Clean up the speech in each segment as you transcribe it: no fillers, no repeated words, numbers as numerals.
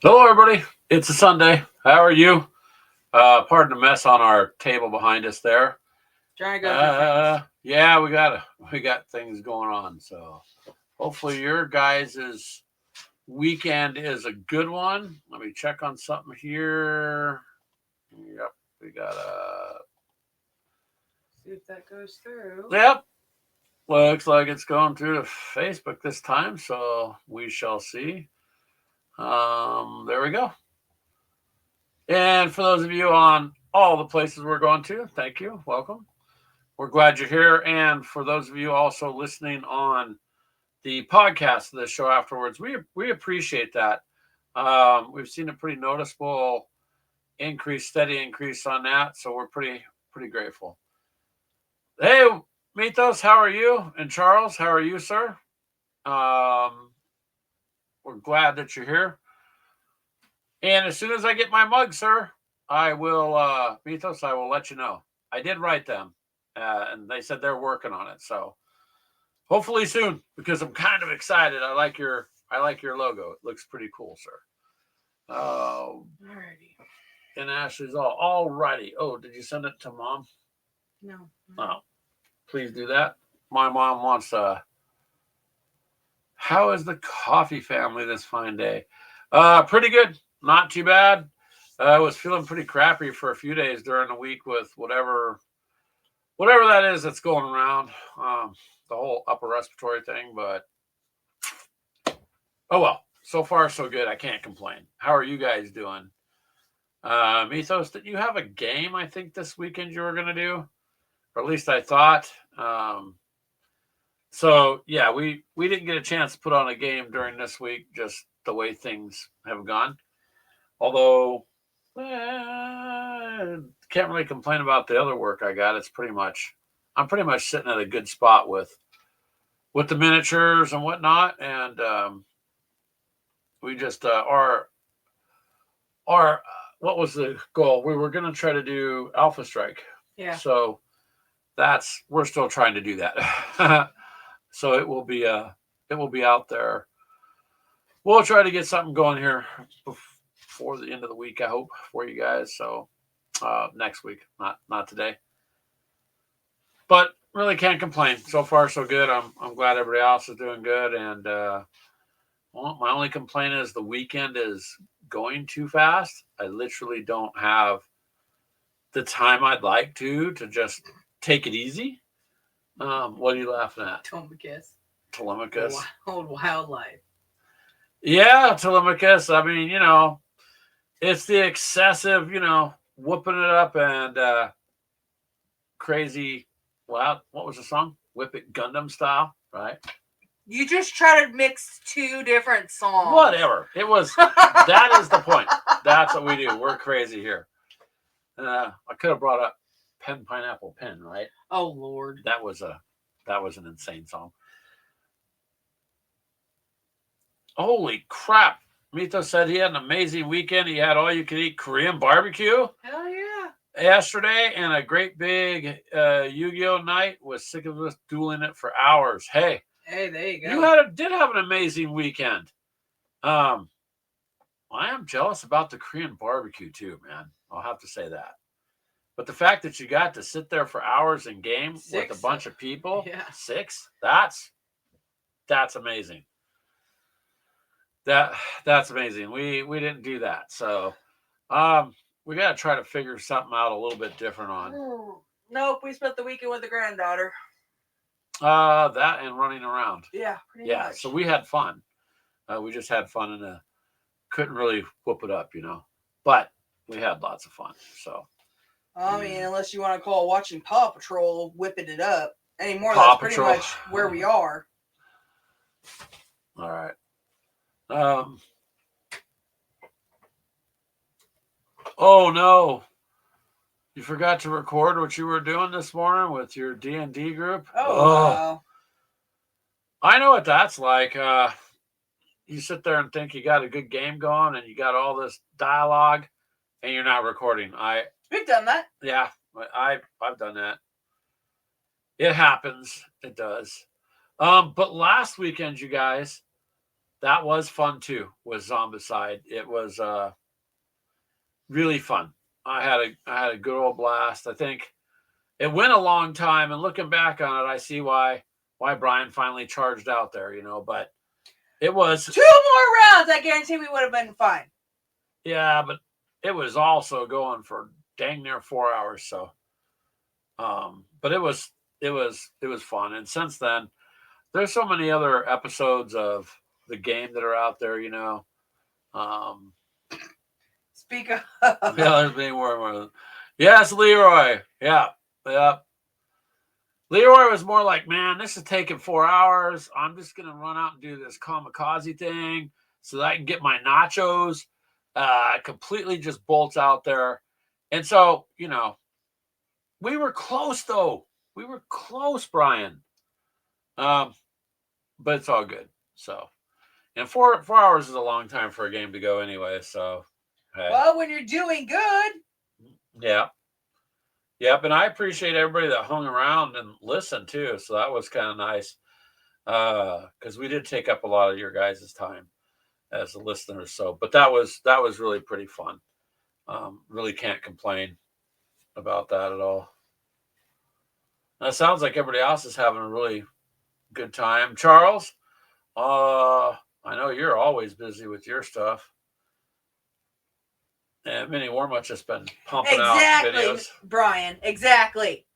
Hello, everybody. It's a Sunday. How are you? Pardon the mess on our table behind us there. Trying to go through things. Yeah, we got things going on. So hopefully your guys' weekend is a good one. Let me check on something here. Yep, we got a. See if that goes through. Yep, looks like it's going through to Facebook this time. So we shall see. There we go. And for those of you on all the places we're going to, thank you. Welcome. We're glad you're here. And for those of you also listening on the podcast of the show afterwards, we appreciate that. We've seen a pretty noticeable increase, steady increase on that. So we're pretty grateful. Hey, Mythos, how are you? And Charles, how are you, sir? We're glad that you're here. And as soon as I get my mug, sir, I will, Mythos, I will let you know. I did write them, and they said they're working on it. So hopefully soon, because I'm kind of excited. I like your logo. It looks pretty cool, sir. Alrighty. And Ashley's all righty. Oh, did you send it to Mom? No. Oh, please do that. My mom wants how is the coffee family this fine day? Pretty good. Not too bad. I was feeling pretty crappy for a few days during the week with whatever that is that's going around, the whole upper respiratory thing. But oh well, so far so good. I can't complain. How are you guys doing? Mythos, did you have a game? I think this weekend you were going to do, or at least I thought. So yeah, we didn't get a chance to put on a game during this week, just the way things have gone. Although, can't really complain about the other work I got. I'm pretty much sitting at a good spot with the miniatures and whatnot, and we just our what was the goal? We were going to try to do Alpha Strike. Yeah. So we're still trying to do that. So it will be out there. We'll try to get something going here before the end of the week, I hope, for you guys. So next week, not today. But really can't complain. So far, so good. I'm glad everybody else is doing good. And well, my only complaint is the weekend is going too fast. I literally don't have the time I'd like to just take it easy. What are you laughing at? Telemachus. Old wildlife. Yeah, Telemachus. I mean, it's the excessive, whooping it up and crazy. Well, what was the song? Whip It Gundam style, right? You just try to mix two different songs. Whatever. It was. That is the point. That's what we do. We're crazy here. I could have brought up Pen Pineapple Pen, right? Oh Lord. That was an insane song. Holy crap. Mito said he had an amazing weekend. He had all you could eat Korean barbecue. Hell yeah. Yesterday, and a great big Yu-Gi-Oh night. Was sick of us dueling it for hours. Hey, there you go. You did have an amazing weekend. I am jealous about the Korean barbecue too, man. I'll have to say that. But the fact that you got to sit there for hours in game with a bunch of people, yeah. 6, that's amazing. That's amazing. We didn't do that, so we got to try to figure something out a little bit different on. Nope, we spent the weekend with the granddaughter. That and running around. Yeah, pretty much. So we had fun. We just had fun and couldn't really whoop it up, but we had lots of fun. So I mean, unless you want to call watching Paw Patrol whipping it up anymore, Paw that's Patrol. Pretty much where we are. All right. Oh no, you forgot to record what you were doing this morning with your D&D group. Wow. I know what that's like. You sit there and think you got a good game going and you got all this dialogue and you're not recording. We've done that. Yeah, I've done that. It happens. It does. But last weekend, you guys, that was fun too. Was Zombicide. It was really fun. I had a good old blast. I think it went a long time, and looking back on it, I see why Brian finally charged out there. But it was 2 more rounds. I guarantee we would have been fine. yeah, but it was also going for dang near 4 hours. So, but it was fun, and since then, there's so many other episodes of the game that are out there. Um, Speak of. yeah, there's many more. Yes, Leroy. Yeah, yeah. Leroy was more like, man, this is taking 4 hours. I'm just gonna run out and do this kamikaze thing so that I can get my nachos. Completely just bolts out there, and so we were close though. We were close, Brian. Um, but it's all good. So, and 4 hours is a long time for a game to go anyway. So, hey. Well, when you're doing good. Yeah. Yep. And I appreciate everybody that hung around and listened too. So that was kind of nice. Because we did take up a lot of your guys' time as the listeners. So, but that was really pretty fun. Really can't complain about that at all. That sounds like everybody else is having a really good time. Charles, I know you're always busy with your stuff. And Minnie Warmuth just been pumping out videos. Brian. Exactly.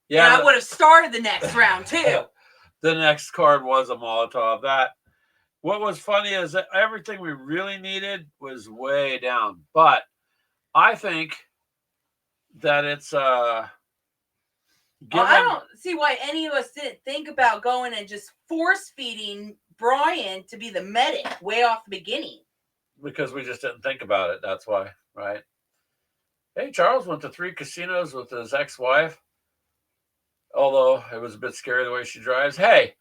Yeah, and I would have started the next round too. The next card was a Molotov. What was funny is that everything we really needed was way down. But I think that it's I don't see why any of us didn't think about going and just force feeding Brian to be the medic way off the beginning. Because we just didn't think about it. That's why, right? Hey, Charles went to 3 casinos with his ex-wife. Although it was a bit scary the way she drives. Hey,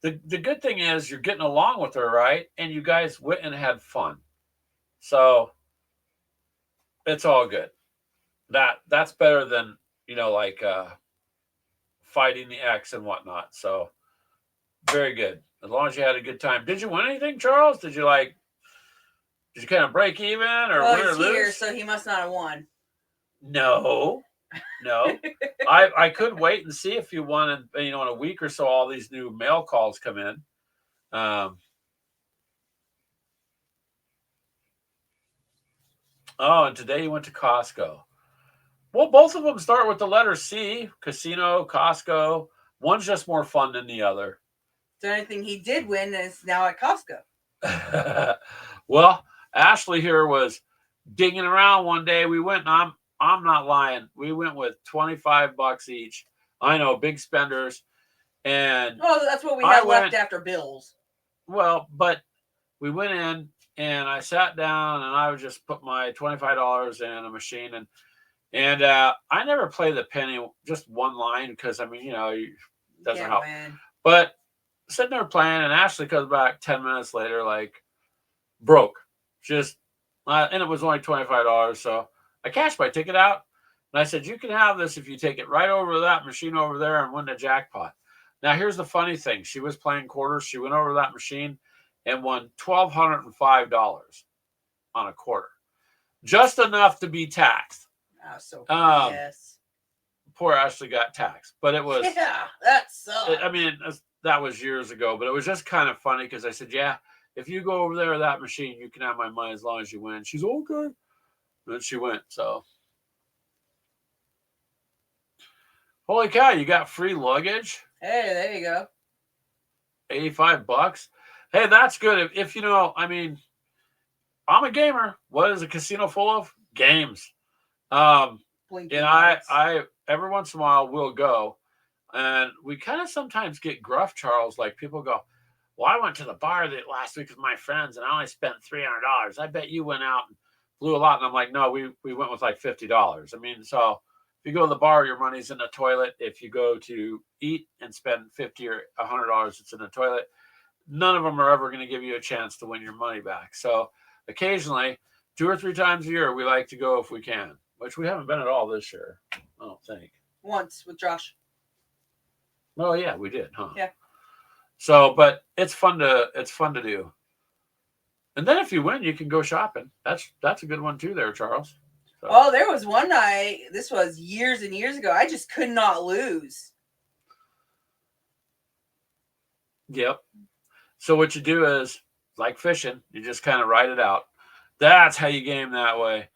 the good thing is you're getting along with her, right? And you guys went and had fun. So it's all good. That's better than, fighting the ex and whatnot. So very good. As long as you had a good time. Did you win anything, Charles? Did you kind of break even or win or he's here, lose? so he must not have won. No. I could wait and see if you won. In a week or so, all these new mail calls come in. And today you went to Costco. Well, both of them start with the letter C. Casino, Costco. One's just more fun than the other. The only thing he did win is now at Costco. Well, Ashley here was digging around one day. We went, and I'm not lying. We went with $25 each. I know, big spenders. And that's what we had left after bills. Well, but we went in and I sat down and I would just put my $25 in a machine and I never play the penny, just one line because it doesn't help. Win. But sitting there playing, and Ashley comes back 10 minutes later, like broke, and it was only $25. So I cashed my ticket out, and I said, "You can have this if you take it right over to that machine over there and win the jackpot." Now here's the funny thing: she was playing quarters. She went over to that machine and won $1,205 on a quarter, just enough to be taxed. Oh, so yes. Poor Ashley got taxed, but it was that sucks. That was years ago, but it was just kind of funny because I said, "Yeah, if you go over there to that machine, you can have my money as long as you win." She's okay, and she went. So, holy cow, you got free luggage. Hey, there you go. $85. Hey, that's good. If I'm a gamer. What is a casino full of? Games. And I every once in a while will go, and we kind of sometimes get gruff, Charles. Like people go, "Well, I went to the bar last week with my friends, and I only spent $300. I bet you went out and blew a lot." And I'm like, "No, we went with like $50." So if you go to the bar, your money's in the toilet. If you go to eat and spend $50 or $100, it's in the toilet. None of them are ever going to give you a chance to win your money back. So occasionally, 2 or 3 times a year, we like to go if we can, which we haven't been at all this year, I don't think. Once with Josh. Oh, yeah, we did, huh? Yeah. So, but it's fun to do. And then if you win, you can go shopping. That's a good one too, there, Charles. So, Oh, there was one night. This was years and years ago. I just could not lose. yep. So what you do is like fishing. You just kind of write it out. That's how you game that way.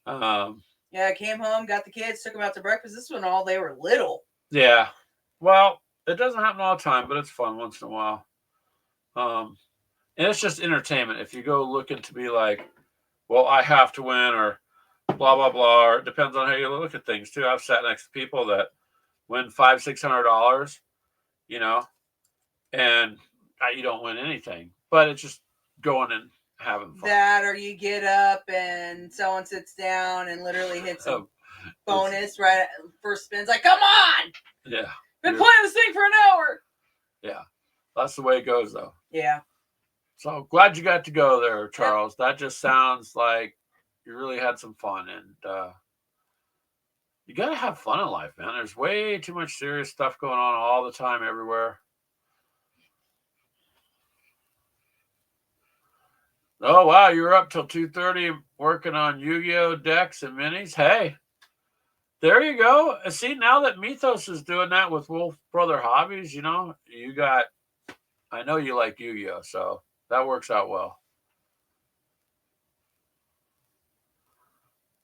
Yeah, I came home, got the kids, took them out to breakfast. This one all they were little. Yeah. Well, it doesn't happen all the time, but it's fun once in a while. And it's just entertainment. If you go looking to be like, well, I have to win or blah blah blah, or it depends on how you look at things too. I've sat next to people that win $500-600, you know, and you don't win anything, but it's just going and having fun. That or you get up and someone sits down and literally hits a bonus right at first spin's like, come on! Yeah. Been playing this thing for an hour. Yeah. That's the way it goes though. Yeah. So glad you got to go there, Charles. Yep. That just sounds like you really had some fun, and you got to have fun in life, man. There's way too much serious stuff going on all the time everywhere. Oh, wow. You were up till 2:30 working on Yu-Gi-Oh! Decks and minis. Hey, there you go. See, now that Mythos is doing that with Wolf Brother Hobbies, you know, I know you like Yu-Gi-Oh! So that works out well.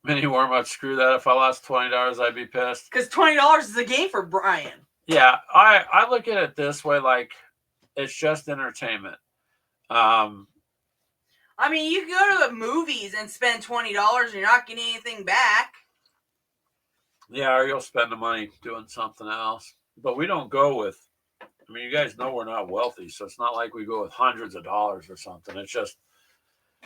Mini warm-up, screw that. If I lost $20, I'd be pissed. Because $20 is a game for Brian. Yeah, I look at it this way, like it's just entertainment. I mean, you can go to the movies and spend $20 and you're not getting anything back. Yeah, or you'll spend the money doing something else. But we don't go with, I mean, you guys know we're not wealthy, so it's not like we go with hundreds of dollars or something. It's just,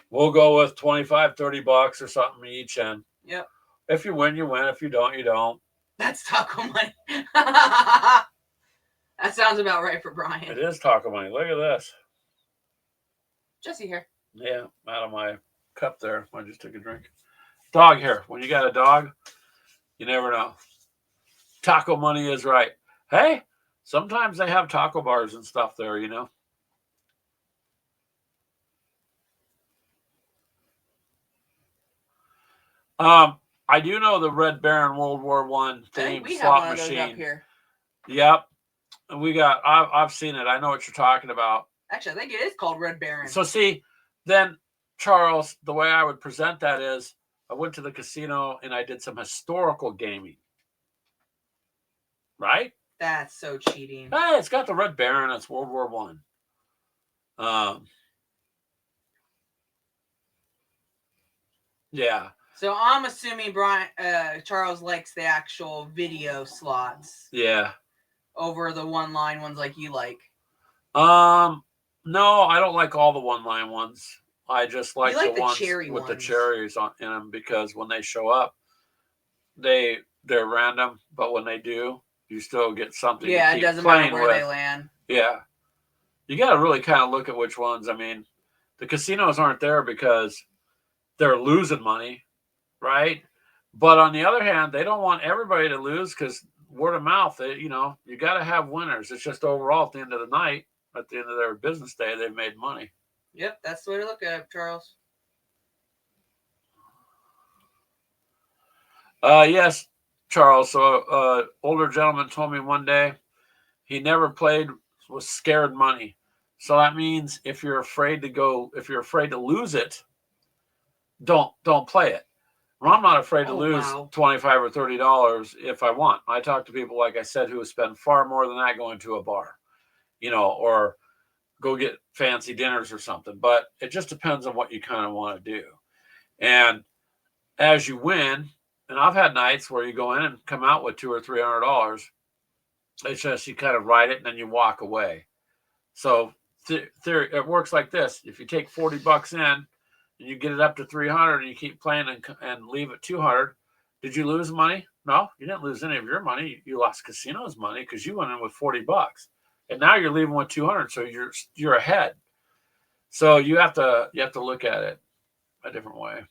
we'll go with $25-30 or something each, and yep. If you win, you win. If you don't, you don't. That's taco money. That sounds about right for Brian. It is taco money. Look at this. Jesse here. Yeah, out of my cup there. I just took a drink. Dog hair. When you got a dog, you never know. Taco money is right. Hey, sometimes they have taco bars and stuff there, you know. I do know the Red Baron World War I themed slot machine. Up here. Yep, we got. I've seen it. I know what you're talking about. Actually, I think it is called Red Baron. So see, then Charles, the way I would present that is, I went to the casino and I did some historical gaming. Right? That's so cheating. Hey, it's got the Red Baron. It's World War I. Yeah. So I'm assuming Charles likes the actual video slots. Yeah. Over the one-line ones like you like. No, I don't like all the one-line ones. I just like the ones with the cherries in them, because when they show up, they're random, but when they do, you still get something. Yeah, it doesn't matter where they land. Yeah. You got to really kind of look at which ones. I mean, the casinos aren't there because they're losing money, right? But on the other hand, they don't want everybody to lose, because word of mouth, you got to have winners. It's just overall at the end of the night, at the end of their business day, they've made money. Yep, that's the way to look at it, Charles. Yes, Charles. So, older gentleman told me one day he never played with scared money. So that means if you're afraid to lose it, don't play it. Well, I'm not afraid to lose $25 or $30 if I want. I talk to people, like I said, who spend far more than that going to a bar, or go get fancy dinners or something. But it just depends on what you kind of want to do. And as you win, and I've had nights where you go in and come out with $200 or $300. It's just you kind of ride it and then you walk away. So it works like this: if you take $40 in and you get it up to 300 and you keep playing and leave at 200, did you lose money? No, you didn't lose any of your money. You lost casino's money because you went in with $40, and now you're leaving with 200, so you're ahead. So you have to look at it a different way.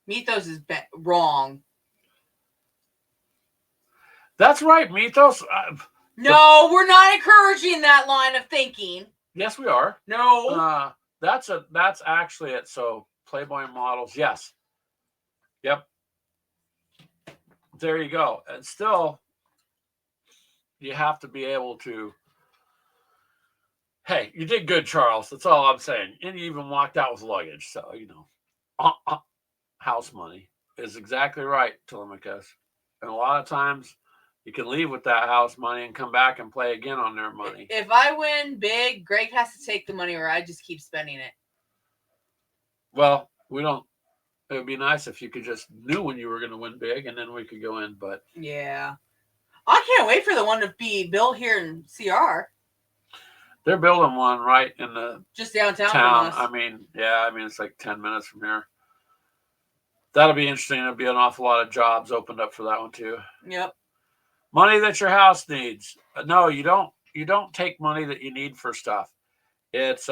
Mythos is wrong. That's right, Mythos. No, we're not encouraging that line of thinking. Yes, we are. No. That's actually it. So Playboy models, yes. Yep. There you go. And still, you have to be able to. Hey, you did good, Charles. That's all I'm saying. And you even walked out with luggage. So, house money is exactly right, Telemachus. And a lot of times you can leave with that house money and come back and play again on their money. If I win big, Greg has to take the money or I just keep spending it. Well, we don't. It would be nice if you could just knew when you were going to win big and then we could go in. But yeah. I can't wait for the one to be built here in CR. They're building one right in the just downtown town. From us. It's like 10 minutes from here. That'll be interesting. There'll be an awful lot of jobs opened up for that one too. Yep. Money that your house needs. No, you don't. You don't take money that you need for stuff. It's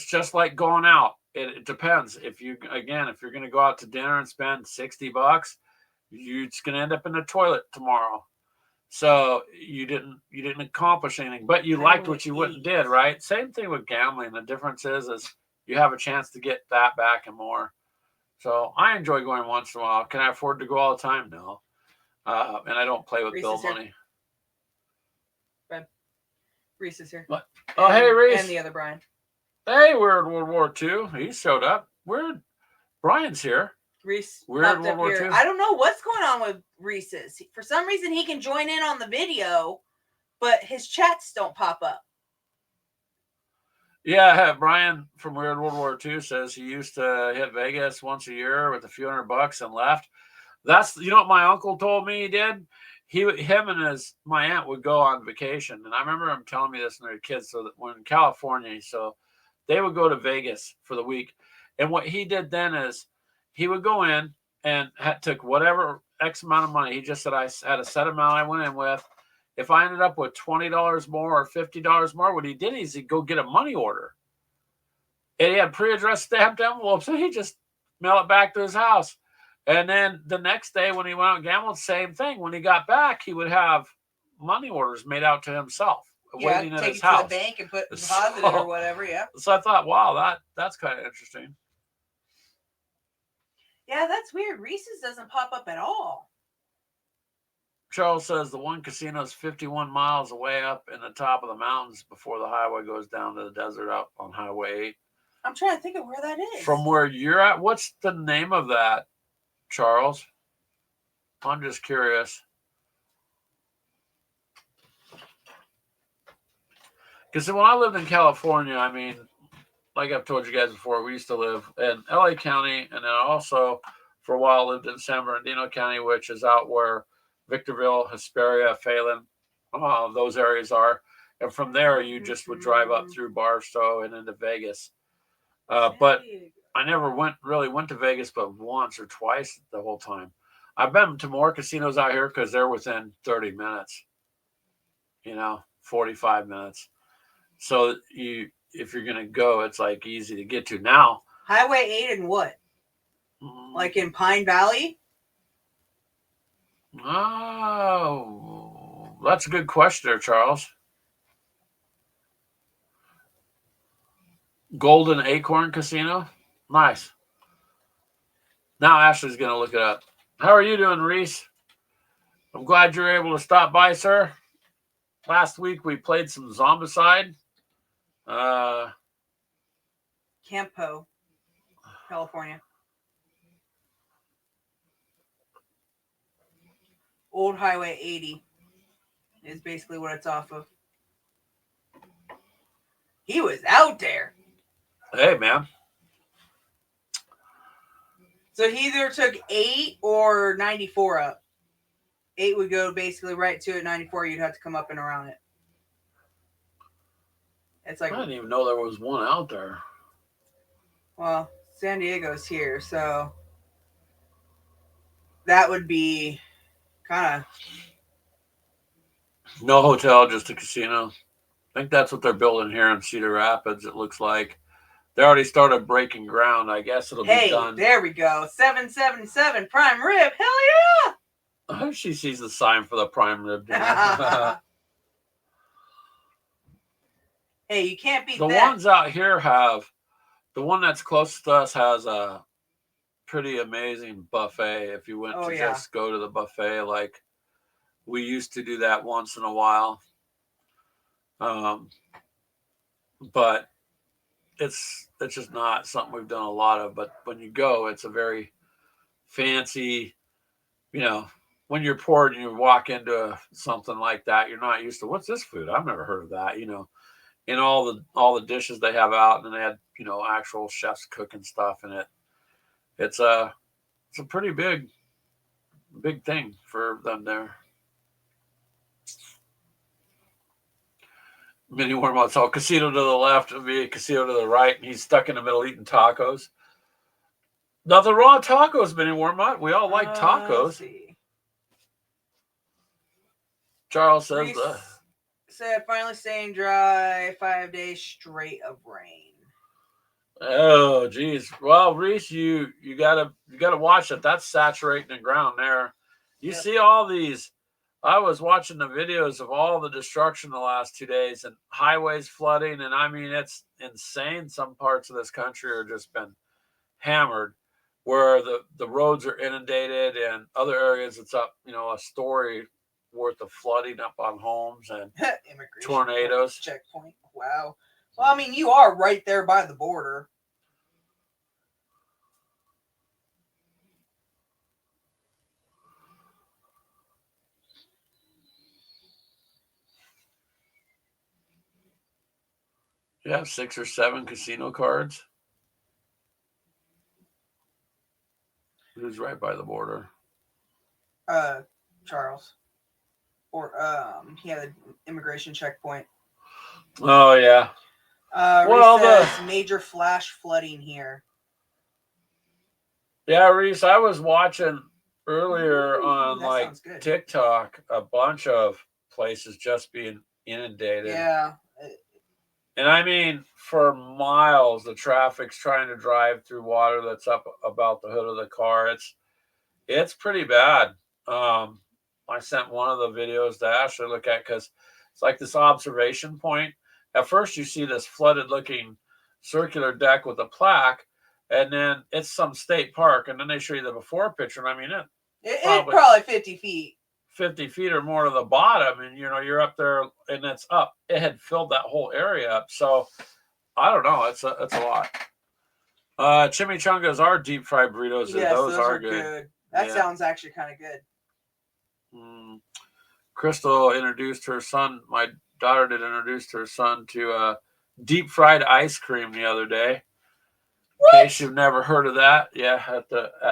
just like going out. It depends. If you're going to go out to dinner and spend $60, you're just going to end up in the toilet tomorrow. So you didn't accomplish anything, but you liked what you went and did, right? Same thing with gambling. The difference is you have a chance to get that back and more. So I enjoy going once in a while. Can I afford to go all the time? No. And I don't play with bill money. Reese is here. What? Oh, hey, Reese. And the other Brian. Hey, Weird World War II. He showed up. Weird. Brian's here. Reese Weird World War II. I don't know what's going on with Reese's. For some reason, he can join in on the video, but his chats don't pop up. Yeah, Brian from Weird World War II says he used to hit Vegas once a year with a few $100 and left. That's what my uncle told me he did. Him and my aunt would go on vacation, and I remember him telling me this when they were kids. So that when in California, so they would go to Vegas for the week, and what he did then is he would go in and took whatever X amount of money. He just said, I had a set amount I went in with. If I ended up with $20 more or $50 more, what he did is he'd go get a money order. And he had pre-addressed stamped envelopes, so he just mail it back to his house. And then the next day when he went out and gambled, same thing. When he got back, he would have money orders made out to himself, waiting at his house. Take it to the bank and put deposit it or whatever, yeah. So I thought, wow, that's kind of interesting. Yeah, that's weird. Reese's doesn't pop up at all. Charles says the one casino is 51 miles away up in the top of the mountains before the highway goes down to the desert out on Highway 8. I'm trying to think of where that is. From where you're at, what's the name of that, Charles? I'm just curious. Because when I lived in California, like I've told you guys before, we used to live in LA County, and then also for a while lived in San Bernardino County, which is out where Victorville, Hesperia, Phelan, those areas are. And from there, you just would drive up through Barstow and into Vegas. But I never really went to Vegas but once or twice the whole time. I've been to more casinos out here because they're within 30 minutes, 45 minutes. So if you're going to go, it's like easy to get to now. Highway 8 and what? Like in Pine Valley? Oh, that's a good question there, Charles. Golden Acorn Casino? Nice. Now Ashley's going to look it up. How are you doing, Reese? I'm glad you're able to stop by, sir. Last week we played some Zombicide. Campo, California. Old Highway 80 is basically what it's off of. He was out there. Hey, man. So he either took 8 or 94 up. 8 would go basically right to it. 94, you'd have to come up and around it. It's like, I didn't even know there was one out there. Well, San Diego's here, so that would be kind of... No hotel, just a casino. I think that's what they're building here in Cedar Rapids, it looks like. They already started breaking ground. I guess it'll be done. There we go. 777 prime rib. Hell yeah! I hope she sees the sign for the prime rib dinner. Hey, you can't beat The that. ones out here have, the one that's close to us has a pretty amazing buffet. If you went Oh, to yeah. just go to the buffet, like we used to do that once in a while. Um, but it's just not something we've done a lot of. But when you go, it's a very fancy, you know, when you're poor and you walk into something like that, you're not used to what's this food? I've never heard of that, you know. And all the dishes they have out, and they had, you know, actual chefs cooking stuff in it. It's a pretty big thing for them there. Mini warm so casino to the left of me, casino to the right, and he's stuck in the middle eating tacos. Nothing wrong with tacos, mini warm We all like Let's tacos. see. Charles says the Reese said finally staying dry 5 days straight of rain. oh geez. Well, Reese, you gotta watch it. That's saturating the ground there. You Yep. see all these. I was watching the videos of all the destruction the last 2 days and highways flooding, and I mean it's insane. Some parts of this country are just been hammered, where the roads are inundated, and other areas it's up, you know, a story worth of flooding up on homes and Immigration tornadoes. checkpoint. Wow. Well, I mean, you are right there by the border. You have 6 or 7 casino cards. Who's right by the border? Charles. Or he had an immigration checkpoint. Oh yeah. Reese says major flash flooding here. Yeah, Reese, I was watching earlier on like good. TikTok a bunch of places just being inundated. Yeah. And I mean, for miles, the traffic's trying to drive through water that's up about the hood of the car. It's pretty bad. I sent one of the videos to Ashley to look at because it's like this observation point. At first, you see this flooded looking circular deck with a plaque, and then it's some state park, and then they show you the before picture. And I mean, it's probably 50 feet. 50 feet or more to the bottom, and you know, you're up there and it's up. It had filled that whole area up. So I don't know. It's a lot. Chimichangas are deep fried burritos. Yes, those are good. That sounds actually kind of good. Crystal introduced her son. My daughter did introduce her son to deep fried ice cream the other day. What? In case you've never heard of that, yeah, at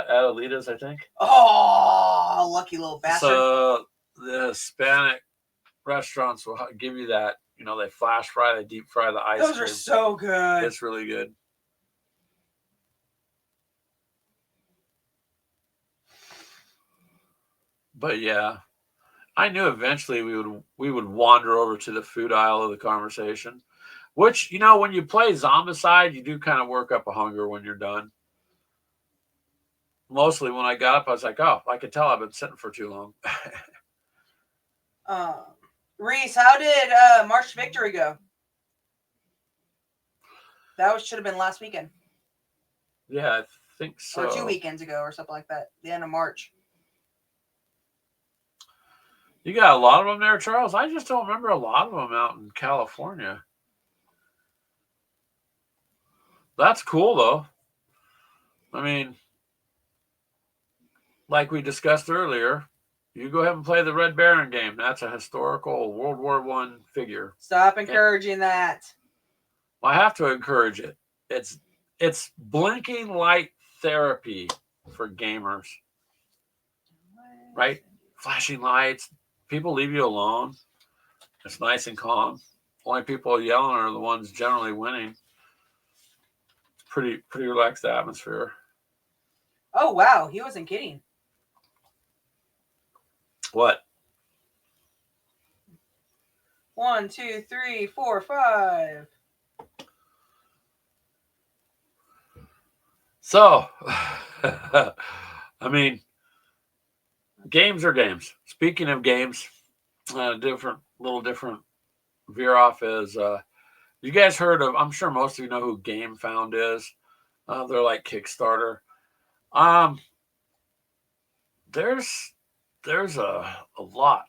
Alita's, I think. Oh, lucky little bastard! So the Hispanic restaurants will give you that. You know, they flash fry, they deep fry the ice cream. Those are so good. It's really good. But yeah, I knew eventually we would wander over to the food aisle of the conversation. Which, you know, when you play Zombicide, you do kind of work up a hunger when you're done. Mostly when I got up, I was like, oh, I could tell I've been sitting for too long. Reese, how did March Victory go? That should have been last weekend. Yeah, I think so. Or 2 weekends ago or something like that. The end of March. You got a lot of them there, Charles? I just don't remember a lot of them out in California. That's cool, though. I mean, like we discussed earlier, you go ahead and play the Red Baron game. That's a historical World War I figure. Stop encouraging that. I have to encourage it. It's blinking light therapy for gamers. Right? Flashing lights. People leave you alone. It's nice and calm. Only people yelling are the ones generally winning. It's pretty relaxed atmosphere. Oh wow, he wasn't kidding. What? 1, 2, 3, 4, 5. So, I mean, games are games. Speaking of games, little different veer off is You guys heard of? I'm sure most of you know who GameFound is. They're like Kickstarter. Um, there's there's a lot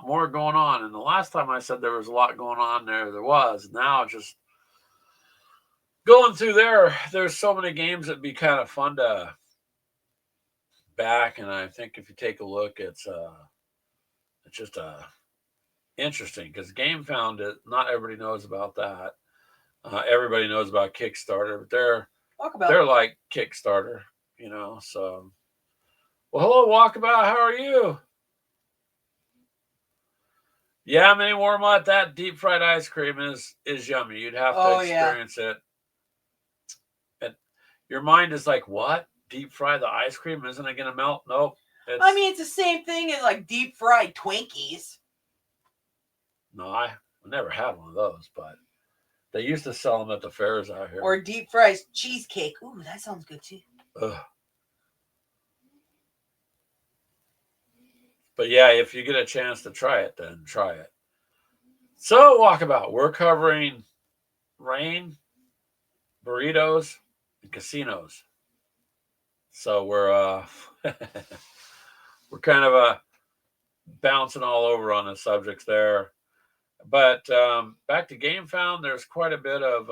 more going on. And the last time I said there was a lot going on there was. Now just going through there's so many games that'd be kind of fun to back. And I think if you take a look, it's just interesting because GameFound it. Not everybody knows about that. Everybody knows about Kickstarter, but Talk about. they're like Kickstarter, So, well, hello, Walkabout. How are you? Yeah, mini Warmont. That deep fried ice cream is yummy. You'd have to experience it. And your mind is like, what? Deep fry the ice cream? Isn't it going to melt? Nope. I mean, it's the same thing as like deep fried Twinkies. No, I never had one of those, but they used to sell them at the fairs out here. Or deep fried cheesecake. Ooh, that sounds good too. Ugh. But yeah, if you get a chance to try it, then try it. So, Walkabout, we're covering rain, burritos, and casinos. So we're we're kind of bouncing all over on the subjects there. But back to GameFound, there's quite a bit of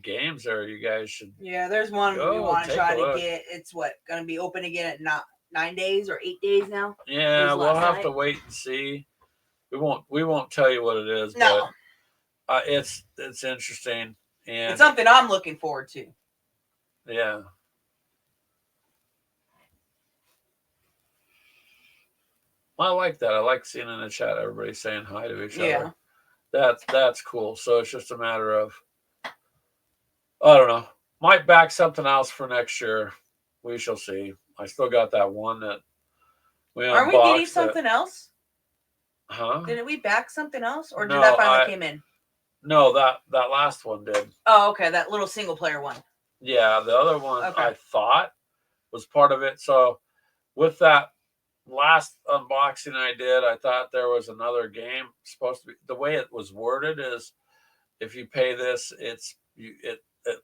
games there. You guys should. Yeah, there's one we want to try to get. It's going to be open again at 9 days or 8 days now. Yeah, we'll have to wait and see. We won't tell you what it is. No, but it's interesting and it's something I'm looking forward to. Yeah. I like that. I like seeing in the chat everybody saying hi to each other. That's cool. So it's just a matter of I don't know. Might back something else for next year. We shall see. I still got that one that we unboxed. Are we getting something else? Huh? Did we back something else, or did that finally came in? No, that last one did. Oh, okay, that little single player one. Yeah, the other one I thought was part of it. So with that last unboxing I did, I thought there was another game supposed to be. The way it was worded is, if you pay this, it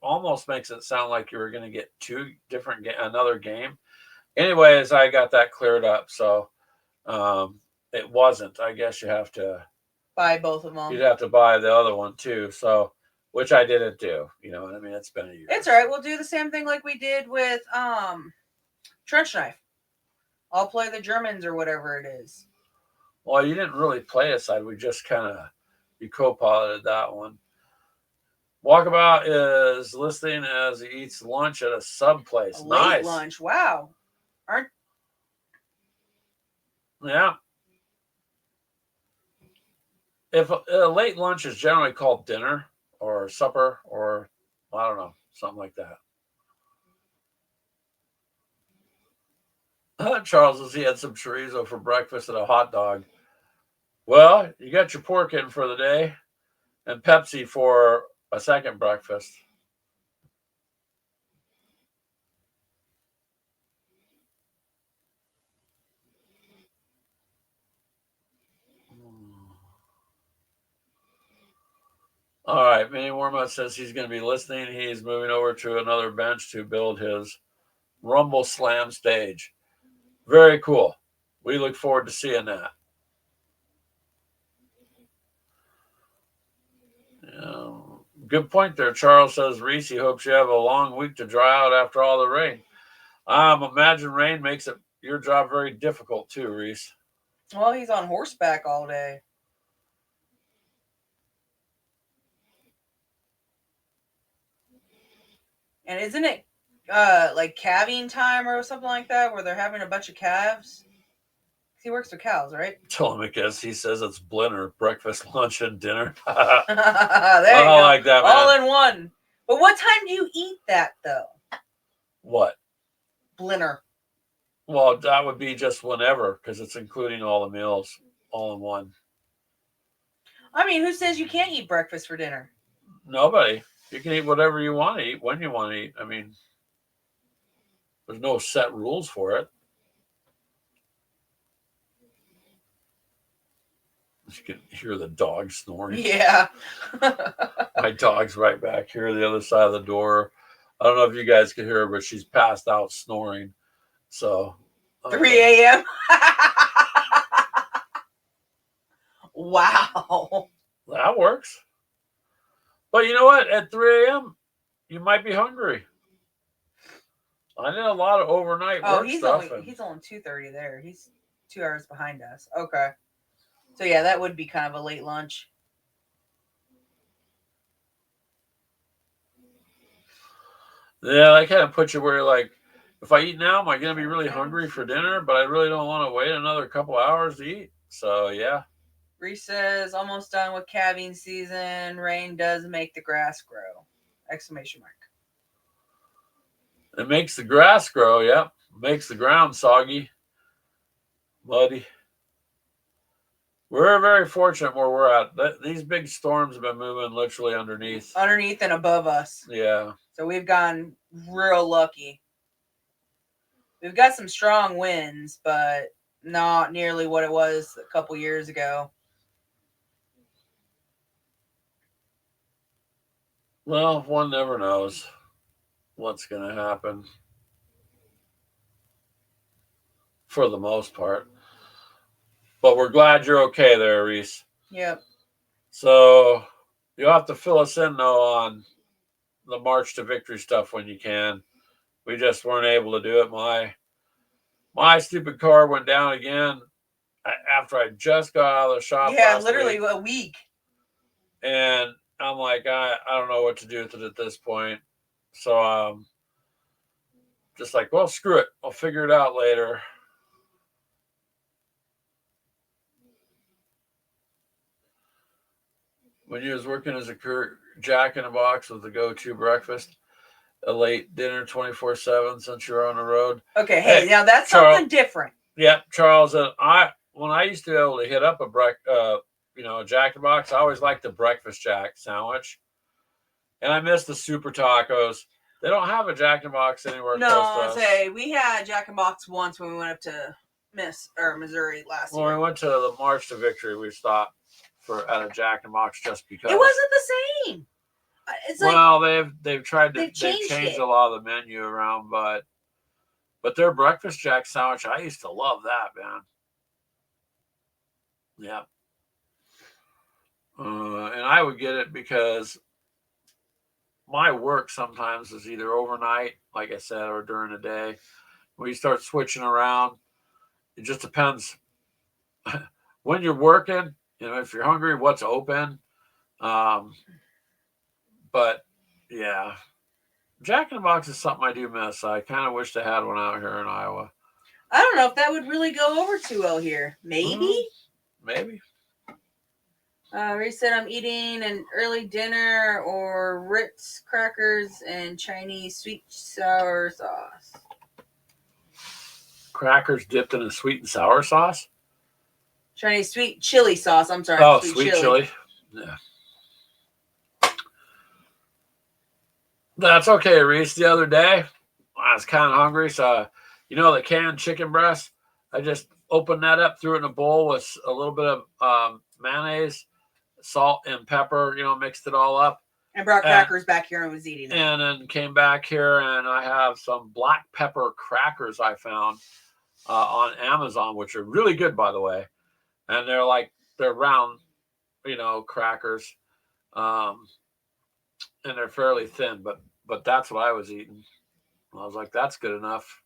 almost makes it sound like you were going to get another game. Anyways, I got that cleared up, so it wasn't. I guess you have to buy both of them. You'd have to buy the other one too. So, which I didn't do. You know what I mean? It's been a year. It's all right. We'll do the same thing like we did with Trench Knife. I'll play the Germans or whatever it is. Well, you didn't really play a side. We just you co-piloted that one. Walkabout is listening as he eats lunch at a sub place. Nice lunch. Wow. Yeah. If a late lunch is generally called dinner or supper or I don't know, something like that. Charles says he had some chorizo for breakfast and a hot dog. Well, you got your pork in for the day and Pepsi for a second breakfast. All right, Manny Warmut says he's going to be listening. He's moving over to another bench to build his Rumble Slam stage. Very cool. We look forward to seeing that. Good point there. Charles says Reese hopes you have a long week to dry out after all the rain. Imagine rain makes your job very difficult too, Reese. Well, he's on horseback all day. And isn't it like calving time or something like that, where they're having a bunch of calves? He works with cows, right? Telemachus, he says it's Blinner, breakfast, lunch, and dinner. There you go. Like that, man. All in one. But what time do you eat that, though? What? Blinner. Well, that would be just whenever, because it's including all the meals all in one. I mean, who says you can't eat breakfast for dinner? Nobody. You can eat whatever you want to eat, when you want to eat. I mean, there's no set rules for it. You can hear the dog snoring. Yeah. My dog's right back here, the other side of the door. I don't know if you guys can hear her, but she's passed out snoring. So, 3 a.m. Wow. That works. But you know what? At 3 a.m., you might be hungry. I did a lot of overnight work stuff. He's only 2:30 there. He's 2 hours behind us. Okay. So yeah, that would be kind of a late lunch. Yeah, that kind of puts you where you're like, if I eat now, am I going to be really hungry for dinner? But I really don't want to wait another couple hours to eat. So yeah. Reese says, almost done with calving season. Rain does make the grass grow. Exclamation mark. It makes the grass grow, yep. Makes the ground soggy, muddy. We're very fortunate where we're at. These big storms have been moving literally underneath. Underneath and above us. Yeah. So we've gotten real lucky. We've got some strong winds, but not nearly what it was a couple years ago. Well, one never knows what's going to happen for the most part. But we're glad you're okay there, Reese. Yep. So you'll have to fill us in, though, on the March to Victory stuff when you can. We just weren't able to do it. My stupid car went down again after I just got out of the shop. Yeah, literally a week. And I'm like, I don't know what to do with it at this point. So just like, well, screw it. I'll figure it out later. When you was working as a Jack in a Box with the go-to breakfast, a late dinner 24/7 since you're on the road. Okay, hey, now that's Charles, something different. Yeah, Charles, when I used to be able to hit up a Jack in the Box, I always liked the breakfast Jack sandwich. And I miss the super tacos. They don't have a Jack in the Box anywhere close to us. We had Jack in the Box once when we went up to Missouri last year. When we went to the March to Victory, we stopped at a Jack in the Box just because. It wasn't the same. It's well, they've changed a lot of the menu around, but their breakfast Jack sandwich, I used to love that, man. Yeah. And I would get it because my work sometimes is either overnight, like I said, or during the day. When you start switching around, it just depends when you're working. If you're hungry, what's open. But yeah, Jack in the Box is something I do miss. I kind of wish they had one out here in Iowa. I don't know if that would really go over too well here. Maybe. Maybe. Reese said, I'm eating an early dinner or Ritz crackers and Chinese sweet sour sauce. Crackers dipped in a sweet and sour sauce? Chinese sweet chili sauce. I'm sorry. Oh, sweet chili. Yeah. That's okay, Reese. The other day, I was kind of hungry, so the canned chicken breast. I just opened that up, threw it in a bowl with a little bit of mayonnaise, salt, and pepper. Mixed it all up. And brought crackers back here and was eating them. And then came back here, and I have some black pepper crackers I found on Amazon, which are really good, by the way. And they're round, crackers, and they're fairly thin, but that's what I was eating. I was like, that's good enough.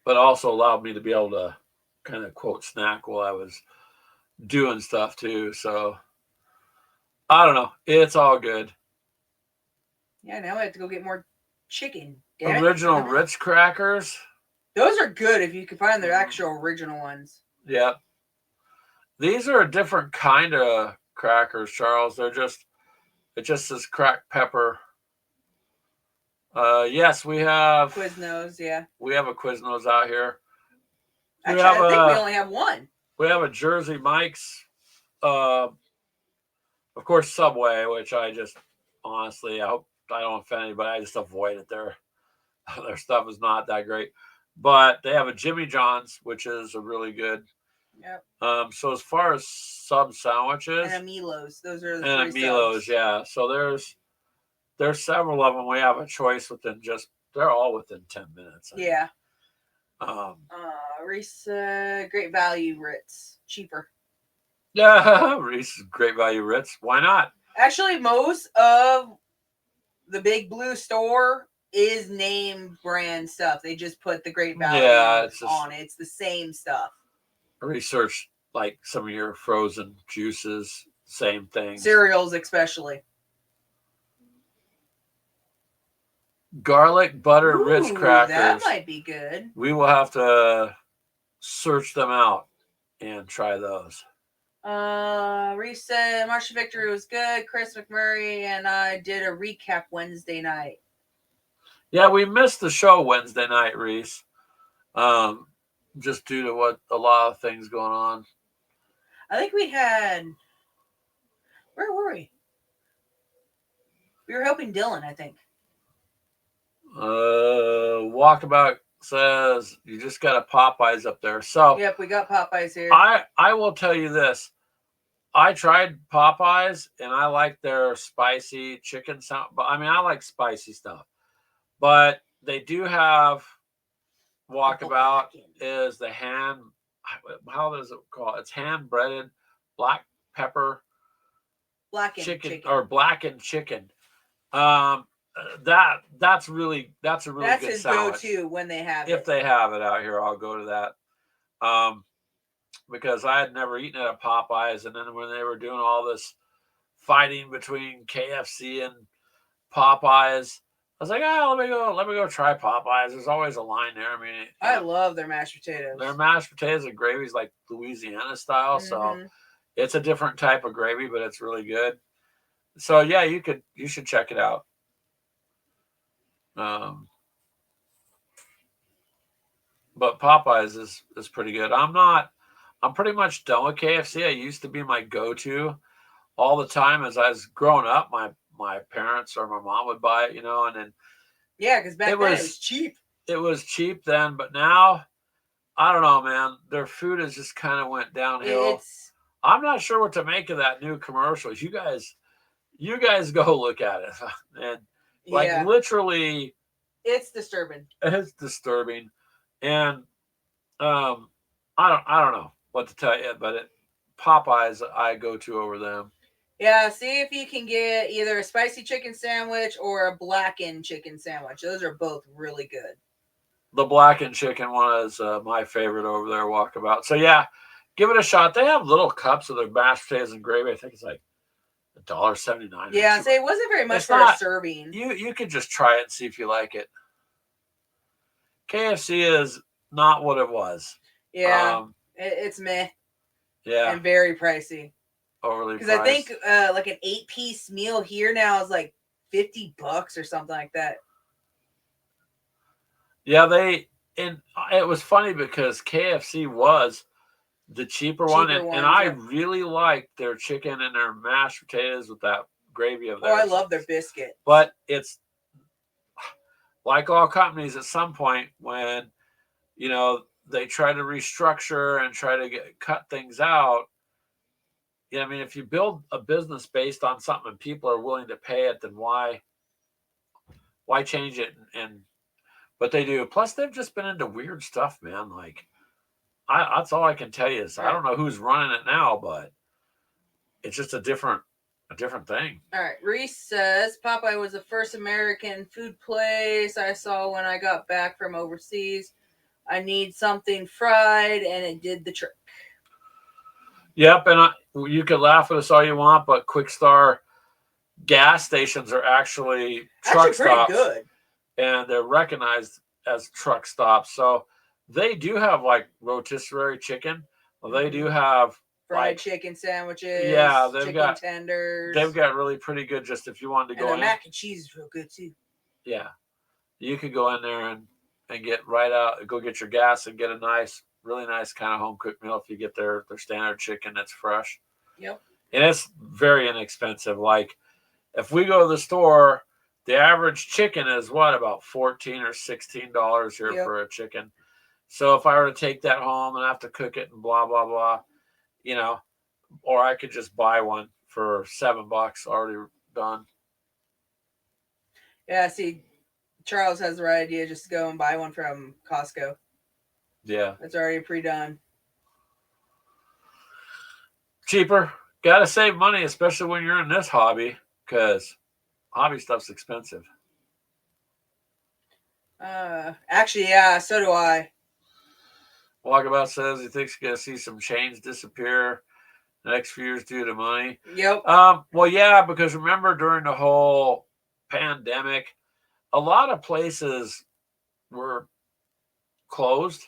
But also allowed me to be able to kind of quote snack while I was doing stuff too. So I don't know. It's all good. Yeah, now I have to go get more chicken. Original Ritz crackers. Those are good if you can find their actual original ones. Yeah. These are a different kind of crackers, Charles. It just says cracked pepper. Yes, we have Quiznos, yeah. We have a Quiznos out here. Actually, I think we only have one. We have a Jersey Mike's. Of course, Subway, which I just honestly, I hope I don't offend anybody. I just avoid it. Their stuff is not that great. But they have a Jimmy John's, which is a really good. Yep. So as far as sub sandwiches And a Milos. Those are the and a three Milo's, subs. yeah. So there's several of them. We have a choice within just they're all within 10 minutes. Yeah. Um, Reese, great value Ritz. Cheaper. yeah, Reese's Great Value Ritz. Why not? Actually, most of the Big Blue store is name brand stuff. They just put the great value Yeah, it's just on it. It's the same stuff. research like some of your frozen juices, same things. Cereals, especially. Garlic butter Ritz Ooh, crackers. that might be good. We will have to search them out and try those. Reese said Marcia Victory was good. Chris McMurray and I did a recap Wednesday night. Yeah, we missed the show Wednesday night, Reese. Just due to what a lot of things going on. I think we had. Where were we? We were helping Dylan, I think. Walkabout says you just got a Popeyes up there. So Yep, we got Popeyes here. I will tell you this. I tried Popeyes and I like their spicy chicken sound. But I mean, I like spicy stuff. But they do have Walkabout is the hand. How does it call? It's hand breaded black pepper blackened chicken or blackened chicken. That's a really that's good his sandwich. go-to when they have If it. they have it out here, I'll go to that. Because I had never eaten at a Popeyes, and then when they were doing all this fighting between KFC and Popeyes, I was like, let me go try Popeyes. There's always a line there. I mean, I love their mashed potatoes. Their mashed potatoes and gravy is like Louisiana style, so it's a different type of gravy, but it's really good. So yeah, you should check it out. But Popeyes is pretty good. I'm pretty much done with KFC. I used to be my go-to all the time as I was growing up. My parents or my mom would buy it, and then yeah, because back then it was cheap. It was cheap then, but now I don't know, man. Their food has just kind of went downhill. I'm not sure what to make of that new commercial. You guys go look at it, and literally, it's disturbing. It's disturbing, and I don't know what to tell you, but Popeyes I go to over them. Yeah, see if you can get either a spicy chicken sandwich or a blackened chicken sandwich. Those are both really good. The blackened chicken one is my favorite over there, Walkabout. So yeah, give it a shot. They have little cups of their mashed potatoes and gravy. I think it's like $1.79. Yeah, so it wasn't very much for a serving. You could just try it and see if you like it. KFC is not what it was. Yeah, it's meh. Yeah, and very pricey. Overly priced. Because I think like an 8-piece meal here now is like $50 or something like that. Yeah, and it was funny because KFC was the cheaper one, and I really liked their chicken and their mashed potatoes with that gravy of theirs. Oh, I love their biscuit. But it's like all companies at some point when, they try to restructure and try to cut things out. Yeah, I mean, if you build a business based on something and people are willing to pay it, then why change it? But they do. Plus, they've just been into weird stuff, man. Like, that's all I can tell you is I don't know who's running it now, but it's just a different thing. All right. Reese says Popeye was the first American food place I saw when I got back from overseas. I need something fried, and it did the trick. Yep, and you could laugh at us all you want, but Quick Star gas stations are actually truck stops. Pretty good. And they're recognized as truck stops. So they do have like rotisserie chicken. They do have fried chicken sandwiches. Yeah, they've got tenders. They've got really pretty good. Just if you wanted to go in, mac and cheese is real good too. Yeah, you could go in there and get right out, go get your gas and get a really nice kind of home cooked meal if you get their standard chicken that's fresh. Yep. And it's very inexpensive. Like if we go to the store, the average chicken is what, about $14 or $16 here for a chicken. So if I were to take that home and have to cook it and blah blah blah, you know, or I could just buy one for $7 already done. Yeah, see, Charles has the right idea. Just go and buy one from Costco. Yeah, It's already pre-done. cheaper. Got to save money, especially when you're in this hobby, because hobby stuff's expensive. Actually, yeah, so do I. Walkabout says he thinks he's going to see some chains disappear the next few years due to money. Yep. Well, yeah, because remember during the whole pandemic, a lot of places were closed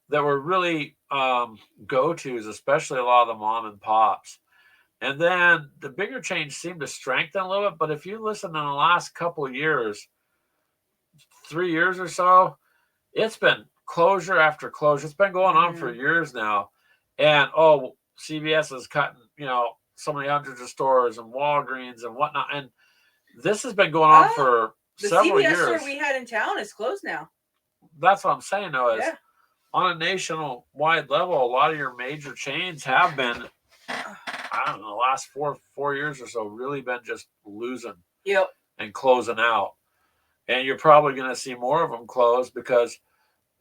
that were really go tos, especially a lot of the mom and pops. And then the bigger chains seemed to strengthen a little bit. But if you listen in the last couple of years, 3 years or so, it's been closure after closure. It's been going on for years now. And CVS is cutting, so many hundreds of stores and Walgreens and whatnot. And this has been going on for several years. The CVS store we had in town is closed now. That's what I'm saying, though, is on a nationwide level, a lot of your major chains have been, I don't know, the last four years or so, really been just losing and closing out. And you're probably going to see more of them close because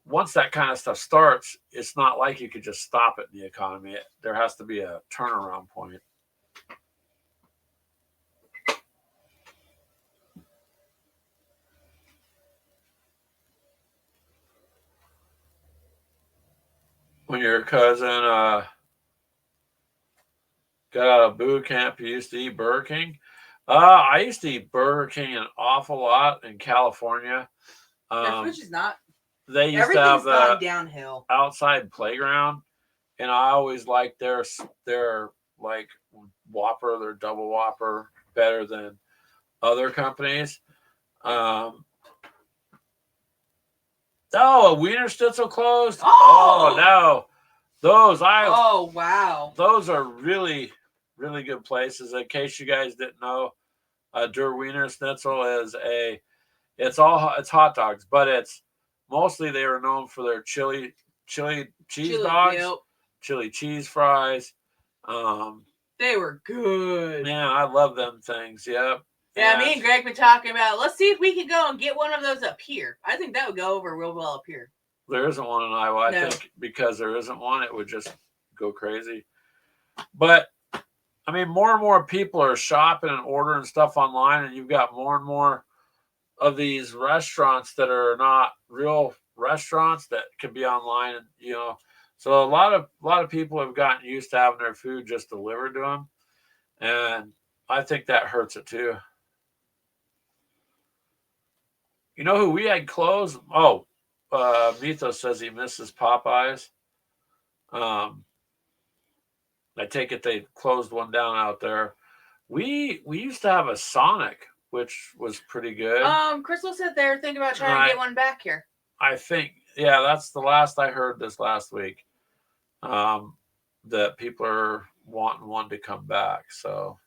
once that kind of stuff starts, it's not like you could just stop it in the economy. There has to be a turnaround point. When your cousin got out of boot camp, you used to eat Burger King. I used to eat Burger King an awful lot in California. Their food is not. They used to have the downhill outside playground, and I always liked their like Whopper, their double Whopper, better than other companies. A Wiener Schnitzel closed. Oh no, those are really really good places. In case you guys didn't know, Der Wiener Schnitzel is it's hot dogs, but it's mostly they are known for their chili cheese dogs, chili cheese fries. They were good. Man, I love them things. Yep. Yeah, me and Greg been talking about. Let's see if we can go and get one of those up here. I think that would go over real well up here. There isn't one in Iowa. I think because there isn't one, it would just go crazy. But I mean, more and more people are shopping and ordering stuff online, and you've got more and more of these restaurants that are not real restaurants that can be online, and so a lot of people have gotten used to having their food just delivered to them, and I think that hurts it too. You know who we had closed? Mythos says he misses Popeyes. I take it they closed one down out there. We used to have a Sonic, which was pretty good. Crystal said they're thinking about trying to get one back here. I think, that's the last I heard this last week. That people are wanting one to come back. So.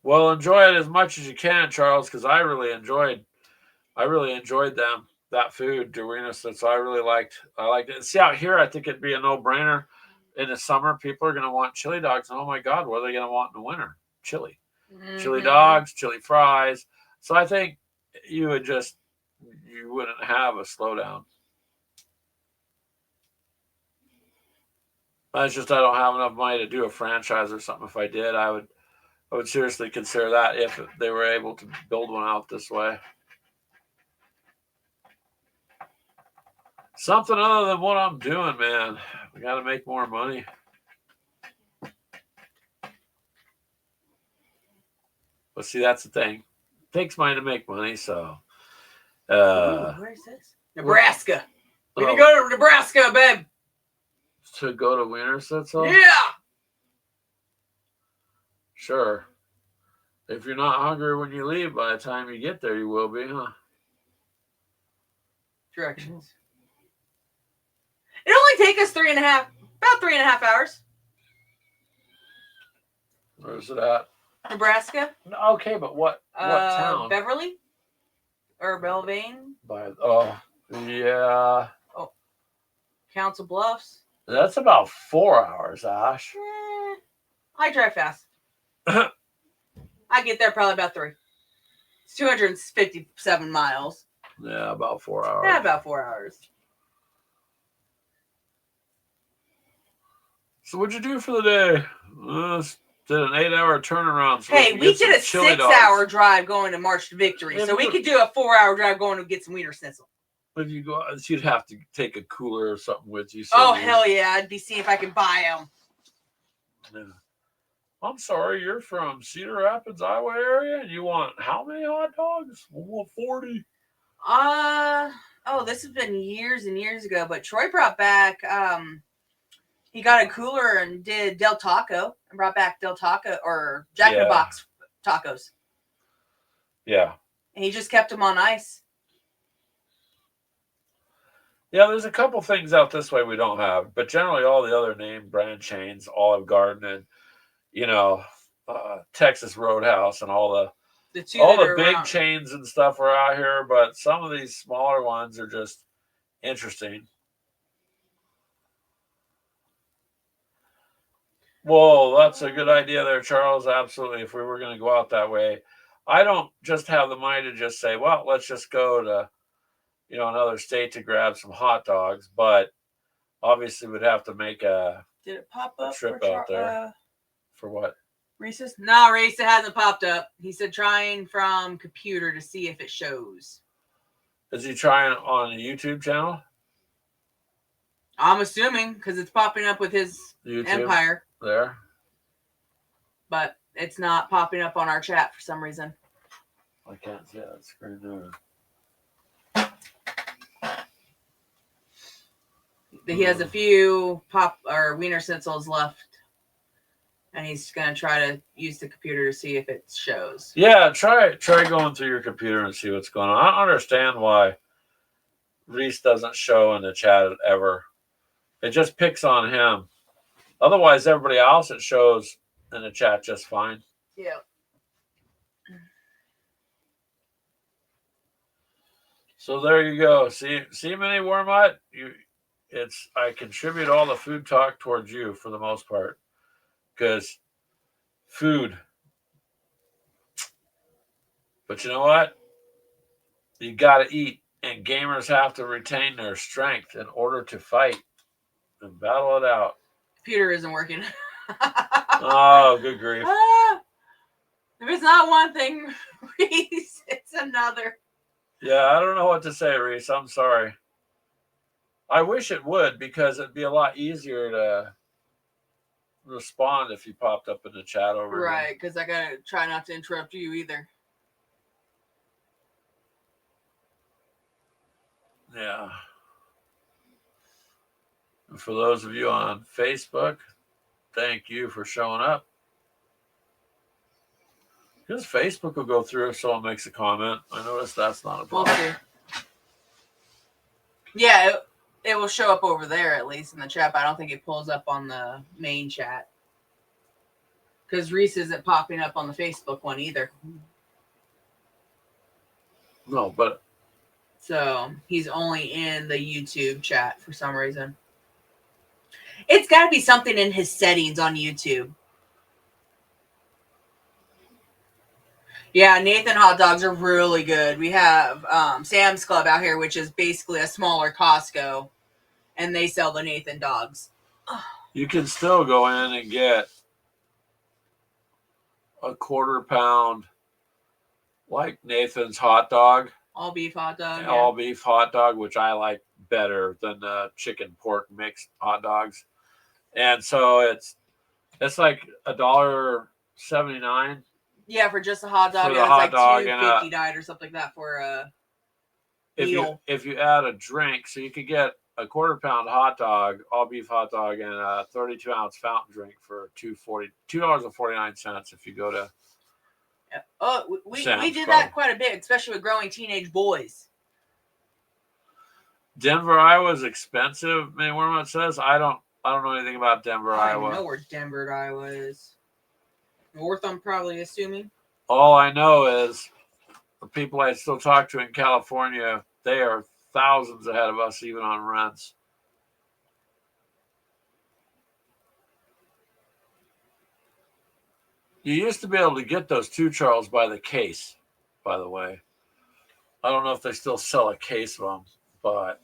Well, enjoy it as much as you can, Charles, because I really enjoyed that food, Dorina. So I liked it. See, out here, I think it'd be a no-brainer. In the summer, people are going to want chili dogs. And oh my God, what are they going to want in the winter? Chili. Chili dogs, chili fries. So I think you wouldn't have a slowdown. It's just I don't have enough money to do a franchise or something. If I did, I would seriously consider that if they were able to build one out this way. Something other than what I'm doing, man. We got to make more money. But see, that's the thing. It takes money to make money, so. Where is this? Nebraska. We can go to Nebraska, babe. To go to Wiener Schnitzel? Yeah. Sure. If you're not hungry when you leave, by the time you get there, you will be, huh? Directions. It only take us about 3.5 hours. Where's it at? Nebraska. Okay, but what town? Beverly or Belvane. Yeah. Oh, Council Bluffs. That's about 4 hours, Ash. I drive fast. I get there probably about 3. It's 257 miles. Yeah, about 4 hours. Yeah, about 4 hours. So what'd you do for the day? Did an 8-hour turnaround. So hey, we did a 6-hour drive going to March to Victory, so we could do a 4-hour drive going to get some Wiener Schnitzel. If you go, you'd have to take a cooler or something with you. So hell yeah! I'd be seeing if I could buy them. Yeah. I'm sorry, you're from Cedar Rapids, Iowa area, and you want how many hot dogs? I want 40. Oh, this has been years and years ago, but Troy brought back he got a cooler and did Del Taco and brought back Del Taco or Jack in the Box tacos. Yeah. And he just kept them on ice. Yeah, there's a couple things out this way we don't have, but generally all the other name brand chains, Olive Garden and Texas Roadhouse and all the big around. chains and stuff are out here, but some of these smaller ones are just interesting. Well, that's a good idea there, Charles. Absolutely. If we were going to go out that way, I don't just have the mind to just say, well, let's just go to, another state to grab some hot dogs. But obviously we'd have to make a trip out there. For what? Reese's? No, Reese, it hasn't popped up. He said trying from computer to see if it shows. Is he trying on a YouTube channel? I'm assuming because it's popping up with his YouTube Empire. There. But it's not popping up on our chat for some reason. I can't see that screen there. He has a few Wiener Schnitzels left. And he's going to try to use the computer to see if it shows. Yeah, try going through your computer and see what's going on. I don't understand why Reese doesn't show in the chat ever. It just picks on him. Otherwise, everybody else, it shows in the chat just fine. Yeah. So there you go. See, Minnie Wormut? I contribute all the food talk towards you for the most part. Because food. But you know what? You got to eat. And gamers have to retain their strength in order to fight and battle it out. Computer isn't working. Oh, good grief. If it's not one thing, Reese, it's another. Yeah, I don't know what to say, Reese. I'm sorry. I wish it would, because it'd be a lot easier to respond if you popped up in the chat over here. Right, because I got to try not to interrupt you either. Yeah. And for those of you on Facebook, thank you for showing up. Because Facebook will go through if someone makes a comment. I noticed that's not a problem. We'll see. Yeah, it will show up over there, at least in the chat, but I don't think it pulls up on the main chat. Because Reese isn't popping up on the Facebook one either. No, but... So, he's only in the YouTube chat for some reason. It's got to be something in his settings on YouTube. Yeah, Nathan hot dogs are really good. We have Sam's Club out here, which is basically a smaller Costco, and they sell the Nathan dogs. You can still go in and get a 1/4 pound, like Nathan's hot dog. All beef hot dog. All beef hot dog, which I like better than the chicken pork mixed hot dogs. And so it's like $1.79. Yeah, for just a hot dog. For the hot dog and it's like $2.59 or something like that for a meal. If you add a drink, so you could get a 1/4 pound hot dog, all beef hot dog, and a 32-ounce fountain drink for $2.49 if you go to. Yeah. Oh, we did that quite a bit, especially with growing teenage boys. Denver, Iowa is expensive. Maybe Wormut says I don't know anything about Denver, Iowa. I know where Denver, Iowa is. North, I'm probably assuming. All I know is the people I still talk to in California, they are thousands ahead of us, even on rents. You used to be able to get those too, Charles, by the case, by the way. I don't know if they still sell a case of them, but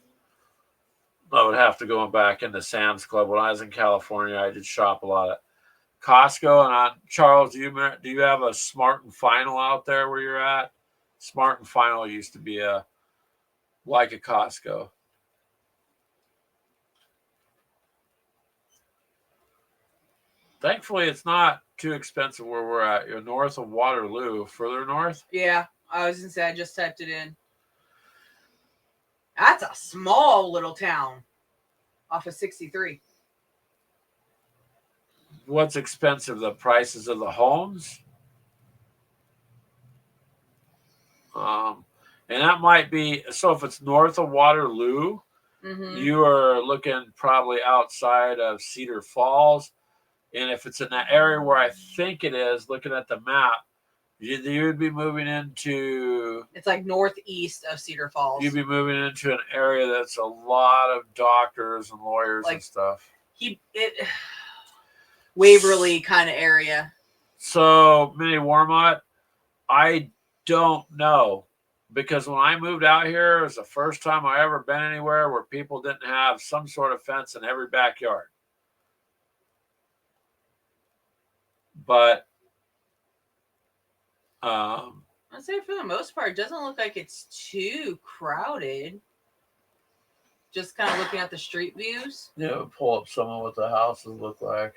I would have to go back into Sam's Club. When I was in California, I did shop a lot at Costco. And Charles, do you have a Smart and Final out there where you're at? Smart and Final used to be a like a Costco. Thankfully, it's not too expensive where we're at. You're north of Waterloo, further north. Yeah, I was gonna say I just typed it in. That's a small little town off of 63. What's expensive? The prices of the homes. Um, and that might be so. If it's north of Waterloo, you are looking probably outside of Cedar Falls. And if it's in that area where I think it is, looking at the map, you would be moving into. It's like northeast of Cedar Falls. You'd be moving into an area that's a lot of doctors and lawyers and stuff. Waverly kind of area. So, Mini Warmont, I don't know. Because when I moved out here, it was the first time I ever been anywhere where people didn't have some sort of fence in every backyard. But I'd say for the most part, it doesn't look like it's too crowded. Just kind of looking at the street views. Yeah, pull up some of what the houses look like.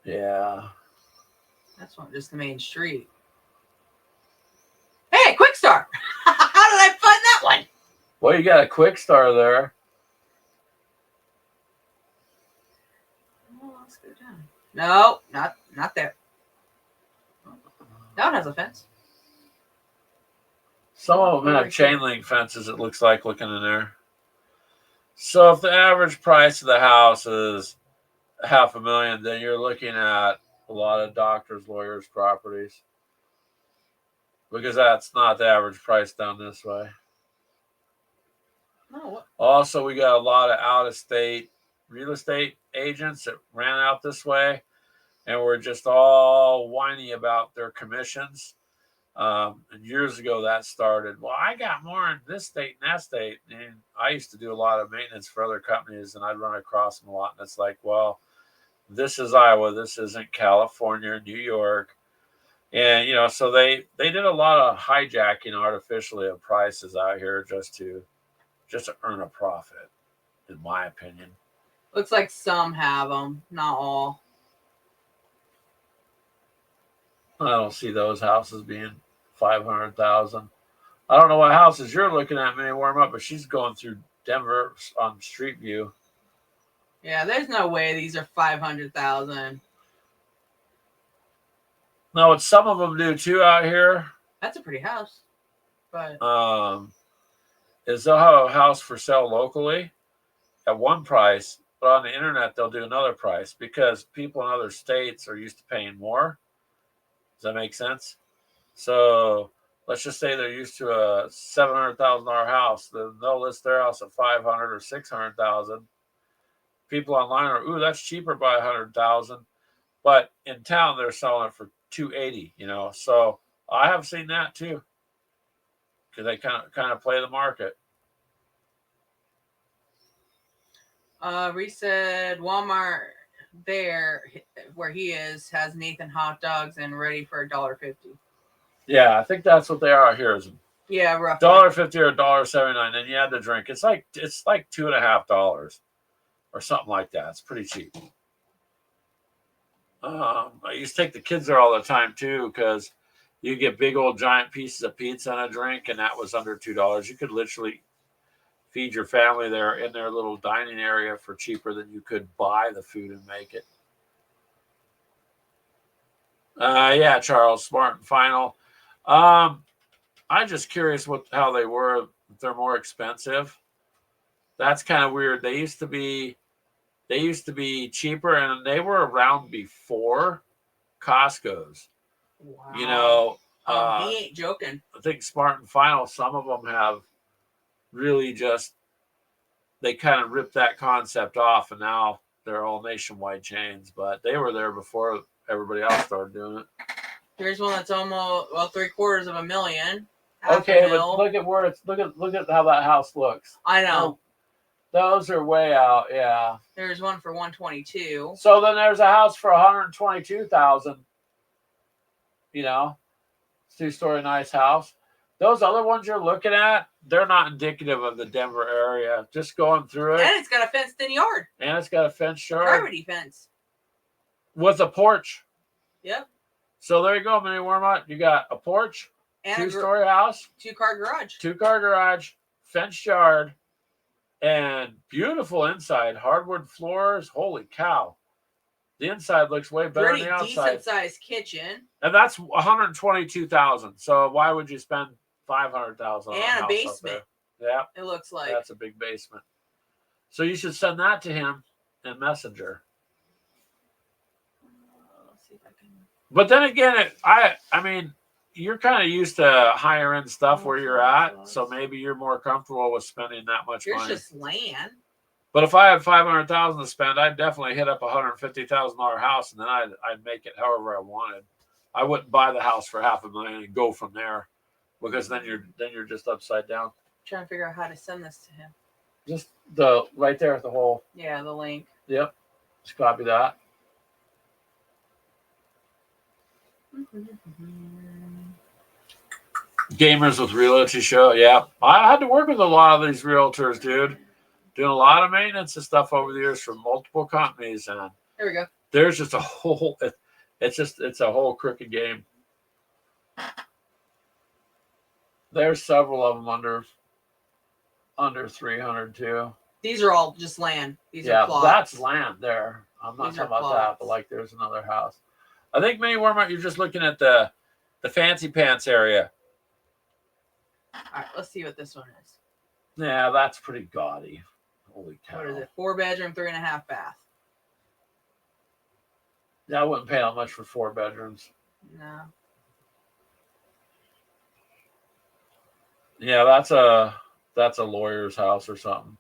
Yeah. That's not just the main street. Hey, Quick Star! How did I find that one? Well, you got a Quick Star there. Oh, let's go down. No, not there. That one has a fence. Some of them have chain link fences, it looks like, looking in there. So if the average price of the house is $500,000, then you're looking at a lot of doctors, lawyers, properties. Because that's not the average price down this way. No. Also, we got a lot of out-of-state real estate agents that ran out this way, and were just all whiny about their commissions. And years ago, that started. Well, I got more in this state and that state. And I used to do a lot of maintenance for other companies, and I'd run across them a lot. And it's like, well, this is Iowa. This isn't California or New York. And, so they did a lot of hijacking artificially of prices out here just to earn a profit, in my opinion. Looks like some have them, not all. I don't see those houses being 500,000. I don't know what houses you're looking at, Mini Warm Up, but she's going through Denver on Street View. Yeah, there's no way these are 500,000. No, what some of them do too out here. That's a pretty house, but is they'll have a house for sale locally at one price, but on the internet they'll do another price because people in other states are used to paying more. Does that make sense? So let's just say they're used to a $700,000 house. Then they'll list their house at 500 or 600,000. People online are, ooh, that's cheaper by 100,000. But in town they're selling it for 280. So I have seen that too, because they kind of play the market. Reese said Walmart there where he is has Nathan hot dogs and ready for $1.50. Yeah, I think that's what they are here. Yeah, roughly $1.50 or $1.79. Then you add the drink. It's like $2.50 or something like that. It's pretty cheap. I used to take the kids there all the time too, because you get big old giant pieces of pizza and a drink, and that was under $2. You could literally feed your family there in their little dining area for cheaper than you could buy the food and make it. Yeah, Charles, Smart and Final. I'm just curious how they were. If they're more expensive. That's kind of weird. They used to be cheaper, and they were around before Costco's. Wow. You know, he ain't joking. I think Smart and Final, some of them have really just, they kind of ripped that concept off, and now they're all nationwide chains. But they were there before everybody else started doing it. Here's one that's almost, well, $750,000. Okay, but look at where it's, look at how that house looks. I know. Those are way out, yeah. There's one for 122. So then there's a house for 122,000. You know, 2-story nice house. Those other ones you're looking at, they're not indicative of the Denver area. Just going through it. And it's got a fenced-in yard. And it's got a fenced yard. Gravity fence. With a porch. Yep. So there you go, Mini Wormut. You got a porch, and 2-story house, 2-car garage. 2-car garage, fenced yard, and beautiful inside. Hardwood floors. Holy cow. The inside looks way better than the outside. Decent sized kitchen. And that's 122,000. So why would you spend 500,000 on and a basement? Yeah, it looks like that's a big basement. So you should send that to him in Messenger. Let's see if I can. But then again, I mean, you're kind of used to higher end stuff where you're at, so maybe you're more comfortable with spending that much money. Here's just land. But if I had 500,000 to spend, I'd definitely hit up $150,000 house, and then I'd make it however I wanted. I wouldn't buy the house for $500,000 and go from there, because then you're just upside down. I'm trying to figure out how to send this to him. Just the right there at the whole. Yeah, the link. Yep. Just copy that. Gamers with Realty Show. Yeah, I had to work with a lot of these realtors, dude. Doing a lot of maintenance and stuff over the years for multiple companies, and there we go. There's just a whole. It's a whole crooked game. There's several of them under 300 too. These are all just land. These are plots. That's land there. I'm not talking about that, but like there's another house. I think Mini Wormut, you're just looking at the fancy pants area. All right, let's see what this one is. Yeah, that's pretty gaudy. Holy cow. What is it? 4-bedroom, 3.5 bath. Yeah, I wouldn't pay that much for 4 bedrooms. No. Yeah, that's a lawyer's house or something.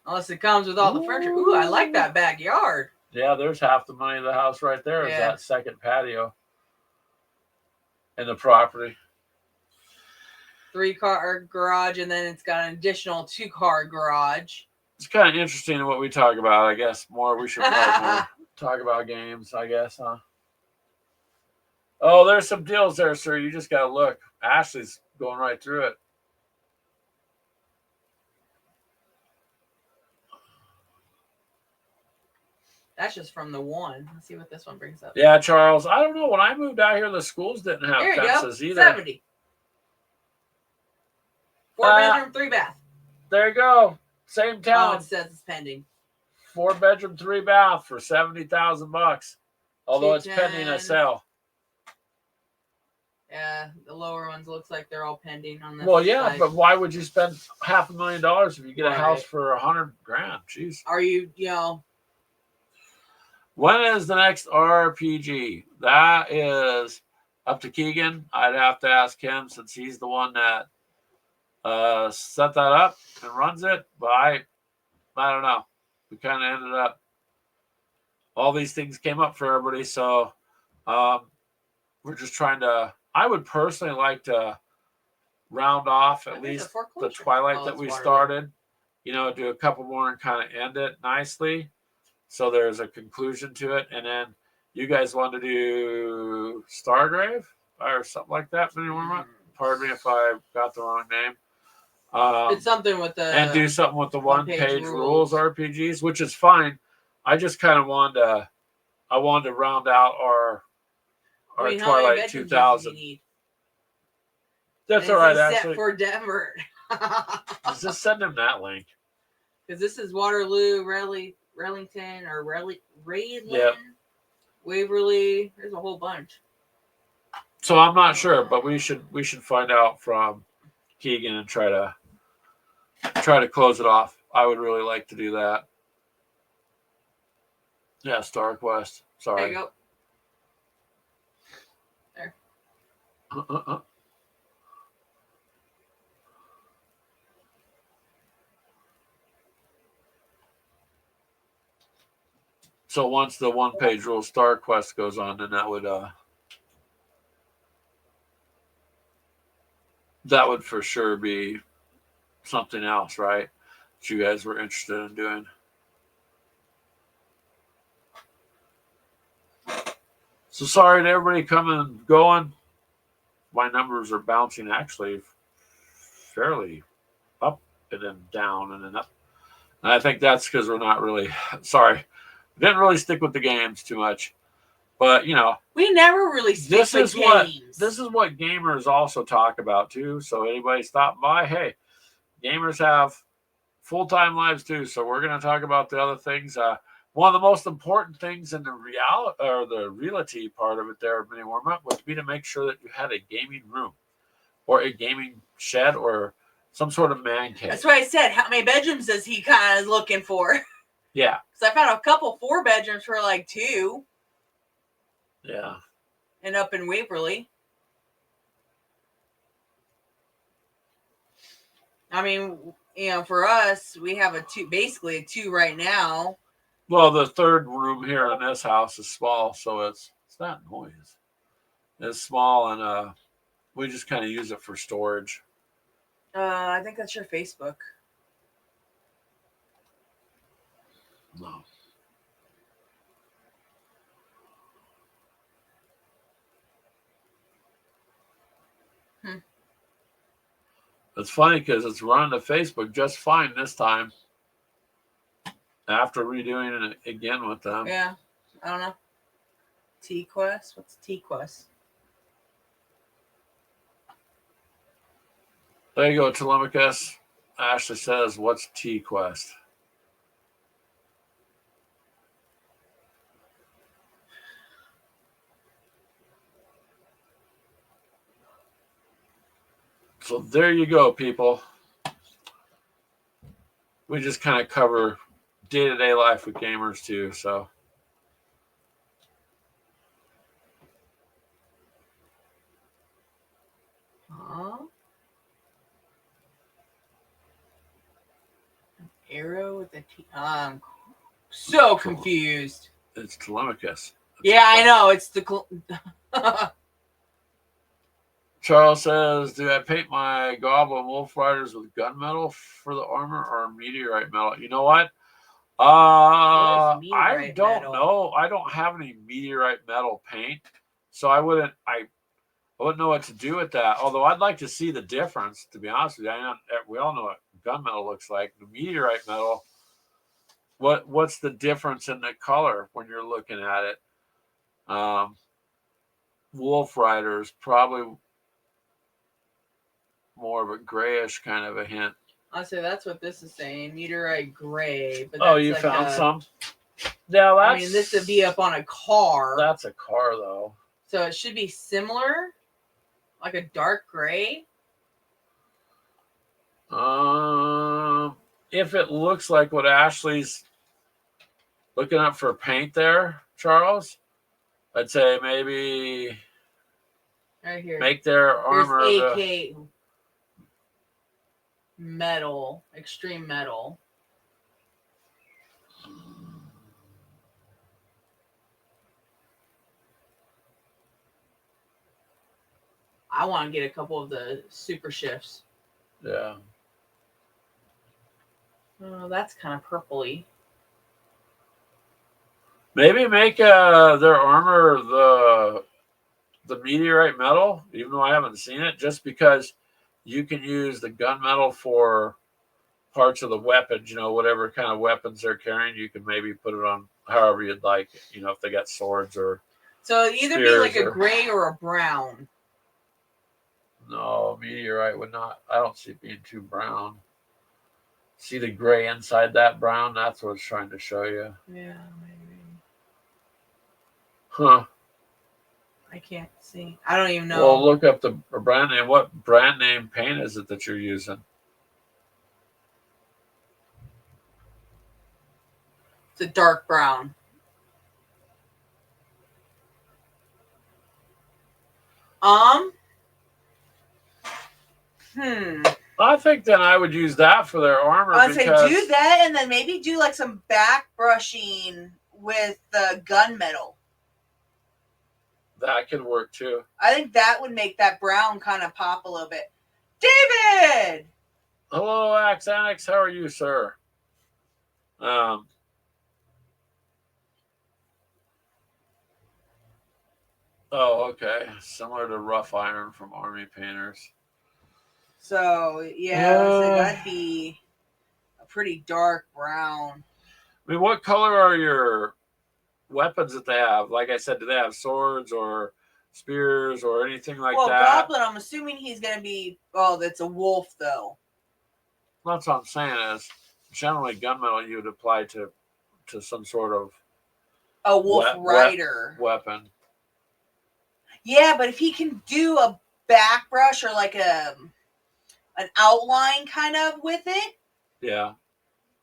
Unless it comes with all the furniture. Ooh, I like that backyard. Yeah, there's half the money of the house right there. Is Yeah. that second patio in the property. 3-car garage, and then it's got an additional 2-car garage. It's kind of interesting what we talk about. I guess we should probably more talk about games, I guess, huh? Oh, there's some deals there, sir. You just got to look. Ashley's going right through it. That's just from the one. Let's see what this one brings up. Yeah, Charles. I don't know. When I moved out here, the schools didn't have fences either. 70. 4-bedroom, 3-bath. There you go. Same town. Oh, it says it's pending. 4-bedroom, 3-bath for $70,000. Although it's pending a sale. Yeah, the lower ones looks like they're all pending on this. Well, yeah, side. but why would you spend $500,000 if you get a house for $100,000? Jeez. Are you know? When is the next RPG? That is up to Keegan. I'd have to ask him since he's the one that set that up and runs it. But I don't know. We kind of ended up. All these things came up for everybody, so we're just trying to. I would personally like to round off at least the Twilight that we started. You know, do a couple more and kind of end it nicely. So there's a conclusion to it. And then you guys want to do Stargrave or something like that. Pardon me if I got the wrong name. It's something with the... And do something with the one-page rules RPGs, which is fine. I just kind of wanted to round out our Twilight 2000. That's all right, actually. Set for Denver. Just send him that link. Because this is Waterloo, Rellington, or Rayland, yep. Waverly. There's a whole bunch. So I'm not sure, but we should find out from Keegan and try to close it off. I would really like to do that. Yeah, Star Quest. Sorry. There you go. There. So once the one-page rule Star Quest goes on, then that would for sure be something else, right? That you guys were interested in doing. So sorry to everybody coming and going. My numbers are bouncing actually fairly up and then down and then up. And I think that's because we're not really sorry. Didn't really stick with the games too much. But we never really stick with games. This is what gamers also talk about too. So anybody stop by, hey, gamers have full-time lives too. So we're going to talk about the other things. One of the most important things in the realty part of it there, Mini Warm-Up, would be to make sure that you had a gaming room or a gaming shed or some sort of man cave. That's why I said, how many bedrooms is he kind of looking for? Yeah. Because I found a couple 4 bedrooms for like 2. Yeah. And up in Waverly. I mean, for us, we have basically a 2 right now. Well, the third room here in this house is small, so it's not noise. It's small, and we just kind of use it for storage. I think that's your Facebook. No. It's funny because it's running to Facebook just fine this time. After redoing it again with them. Yeah, I don't know. T-Quest? What's T-Quest? There you go, Telemachus. Ashley says, what's T-Quest? So there you go, people. We just kind of cover day-to-day life with gamers too, so. Arrow with a T. I'm so confused. It's Telemachus. Yeah, I know. It's the. Charles says, do I paint my Goblin Wolf Riders with gunmetal for the armor or meteorite metal? You know what? I don't know. I don't have any meteorite metal paint, so I wouldn't know what to do with that. Although I'd like to see the difference, to be honest with you. We all know what gunmetal looks like. The meteorite metal, what's the difference in the color when you're looking at it? Wolf Riders probably more of a grayish kind of a hint. I'll say that's what this is saying, meteorite gray. But you like found some? Yeah, I mean, this would be up on a car. That's a car, though. So it should be similar, like a dark gray. If it looks like what Ashley's looking up for paint there, Charles, I'd say maybe right here. Make their armor AK metal, extreme metal. I want to get a couple of the super shifts. Yeah. Oh, that's kind of purpley. Maybe make their armor the meteorite metal, even though I haven't seen it, just because you can use the gunmetal for parts of the weapons, whatever kind of weapons they're carrying, you can maybe put it on however you'd like, if they got swords or so it'd either be like a gray or a brown. No, meteorite would not. I don't see it being too brown. See the gray inside that brown? That's what it's trying to show you. Yeah, maybe. Huh. I can't see. I don't even know. Well, look up the brand name. What brand name paint is it that you're using? It's a dark brown. Um. Hmm. I think then I would use that for their armor. I'd say because do that, and then maybe do like some back brushing with the gunmetal. That could work too. I think that would make that brown kind of pop a little bit. David! Hello, Axanix. How are you, sir? Um, oh, okay. Similar to rough iron from Army Painters. So, yeah, so that'd be a pretty dark brown. I mean, what color are your weapons that they have? Like I said, do they have swords or spears or anything like well, that? Goblin, I'm assuming he's going to be. Oh, that's a wolf, though. That's what I'm saying is generally gunmetal you would apply to some sort of a wolf rider weapon. Yeah, but if he can do a back brush or like an outline kind of with it, yeah,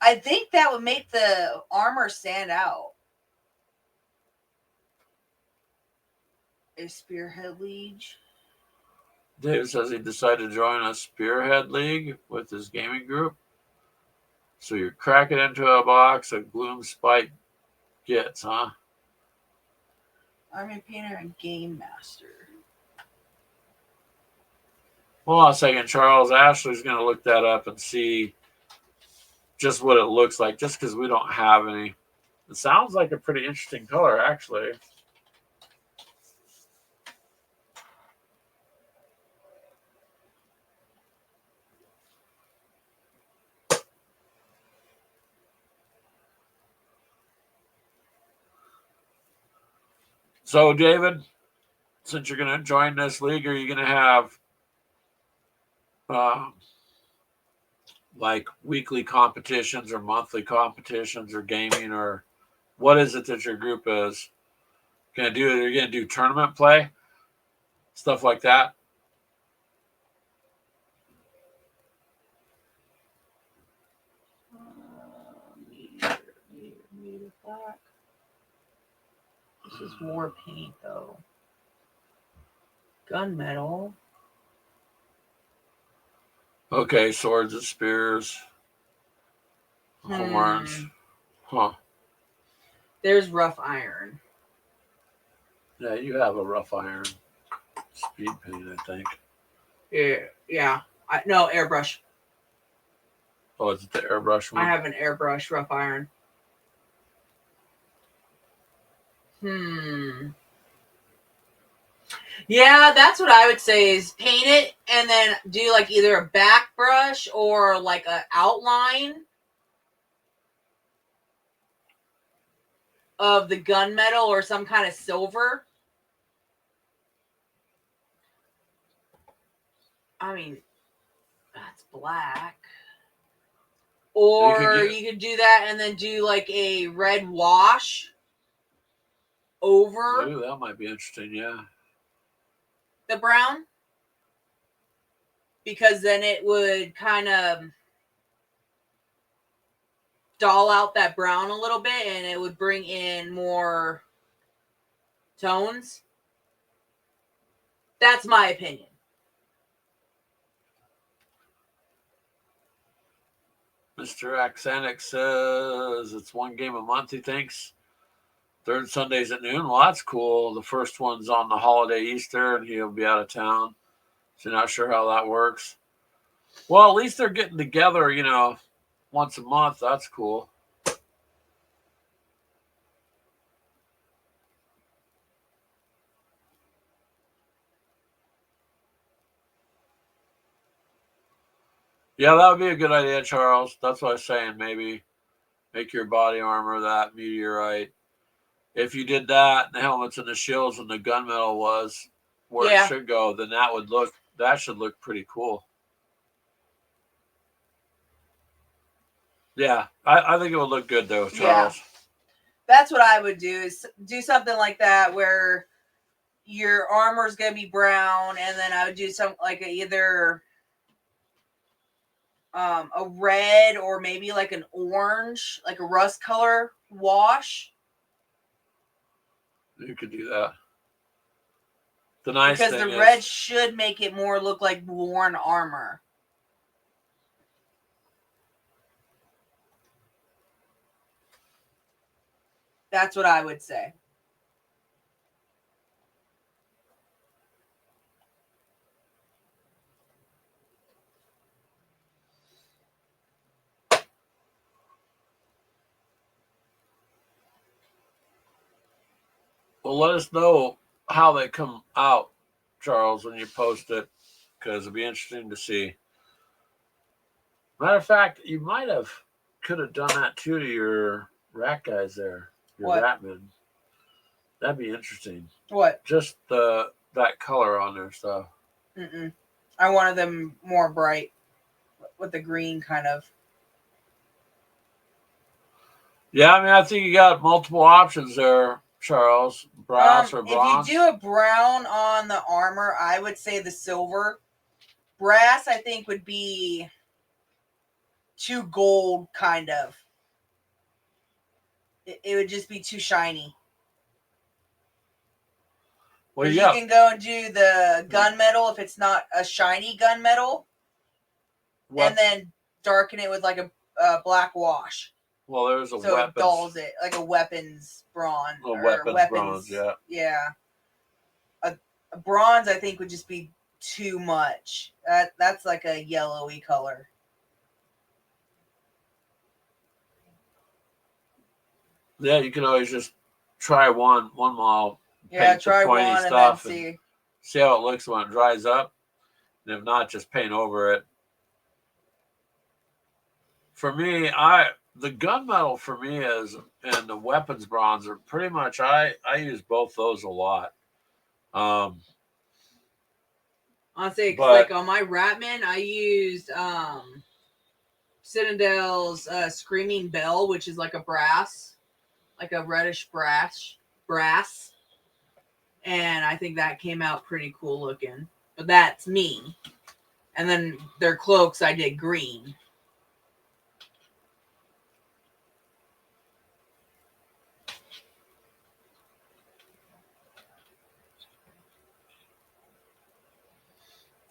I think that would make the armor stand out. A spearhead liege. Dave says he decided to join a spearhead league with his gaming group. So you're cracking into a box of gloom spike gets, huh? Army painter and game master. Hold on a second, Charles. Ashley's going to look that up and see just what it looks like, just because we don't have any. It sounds like a pretty interesting color, actually. So, David, since you're going to join this league, are you going to have like weekly competitions or monthly competitions or gaming, or what is it that your group is going to do? Are you going to do tournament play, stuff like that? Meter black. This is war paint, though. Gunmetal. Okay, swords and spears, horns. Huh. There's rough iron. Yeah, you have a rough iron speed paint, I think. Yeah. No, airbrush. Oh, is it the airbrush one? I have an airbrush rough iron. Yeah, that's what I would say is paint it and then do like either a back brush or like an outline of the gunmetal or some kind of silver. I mean, that's black. Or you could do that and then do like a red wash over. Ooh, that might be interesting, yeah. The brown. Because then it would kind of dull out that brown a little bit and it would bring in more tones. That's my opinion. Mr. Axanic says it's one game a month, he thinks. Third Sundays at noon. Well, that's cool. The first one's on the holiday Easter, and he'll be out of town. So not sure how that works. Well, at least they're getting together, once a month. That's cool. Yeah, that would be a good idea, Charles. That's what I was saying. Maybe make your body armor that meteorite. If you did that, the helmets and the shields and the gunmetal was where it should go, then that should look pretty cool. Yeah, I think it would look good though, Charles. Yeah. That's what I would do is do something like that where your armor's gonna be brown, and then I would do some like either a red or maybe like an orange, like a rust color wash. You could do that. The nice because thing the is, red should make it more look like worn armor. That's what I would say. well, let us know how they come out, Charles, when you post it, because it'd be interesting to see. Matter of fact, you could have done that too to your rat guys there, your What? ratmen. That'd be interesting. What? Just that color on their stuff. Mm-mm. I wanted them more bright with the green kind of. Yeah, I mean, I think you got multiple options there, Charles. Brass or bronze. If you do a brown on the armor, I would say the silver. Brass, I think, would be too gold, kind of. It would just be too shiny. Well, you yeah. can go and do the gunmetal if it's not a shiny gunmetal, and then darken it with like a black wash. Well, there's a so weapons. It dulls it like a weapons bronze. A weapons bronze, yeah. Yeah. A bronze, I think, would just be too much. That's like a yellowy color. Yeah, you can always just try one model. Yeah, try one and then see how it looks when it dries up. And if not, just paint over it. For me, the gunmetal for me is, and the weapons bronze are pretty much, I use both those a lot. Honestly, like on my Ratman, I used Citadel's Screaming Bell, which is like a brass, like a reddish brass. And I think that came out pretty cool looking. But that's me. And then their cloaks, I did green.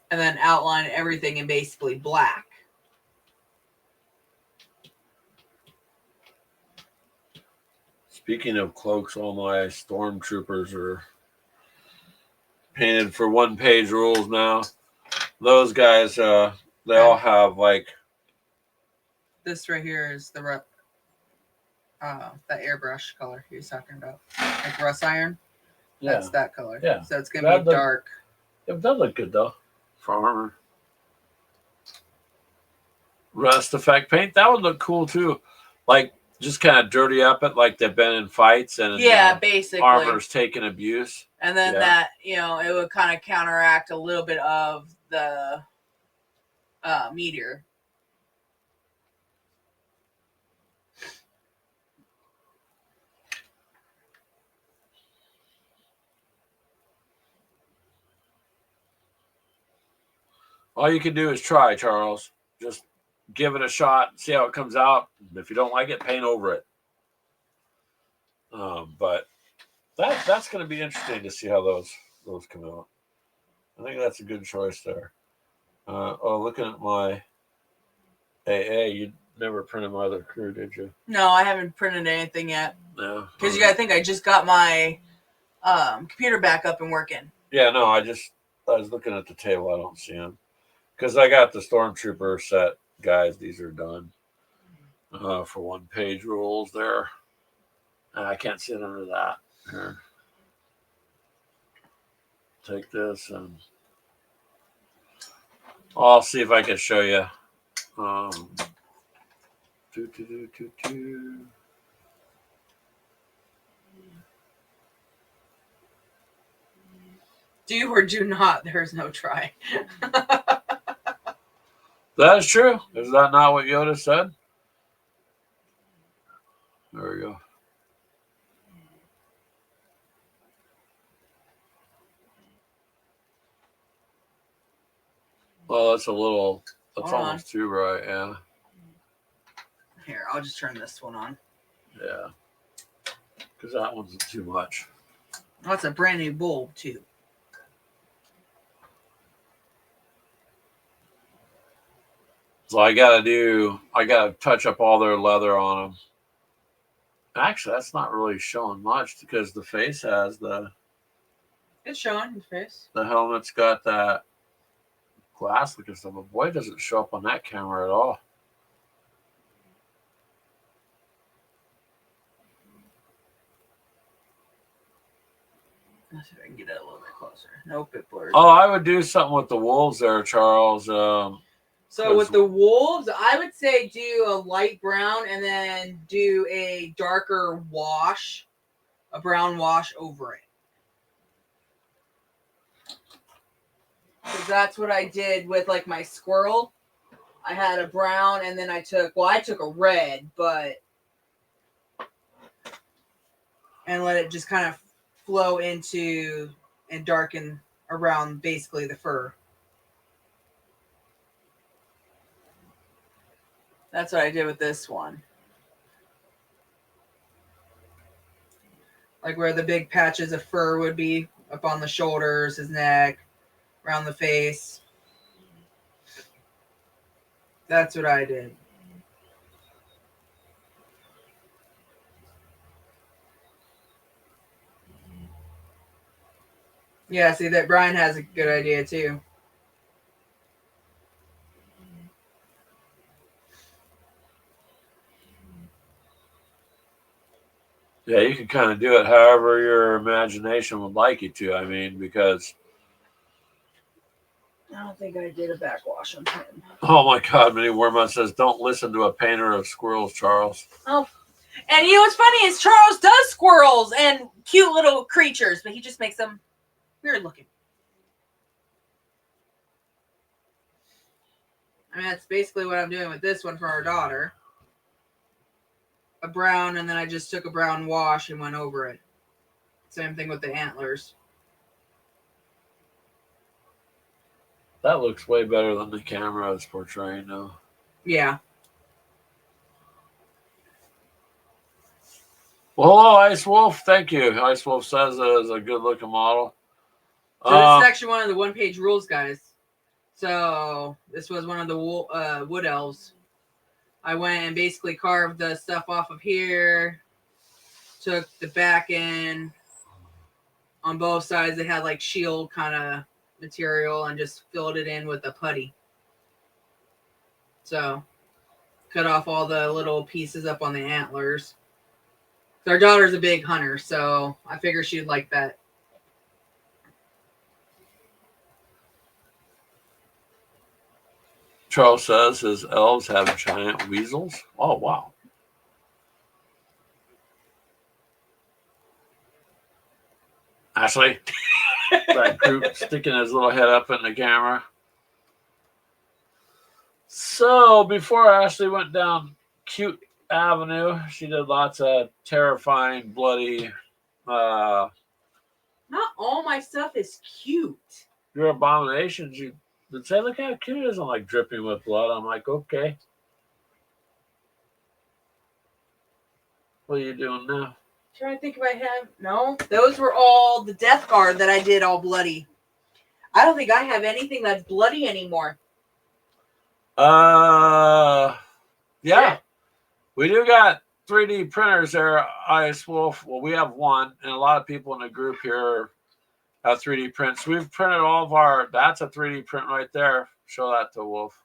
And then outline everything in basically black. Speaking of cloaks, all my stormtroopers are painted for 1-page rules now. Those guys, they all have like. This right here is the that airbrush color he was talking about, like rust iron. Yeah, that's that color. Yeah, so it's gonna be dark. It does look good though for armor. Rust effect paint, that would look cool too. Like just kind of dirty up it, like they've been in fights and basically armor's taking abuse. And then that, it would kind of counteract a little bit of the meteor. All you can do is try, Charles. Just give it a shot, see how it comes out. If you don't like it, paint over it. But that's going to be interesting to see how those come out. I think that's a good choice there. Looking at my AA, you never printed my other crew, did you? No, I haven't printed anything yet. No, because you got to think I just got my computer back up and working. Yeah, no, I was looking at the table. I don't see them because I got the Stormtrooper set, guys. These are done for 1-page rules there. I can't sit under that. Here. Take this and I'll see if I can show you. Do or do not. There's no try. That is true. Is that not what Yoda said? There we go. Well, that's almost too bright, yeah. Here, I'll just turn this one on. Yeah. Because that one's too much. Oh, it's a brand new bulb, too. So I gotta touch up all their leather on them. Actually, that's not really showing much because the face has It's showing his face. the helmet's got that glass looking stuff, but boy, it doesn't show up on that camera at all. Let's see if I can get it a little bit closer. Nope, it blurs. Oh, I would do something with the wolves there, Charles. So with the wolves, I would say do a light brown and then do a darker wash, a brown wash over it. Because that's what I did with like my squirrel. I had a brown and then I took a red, and let it just kind of flow into and darken around basically the fur. That's what I did with this one. Like where the big patches of fur would be up on the shoulders, his neck, around the face. That's what I did. Yeah, see that Brian has a good idea too. Yeah, you can kind of do it however your imagination would like you to. I mean, because I don't think I did a backwash on him. oh my God, Minnie Wormont says, "Don't listen to a painter of squirrels, Charles." Oh, and you know what's funny is Charles does squirrels and cute little creatures, but he just makes them weird looking. I mean, that's basically what I'm doing with this one for our daughter. A brown, and then I just took a brown wash and went over it. Same thing with the antlers. That looks way better than the camera is portraying now. Yeah. Well, hello, Ice Wolf. Thank you. Ice Wolf says it is a good looking model. So this is actually one of the one-page rules, guys. So this was one of the wood elves. I went and basically carved the stuff off of here. Took the back end. On both sides, they had like shield kind of material and just filled it in with a putty. So cut off all the little pieces up on the antlers. Our daughter's a big hunter, so I figured she'd like that. Charles says his elves have giant weasels. Oh, wow. Ashley, that group sticking his little head up in the camera. So before Ashley went down cute avenue, she did lots of terrifying, bloody. Not all my stuff is cute. Your abominations. You did say, look how cute it is. I'm like dripping with blood. I'm like, okay. What are you doing now? Trying to think if I have. No, those were all the Death Guard that I did all bloody. I don't think I have anything that's bloody anymore. Yeah. Yeah. We do got 3D printers there, Ice Wolf. Well, we have one, and a lot of people in the group here have 3D prints. We've printed all of our. That's a 3D print right there. Show that to Wolf.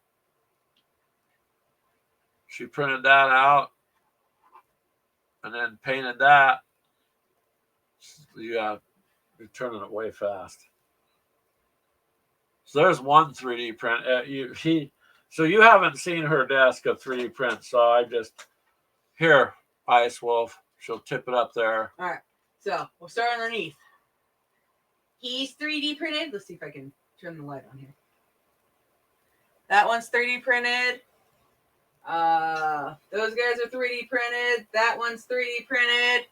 She printed that out and then painted that. Yeah, you're turning it way fast. So there's one 3D print. So you haven't seen her desk of 3D prints. So I just here, Ice Wolf. She'll tip it up there. All right. So we'll start underneath. He's 3D printed. Let's see if I can turn the light on here. That one's 3D printed. Those guys are 3D printed. That one's 3D printed.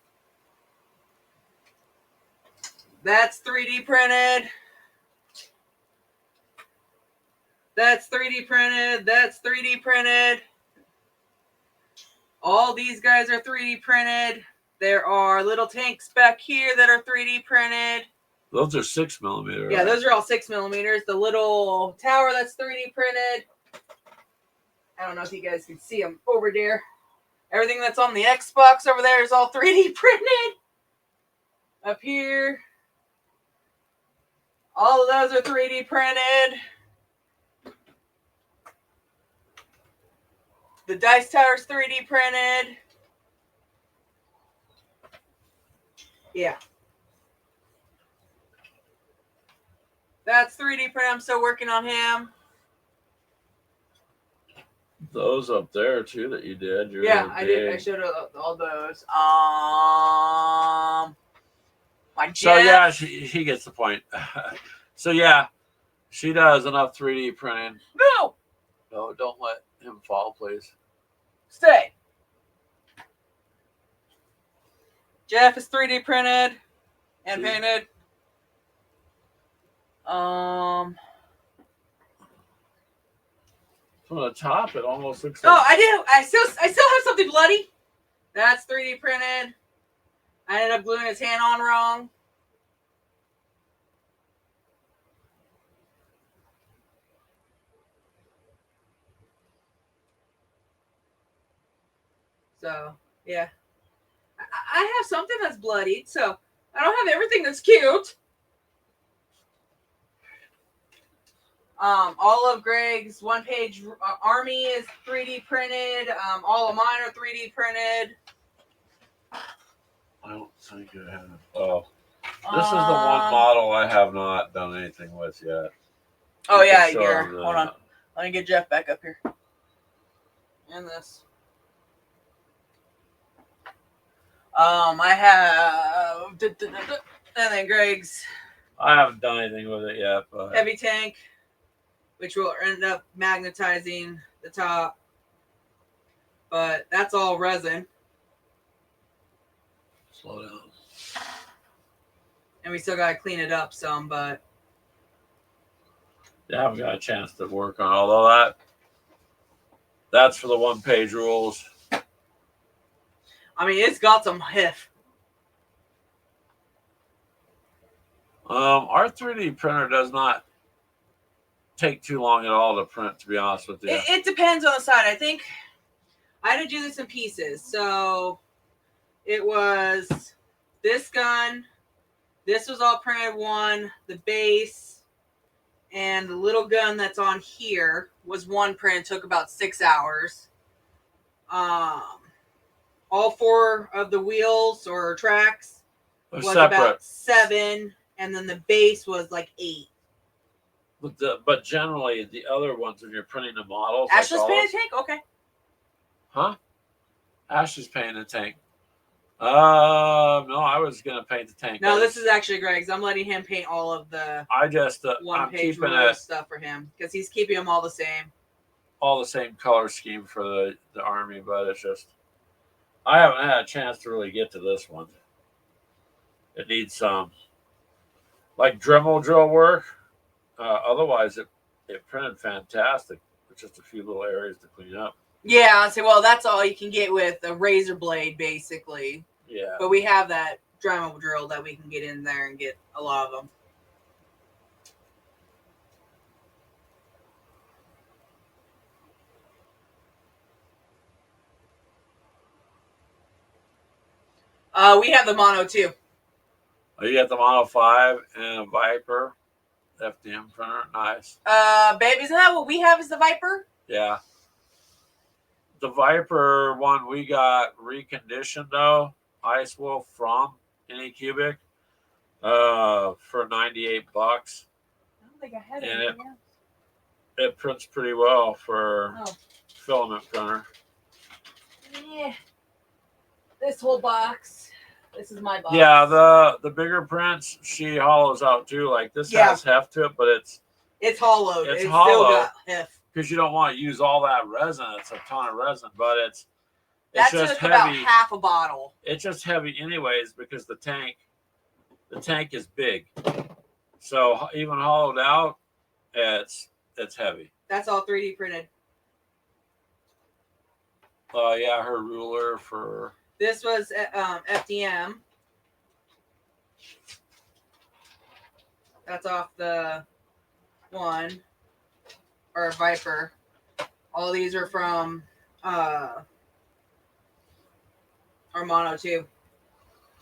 That's 3D printed. That's 3D printed. That's 3D printed. All these guys are 3D printed. There are little tanks back here that are 3D printed. Those are 6mm. Yeah, those are all 6mm. The little tower that's 3D printed. I don't know if you guys can see them over there. Everything that's on the Xbox over there is all 3D printed. Up here, all of those are 3D printed. The dice tower's 3D printed. Yeah. That's 3D printed. I'm still working on him. Those up there too that you did. Yeah, I did. I showed all those. My Jeff. So yeah, he gets the point. So yeah, she does enough 3D printing. No, don't let him fall, please. Stay. Jeff is 3D printed and painted. From the top, it almost looks Oh, like. I do. I still have something bloody. That's 3D printed. I ended up gluing his hand on wrong. So, yeah. I have something that's bloodied, so I don't have everything that's cute. All of Greg's one-page army is 3D printed. All of mine are 3D printed. I don't think I have. Oh, this is the one model I have not done anything with yet. Oh yeah, here. Hold on. Let me get Jeff back up here. And this. I have, and then Greg's. I haven't done anything with it yet, but heavy tank, which will end up magnetizing the top. But that's all resin. Slow down. And we still got to clean it up some, but. Yeah, I haven't got a chance to work on all of that. That's for the one-page rules. I mean, it's got some heft. Our 3D printer does not take too long at all to print, to be honest with you. It depends on the side. I think I had to do this in pieces. So it was this gun. This was all printed one. The base and the little gun that's on here was one print. Took about 6 hours. All 4 of the wheels or tracks They're was separate. about 7, and then the base was like 8. But generally, the other ones, when you're printing the models. Ashley's painted tank? Okay. Huh? Ashley's painting the tank. No, I was going to paint the tank. No, this is actually Greg's. I'm letting him paint all of the one-page stuff for him because he's keeping them all the same. All the same color scheme for the army, but it's just I haven't had a chance to really get to this one. It needs some like Dremel drill work. Otherwise, it printed fantastic with just a few little areas to clean up. Yeah, I'd say, well, that's all you can get with a razor blade, basically. Yeah. But we have that Dremel drill that we can get in there and get a lot of them. We have the Mono too. Oh, you got the Mono 5 and a Viper FDM printer. Nice. Babe, isn't that what we have is the Viper? Yeah. The Viper one we got reconditioned though, Ice Wolf from Anycubic, for $98. I don't think I had it. It prints pretty well for filament printer. Yeah. This whole box. This is my box. Yeah, the bigger prints she hollows out too. Like this has heft to it, but it's hollowed. It's hollow. Still got heft. Because you don't want to use all that resin. It's a ton of resin, but it's that just took heavy. About half a bottle. It's just heavy anyways because the tank is big. So even hollowed out, it's heavy. That's all 3D printed. Yeah, her ruler for this was FDM. That's off the one or Viper. All these are from Armano too.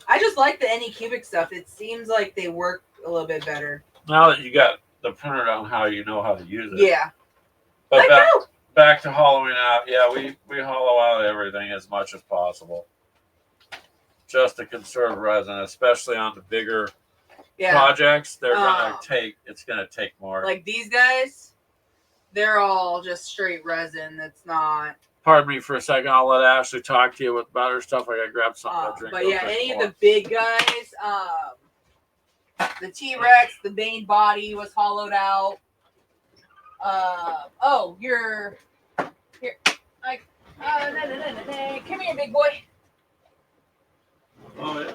I just like the Anycubic stuff. It seems like they work a little bit better. Now that you got the printer on how you know how to use it. Yeah. But back to hollowing out. Yeah, we hollow out everything as much as possible. Just to conserve resin, especially on the bigger projects. It's gonna take more. Like these guys, they're all just straight resin. That's not. Pardon me for a second. I'll let Ashley talk to you about her stuff. I gotta grab something to drink. But yeah, any of the big guys, the T-Rex, the main body was hollowed out. You're here. Like, come here, big boy. Oh yeah.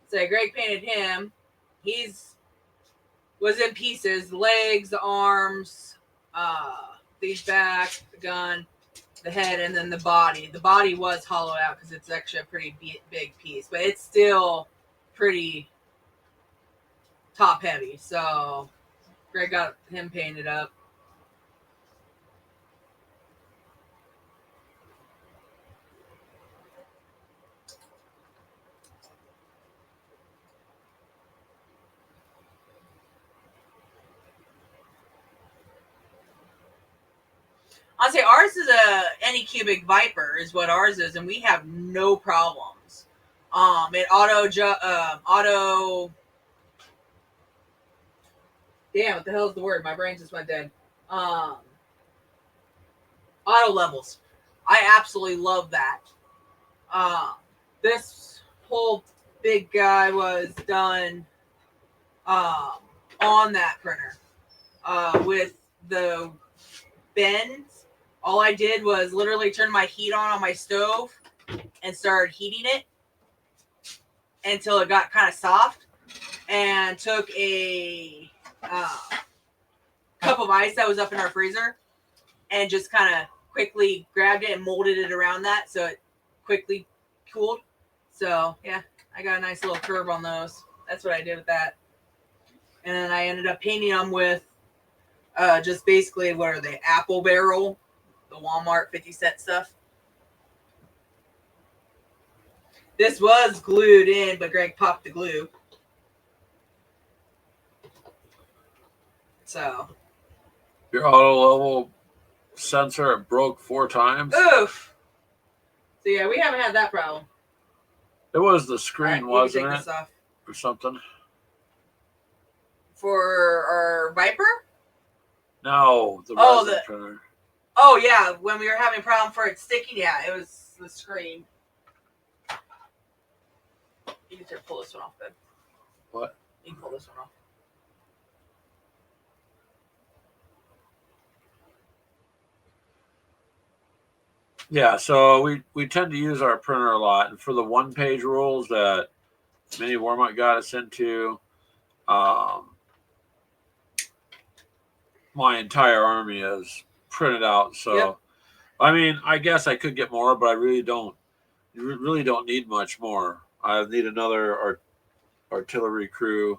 So Greg painted him. Was in pieces. The legs, the arms, the back, the gun, the head, and then the body. The body was hollowed out because it's actually a pretty big piece, but it's still pretty top heavy. So Greg got him painted up. I'll say ours is a Anycubic Viper is what ours is, and we have no problems. It auto. Damn, what the hell is the word? My brain just went dead. Auto levels. I absolutely love that. This whole big guy was done on that printer with the bends. All I did was literally turn my heat on my stove and started heating it until it got kind of soft, and took a cup of ice that was up in our freezer and just kind of quickly grabbed it and molded it around that so it quickly cooled. So yeah, I got a nice little curve on those. That's what I did with that. And then I ended up painting them with just basically, what are they, apple barrel, the Walmart 50-cent stuff. This was glued in, but Greg popped the glue. So. Your auto level sensor broke 4 times? Oof. So yeah, we haven't had that problem. It was the screen, wasn't it? Or something. For our Viper? No, the resin printer. Oh yeah, when we were having a problem for it sticking, yeah, it was the screen. You need to pull this one off, then. What? You can pull this one off. Yeah, so we tend to use our printer a lot, and for the one-page rules that Mini Warmuck got us into, my entire army is printed out. So, yep. I mean, I guess I could get more, but I really don't. You really don't need much more. I need another artillery crew.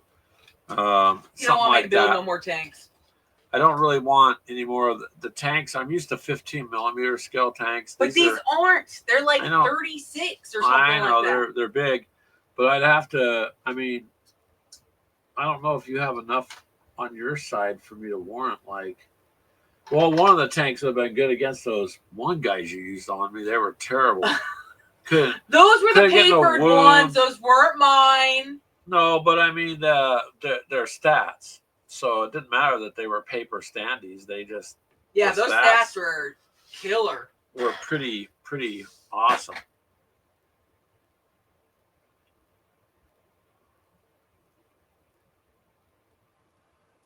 You don't want me to build no more tanks. I don't really want any more of the tanks. I'm used to 15 millimeter scale tanks. But these aren't. They're like 36 or something like that. I know, they're big. But I'd have to, I mean, I don't know if you have enough on your side for me to warrant, like, well, one of the tanks would have been good against those one guys you used on me. They were terrible. Those were the papered ones. Those weren't mine. No, but I mean, their stats. So it didn't matter that they were paper standees. They just those stats were killer. Were pretty awesome.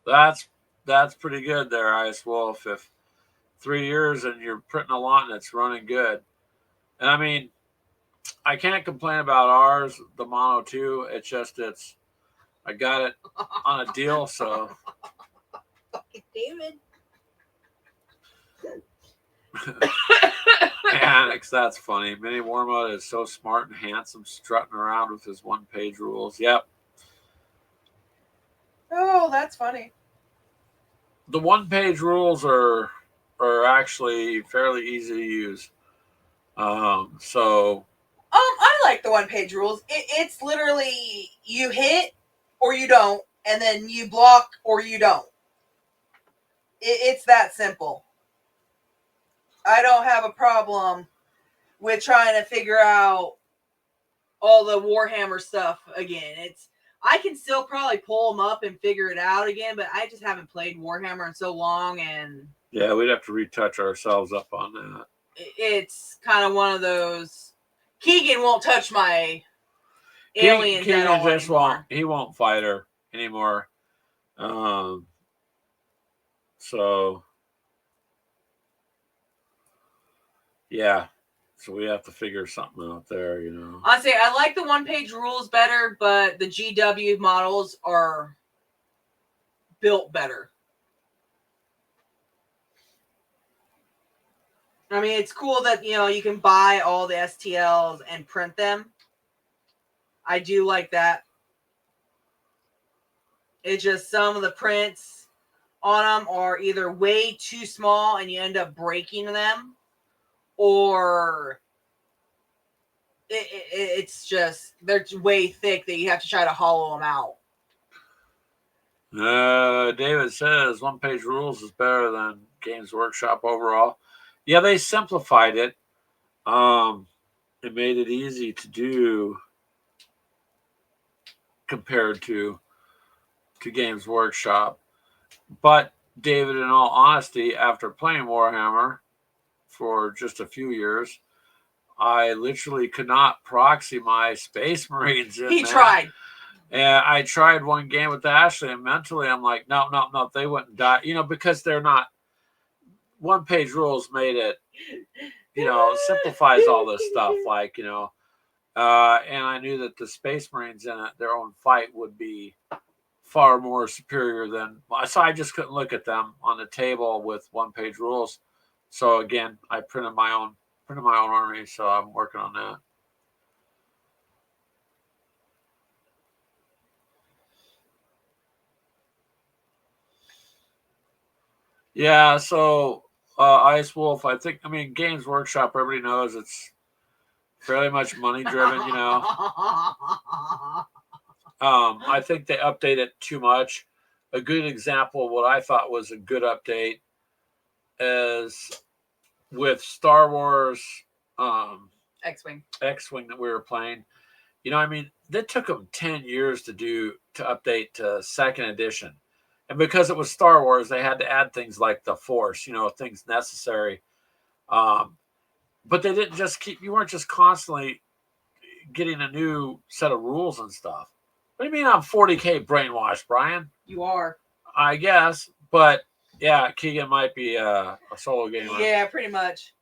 That's pretty good there, Ice Wolf. If 3 years and you're printing a lot and it's running good, and I mean, I can't complain about ours, the Mono 2. I got it on a deal, so. Fucking David. Annex, that's funny. Mini Warmut is so smart and handsome, strutting around with his one-page rules. Yep. Oh, that's funny. the one-page rules are actually fairly easy to use. So I like the one-page rules. It's literally you hit or you don't, and then you block or you don't. It's that simple. I don't have a problem with trying to figure out all the Warhammer stuff again. I can still probably pull them up and figure it out again, but I just haven't played Warhammer in so long, and yeah, we'd have to retouch ourselves up on that. It's kind of one of those. Keegan won't touch my aliens Keegan at all just anymore. he won't fight her anymore. So yeah, so we have to figure something out there, you know. Honestly, I like the one-page rules better, but the GW models are built better. I mean, it's cool that, you can buy all the STLs and print them. I do like that. It's just some of the prints on them are either way too small and you end up breaking them, or it's just they're way thick that you have to try to hollow them out. David says one-page rules is better than Games Workshop overall. Yeah, they simplified it. It made it easy to do compared to Games Workshop. But David, in all honesty, after playing Warhammer for just a few years, I literally could not proxy my Space Marines in. He tried. And I tried one game with Ashley, and mentally I'm like, no, they wouldn't die. Because they're not. One-page rules made it, simplifies all this stuff. And I knew that the Space Marines in it, their own fight would be far more superior than. So I just couldn't look at them on the table with one-page rules. So again, I printed my own army. So I'm working on that. Yeah, so Ice Wolf, Games Workshop, everybody knows it's fairly much money driven, I think they update it too much. A good example of what I thought was a good update is with Star Wars X-Wing that we were playing. That took them 10 years to update to second edition. And because it was Star Wars, they had to add things like the Force, things necessary. But they didn't you weren't just constantly getting a new set of rules and stuff. What do you mean I'm 40K brainwashed, Brian? You are. I guess. But yeah, Keegan might be a solo gamer. Yeah, pretty much.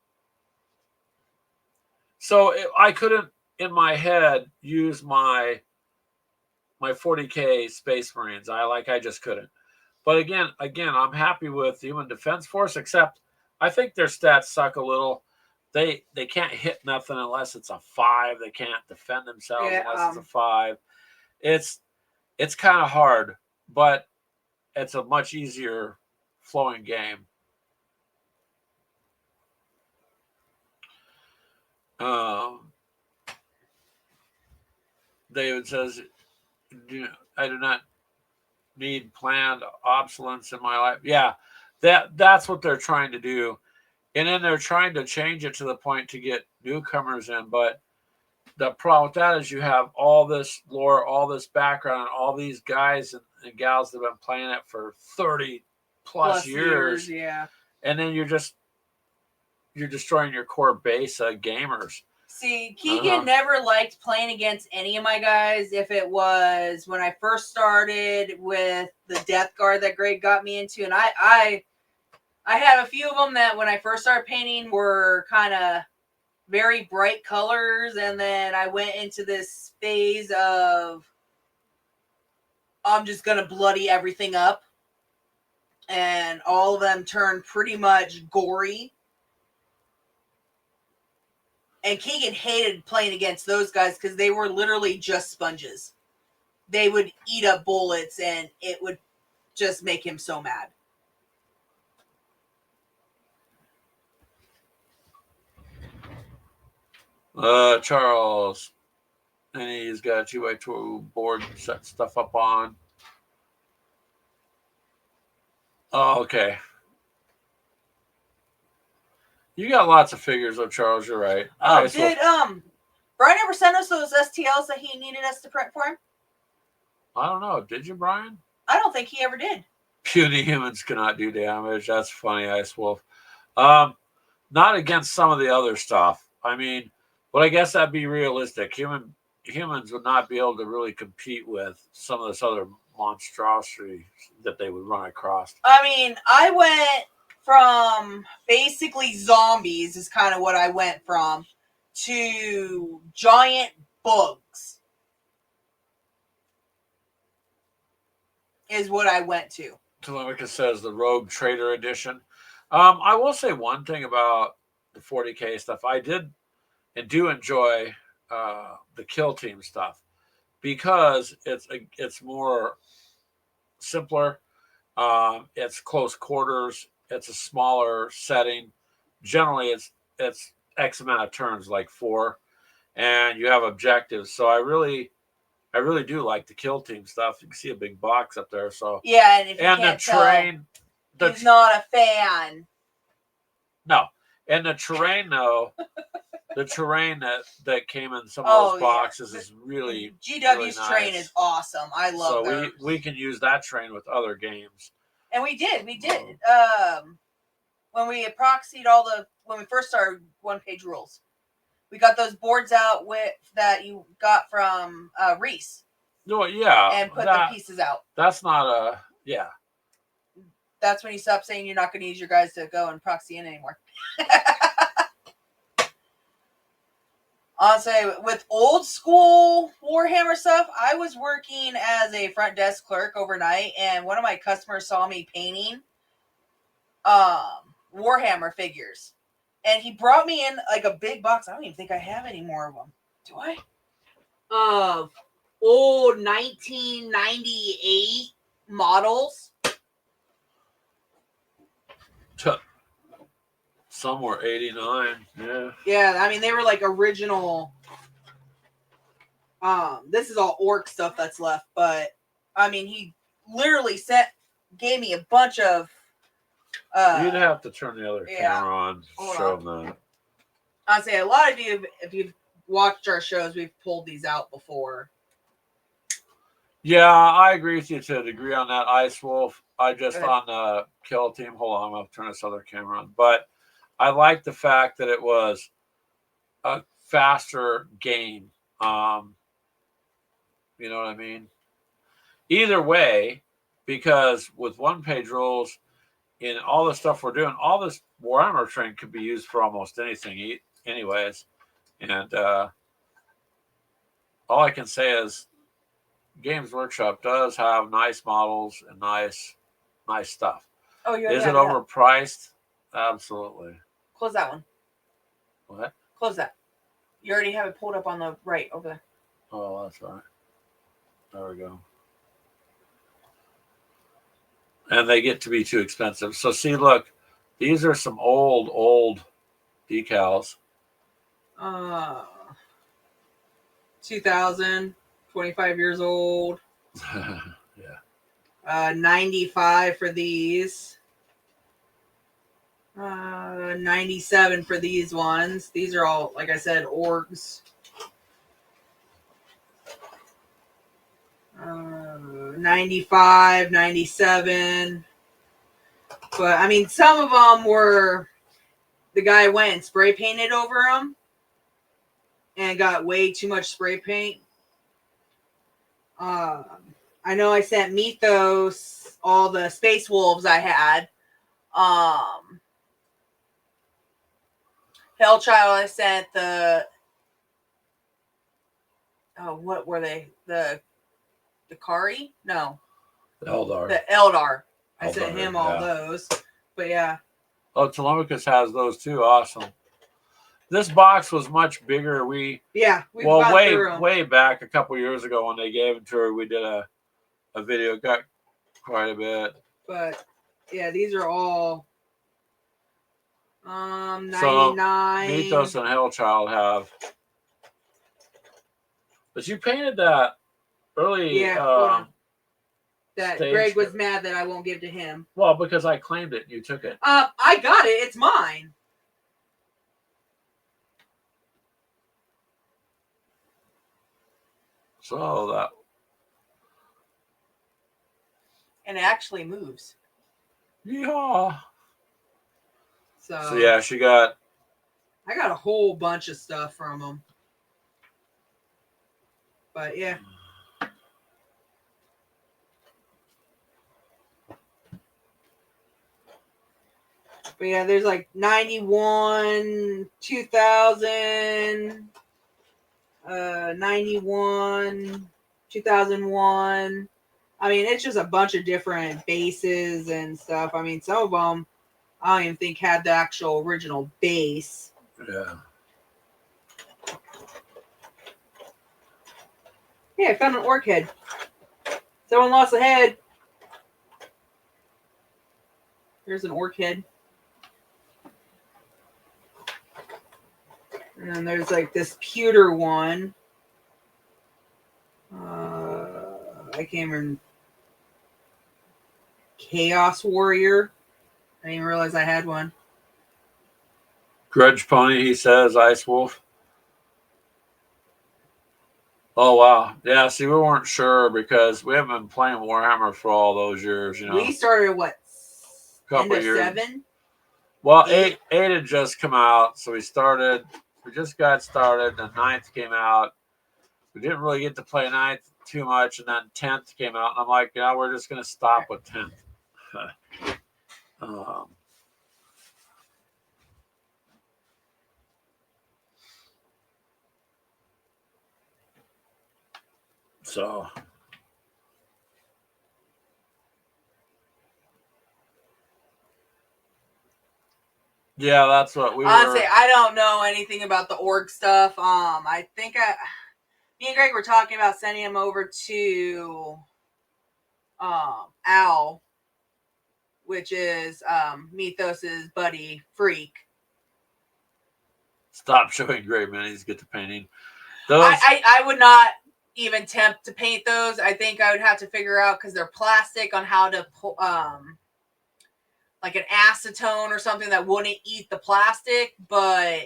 So I couldn't, in my head, use my 40K Space Marines. I just couldn't. But again, I'm happy with the Human Defense Force, except I think their stats suck a little. They can't hit nothing unless it's a 5. They can't defend themselves unless it's a 5. It's kind of hard, but it's a much easier flowing game. David says, I do not need planned obsolescence in my life. Yeah, that's what they're trying to do. And then they're trying to change it to the point to get newcomers in. But the problem with that is you have all this lore, all this background, all these guys and gals that have been playing it for 30 plus years. Yeah. And then you're destroying your core base of gamers. See, Keegan never liked playing against any of my guys. If it was when I first started with the Death Guard that Greg got me into, and I had a few of them that when I first started painting were kind of very bright colors, and then I went into this phase of I'm just going to bloody everything up, and all of them turned pretty much gory. And Keegan hated playing against those guys because they were literally just sponges. They would eat up bullets, and it would just make him so mad. Charles. And he's got a 2x2 board set stuff up on. Oh, okay. You got lots of figures, though, Charles. You're right. Oh, Right, did Brian ever send us those STLs that he needed us to print for him? I don't know. Did you, Brian? I don't think he ever did. Puny humans cannot do damage. That's funny, Ice Wolf. Not against some of the other stuff. I mean, but I guess that'd be realistic. Humans would not be able to really compete with some of this other monstrosity that they would run across. I mean, I went from basically zombies is kind of what I went from to giant bugs is what I went to. Telemachus says the Rogue Trader Edition. I will say one thing about the 40K stuff. I did and do enjoy the Kill Team stuff because it's more simpler. It's close quarters. It's a smaller setting. Generally, it's X amount of turns, like 4, and you have objectives. So I really do like the Kill Team stuff. You can see a big box up there. So yeah, and if you and can't the terrain, he's not a fan. No, and the terrain though, the terrain that came in some of those boxes is really GW's really nice. Terrain is awesome. I love. So we can use that terrain with other games. And we did. When we proxied when we first started One Page Rules, we got those boards out with that you got from Reese. No, yeah, and put the pieces out. That's not a yeah. That's when you stop saying you're not going to use your guys to go and proxy in anymore. I'll say with old school Warhammer stuff, I was working as a front desk clerk overnight, and one of my customers saw me painting Warhammer figures, and he brought me in like a big box. I don't even think I have any more of them. Do I? Of old 1998 models. Some were 89. Yeah. Yeah, I mean they were like original. This is all orc stuff that's left, but I mean he literally gave me a bunch of. You'd have to turn the other camera on to show them that. I'd say a lot of you, if you've watched our shows, we've pulled these out before. Yeah, I agree with you to a degree on that, Ice Wolf. I just on the Kill Team. Hold on, I'm going to turn this other camera on. But I like the fact that it was a faster game. You know what I mean? Either way, because with one-page rules, in all the stuff we're doing, all this Warhammer train could be used for almost anything anyways. And all I can say is Games Workshop does have nice models and nice stuff. Oh, is it overpriced? Absolutely. Close that one. What? Close that. You already have it pulled up on the right over there. Oh, that's right. There we go. And they get to be too expensive. So see, look, these are some old decals. 2000, 25 years old. Yeah. 95 for these. 97 for these ones. These are all, like I said, orgs. 95, 97. But, I mean, some of them were, the guy went and spray painted over them and got way too much spray paint. I know I sent Mythos all the Space Wolves I had. Hellchild, I sent what were they? The Kari? No. The Eldar. The Eldar. I sent him all those. But yeah. Oh, Telemachus has those too. Awesome. This box was much bigger. Way back a couple years ago when they gave them to her, we did a video. Got quite a bit. But yeah, these are all 99. So Mythos and Hellchild have But you painted that early Yeah, hold on. That stage. Greg was mad that I won't give to him. Well, because I claimed it and you took it. I got it. It's mine. So that. And it actually moves. Yeah. So yeah, she got. I got a whole bunch of stuff from them. But yeah. But yeah, there's like 91, 2000, 91, 2001. I mean, it's just a bunch of different bases and stuff. I mean, some of them I don't even think had the actual original base. Yeah. Hey, I found an orc head. Someone lost a head. There's an orc head. And then there's like this pewter one. I can't remember. Chaos Warrior. I didn't even realize I had one. Grudge Pony, he says. Ice Wolf. Oh, wow. Yeah, see, we weren't sure because we haven't been playing Warhammer for all those years, you know. We started, what, Couple end of years. 7? Well, 8 had just come out, so we just got started, and 9th came out. We didn't really get to play 9th too much, and then 10th came out, and I'm like, yeah, we're just going to stop with 10th. So, yeah, that's what we Honestly, were. I don't know anything about the org stuff. I think me and Greg were talking about sending him over to Al, which is Mythos's buddy Freak. Stop showing Great Minis, get to painting. I would not even attempt to paint those. I think I would have to figure out, because they're plastic, on how to like an acetone or something that wouldn't eat the plastic, but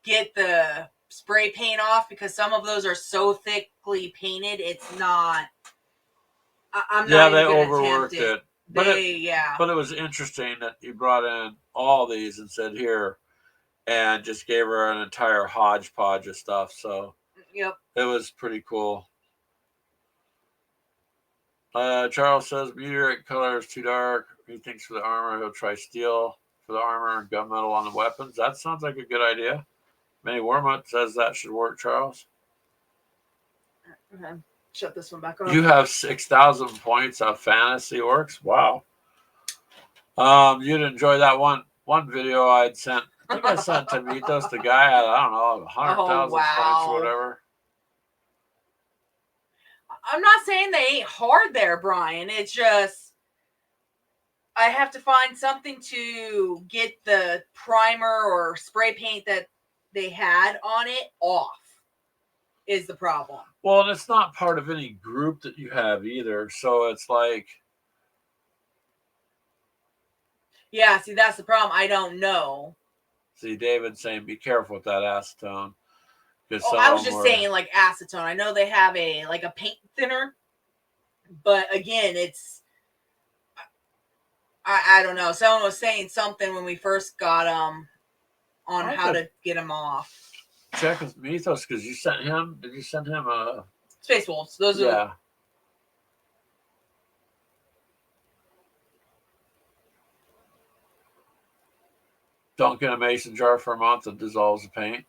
get the spray paint off, because some of those are so thickly painted, it's not. I'm not. Yeah, they overworked it. But it was interesting that you brought in all these and said here, and just gave her an entire hodgepodge of stuff. So yep, it was pretty cool. Charles says meteorite color is too dark. He thinks for the armor he'll try steel for the armor and gunmetal on the weapons. That sounds like a good idea. Manny Wormut says that should work, Charles. Okay. Shut this one back on. You have 6,000 points of fantasy orcs. Wow. You'd enjoy that one video I'd sent. I think I sent to Mythos. The guy had, I don't know, 100,000 points or whatever. I'm not saying they ain't hard there, Brian. It's just I have to find something to get the primer or spray paint that they had on it off, is the problem. Well, and it's not part of any group that you have either. So it's like. Yeah, see, that's the problem. I don't know. See, David saying, be careful with that acetone. I was just saying, like, acetone. I know they have a paint thinner, but again, it's. I don't know. Someone was saying something when we first got them on how to get them off. Check with Mythos, because you sent him. Did you send him a Space Wolves? Those are. Don't get a mason jar for a month that dissolves the paint.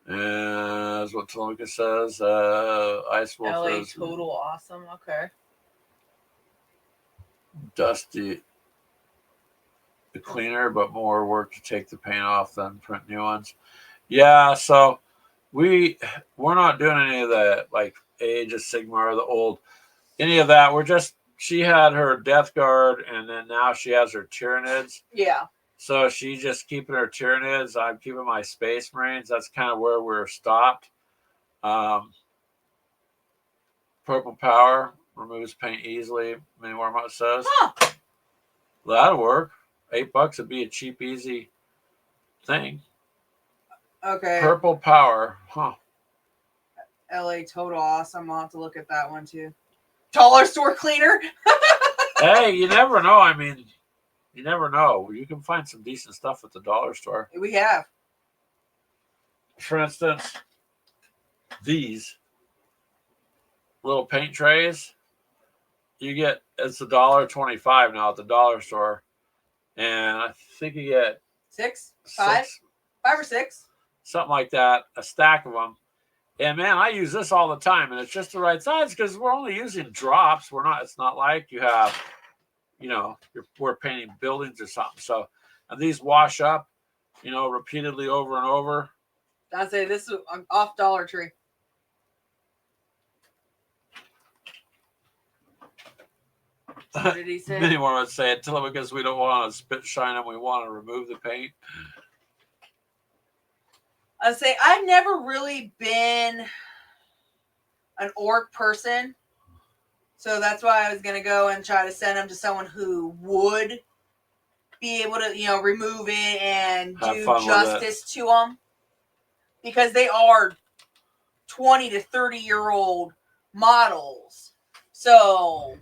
And that's what Toluca says. Ice Wolf LA is total awesome. Okay. Dusty. The cleaner, but more work to take the paint off than print new ones. Yeah, so we're not doing any of that, like Age of Sigmar, the old, any of that. We're just, she had her Death Guard, and then now she has her Tyranids. Yeah. So she's just keeping her Tyranids. I'm keeping my Space Marines. That's kind of where we're stopped. Purple Power removes paint easily. Mini Warmut says Huh. that'll work. $8 would be a cheap, easy thing. Okay. Purple Power, huh? LA Total Awesome. I'll have to look at that one too. Dollar store cleaner. Hey, you never know. I mean, you never know. You can find some decent stuff at the dollar store. We have. For instance, these little paint trays. You get it's $1.25 now at the dollar store, and I think you get 5 or 6, something like that, a stack of them. And man, I use this all the time, and it's just the right size because we're only using drops. We're not. It's not like you have, we're painting buildings or something. So, and these wash up, repeatedly over and over. I say this is off Dollar Tree. What did he say? Many more would say until because we don't want to spit shine them, we want to remove the paint. I'd say I've never really been an orc person, so that's why I was gonna go and try to send them to someone who would be able to, remove it and do justice to them, because they are 20 to 30-year-old models. So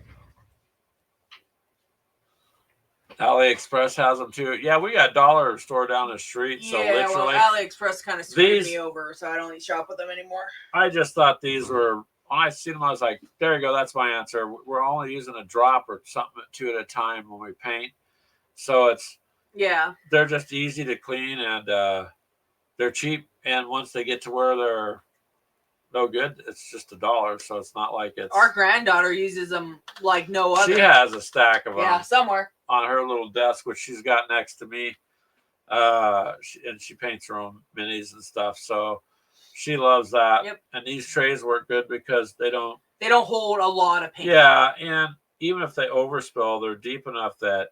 AliExpress has them too. Yeah, we got dollar store down the street. So literally, AliExpress kind of screwed me over, so I don't shop with them anymore. I just thought these were. When I seen them, I was like, "There you go. That's my answer." We're only using a drop or something, 2 at a time when we paint, so they're just easy to clean and they're cheap. And once they get to where they're no good, it's just $1. So it's not like it's. Our granddaughter uses them like no other. She has a stack of them. Yeah, somewhere on her little desk, which she's got next to me. And she paints her own minis and stuff. So she loves that. Yep. And these trays work good because they don't hold a lot of paint. Yeah, and even if they overspill, they're deep enough that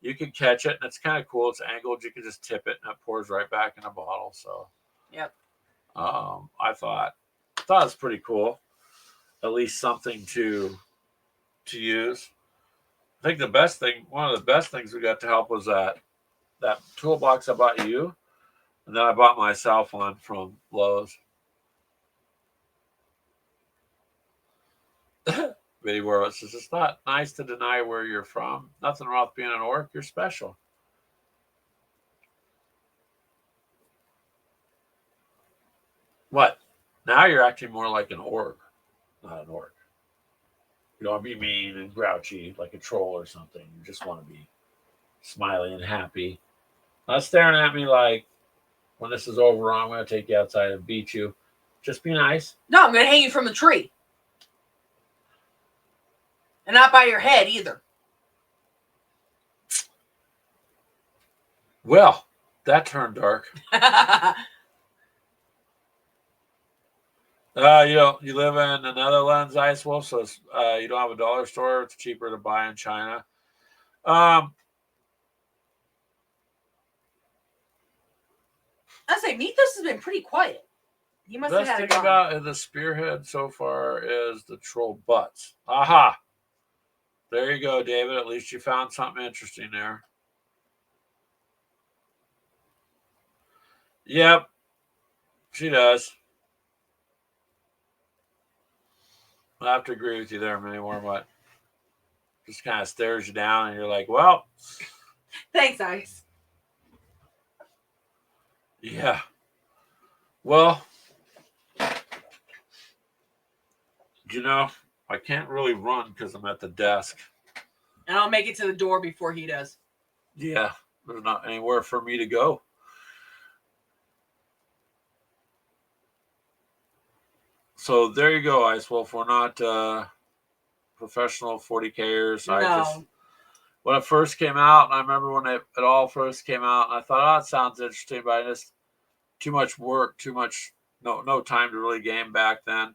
you can catch it, and it's kind of cool. It's angled. You can just tip it, and it pours right back in a bottle. So, yep. I thought it was pretty cool. At least something to use. I think one of the best things we got to help was that toolbox I bought you, and then I bought myself one from Lowe's. Biddy Warwick says, it's not nice to deny where you're from. Nothing wrong with being an orc. You're special. What? Now you're acting more like an orc, not an orc. You don't want to be mean and grouchy like a troll or something. You just want to be smiling and happy. Not staring at me like, when this is over, I'm going to take you outside and beat you. Just be nice. No, I'm going to hang you from the tree. And not by your head either. Well, that turned dark. You live in the Netherlands, Ice Wolf, so you don't have a dollar store. It's cheaper to buy in China. I say Mythos has been pretty quiet. You must have had it. Best thing about the spearhead so far is the troll butts. Aha! There you go, David. At least you found something interesting there. Yep, she does. I have to agree with you there, Minnie Warmut. Just kind of stares you down, and you're like, well. Thanks, Ice. Yeah. Well, I can't really run because I'm at the desk. And I'll make it to the door before he does. Yeah, there's not anywhere for me to go. So there you go, Ice Wolf. We're not professional 40Kers. No. When it first came out, and I remember when it all first came out, and I thought, it sounds interesting, but I just too much work, no time to really game back then.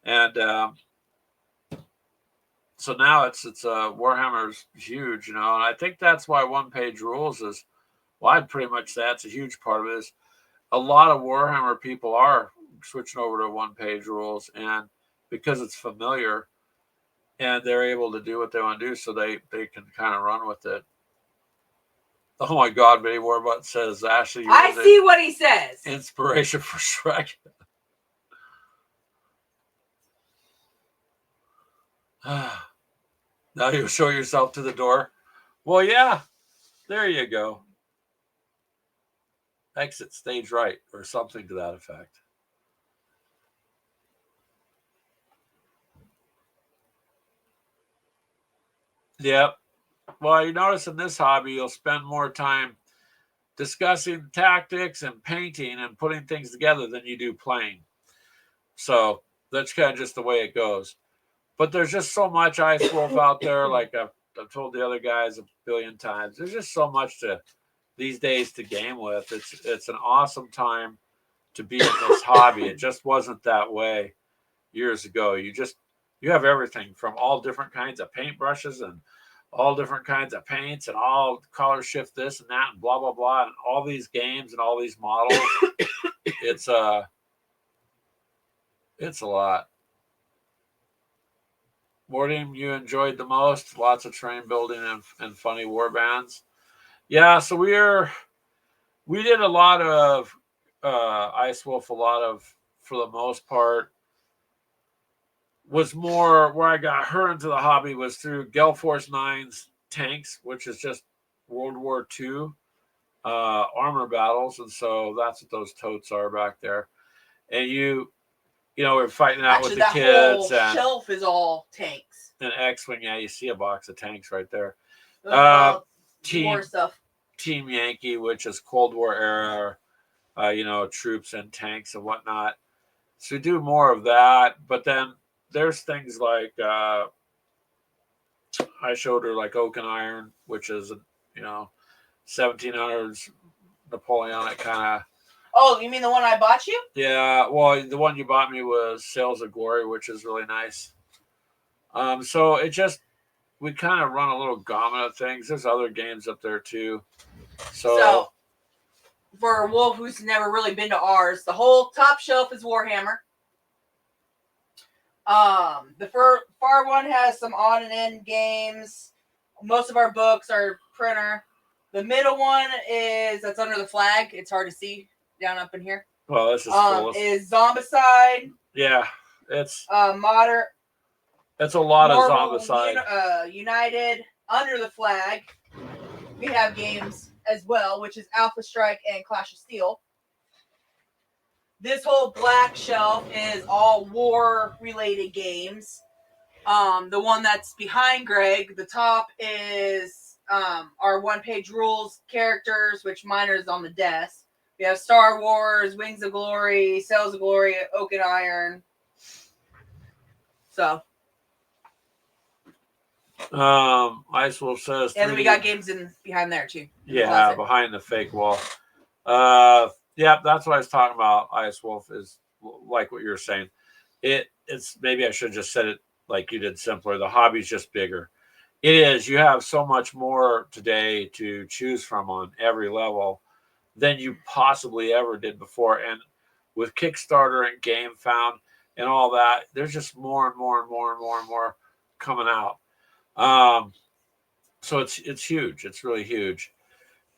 And so now it's Warhammer's huge, and I think that's why one-page rules is, well, I'd pretty much say that's a huge part of it, is a lot of Warhammer people are switching over to one-page rules, and because it's familiar, and they're able to do what they want to do, so they can kind of run with it. Oh my God, Betty Warbutt says, Ashley, I see what he says. Inspiration for Shrek. Now you show yourself to the door. Well, yeah, there you go. Exit stage right, or something to that effect. Yep. Well, you notice in this hobby, you'll spend more time discussing tactics and painting and putting things together than you do playing. So that's kind of just the way it goes. But there's just so much Ice Wolf out there. Like I've told the other guys a billion times, there's just so much to these days to game with. It's an awesome time to be in this hobby. It just wasn't that way years ago. You have everything from all different kinds of paintbrushes and all different kinds of paints and all color shift this and that and blah blah blah and all these games and all these models. It's a lot. What team you enjoyed the most? Lots of train building and funny war bands. Yeah, so we did a lot of Ice Wolf. A lot of, for the most part, was more where I got her into the hobby was through Gale Force 9's tanks, which is just World War II armor battles, and so that's what those totes are back there. And we're fighting out with the kids. Whole shelf is all tanks. And X-wing, yeah, you see a box of tanks right there. War stuff. Team Yankee, which is Cold War era, troops and tanks and whatnot. So we do more of that, but then there's things like I showed her like Oak and Iron, which is 1700s Napoleonic kind of. Oh, you mean the one I bought you? Yeah, well, the one you bought me was Sails of Glory, which is really nice. So we kind of run a little gamut of things. There's other games up there too. So for Wolf, who's never really been to ours, the whole top shelf is Warhammer. The far one has some on and end games. Most of our books are printer. The middle one that's under the flag. It's hard to see down up in here. Well, this is Zombicide. Yeah, it's modern. It's a lot of Zombicide. United under the flag. We have games as well, which is Alpha Strike and Clash of Steel. This whole black shelf is all war-related games. The one that's behind Greg, the top is our one-page rules characters, which mine is on the desk. We have Star Wars, Wings of Glory, Sails of Glory, Oak and Iron. So. Ice Wolf says. And then we got games behind there too. Yeah, behind the fake wall. Yeah, that's what I was talking about. Ice Wolf is like what you're saying. It's maybe I should have just said it like you did, simpler. The hobby's just bigger. It is. You have so much more today to choose from on every level than you possibly ever did before. And with Kickstarter and GameFound and all that, there's just more and more and more and more and more coming out. So it's huge. It's really huge.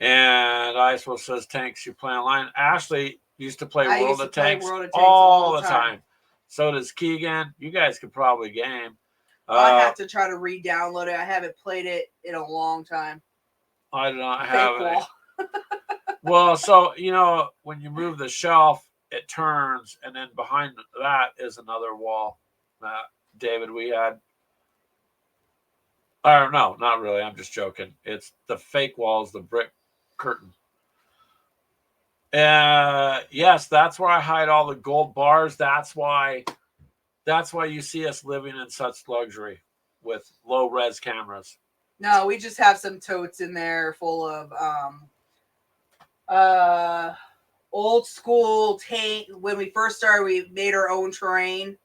And Ice Wolf says, tanks, you play online. Ashley used to play World of Tanks all the time. So does Keegan. You guys could probably game. I have to try to re-download it. I haven't played it in a long time. I do not have it. Well, so, when you move the shelf, it turns, and then behind that is another wall. David, we had. No, not really. I'm just joking. It's the fake walls, the brick curtain. Yes, that's where I hide all the gold bars. That's why you see us living in such luxury with low res cameras. No, we just have some totes in there full of old school tank. When we first started, we made our own terrain.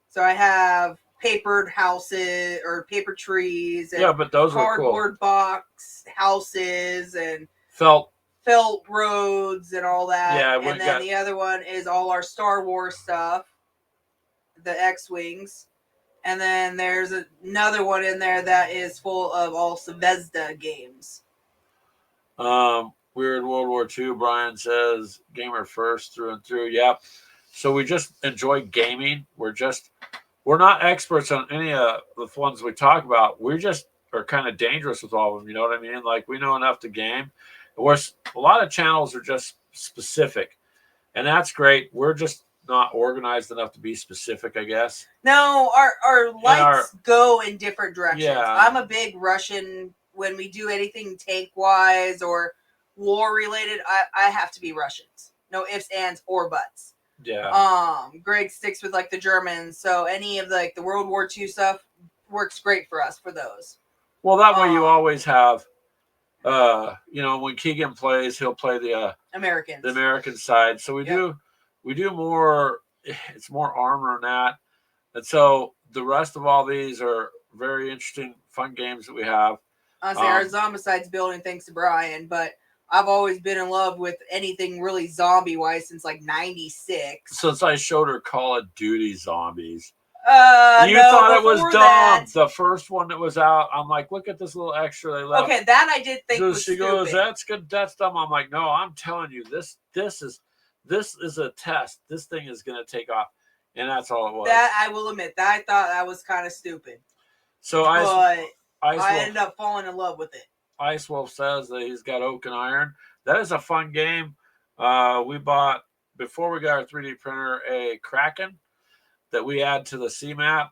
So I have papered houses or paper trees and but those cardboard were cool. box houses and felt felt roads and all that. Yeah, and then the other one is all our Star Wars stuff, the X-Wings. And then there's another one in there that is full of all Svezda games. We're in World War II. Brian says gamer first through and through. Yep. So we just enjoy gaming. We're not experts on any of the ones we talk about. We just are kind of dangerous with all of them. You know what I mean? Like we know enough to game. Where a lot of channels are just specific, and that's great. We're just not organized enough to be specific, I guess. No, our likes go in different directions. Yeah. I'm a big Russian. When we do anything tank wise or war related, I have to be Russians. No ifs, ands, or buts. Yeah. Greg sticks with like the Germans, so any of the World War II stuff works great for us for those. Well, that way you always have, when Keegan plays, he'll play the Americans, the American side. So we do more. It's more armor than that, and so the rest of all these are very interesting, fun games that we have. Honestly, our Zombicide's building thanks to Brian, but I've always been in love with anything really zombie-wise since like 96. Since I showed her Call of Duty Zombies. You thought it was dumb. The first one that was out, I'm like, look at this little extra they left. Okay, that I did think so was she stupid. goes, that's good, that's dumb. I'm like, no, I'm telling you, this is a test. This thing is going to take off. And that's all it was. That I will admit, that I thought that was kind of stupid. So I ended up falling in love with it. Ice Wolf says that he's got Oak and Iron. That is a fun game. We bought, before we got our 3D printer, a Kraken that we add to the C-map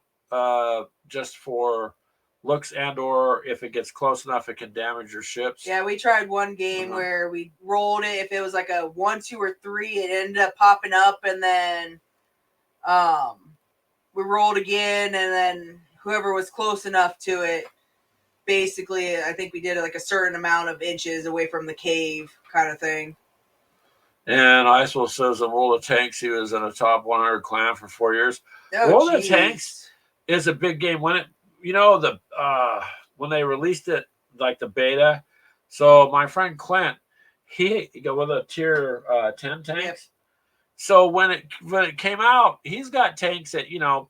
just for looks and or if it gets close enough, it can damage your ships. Yeah, we tried one game where we rolled it. If it was like a 1, 2, or 3, it ended up popping up, and then we rolled again, and then whoever was close enough to it, basically, I think we did like a certain amount of inches away from the cave kind of thing. And Icewell says in World of Tanks, he was in a top 100 clan for 4 years. World of Tanks is a big game. When when they released it, like the beta. So my friend Clint, he got with a tier 10 tanks. Yep. So when it came out, he's got tanks that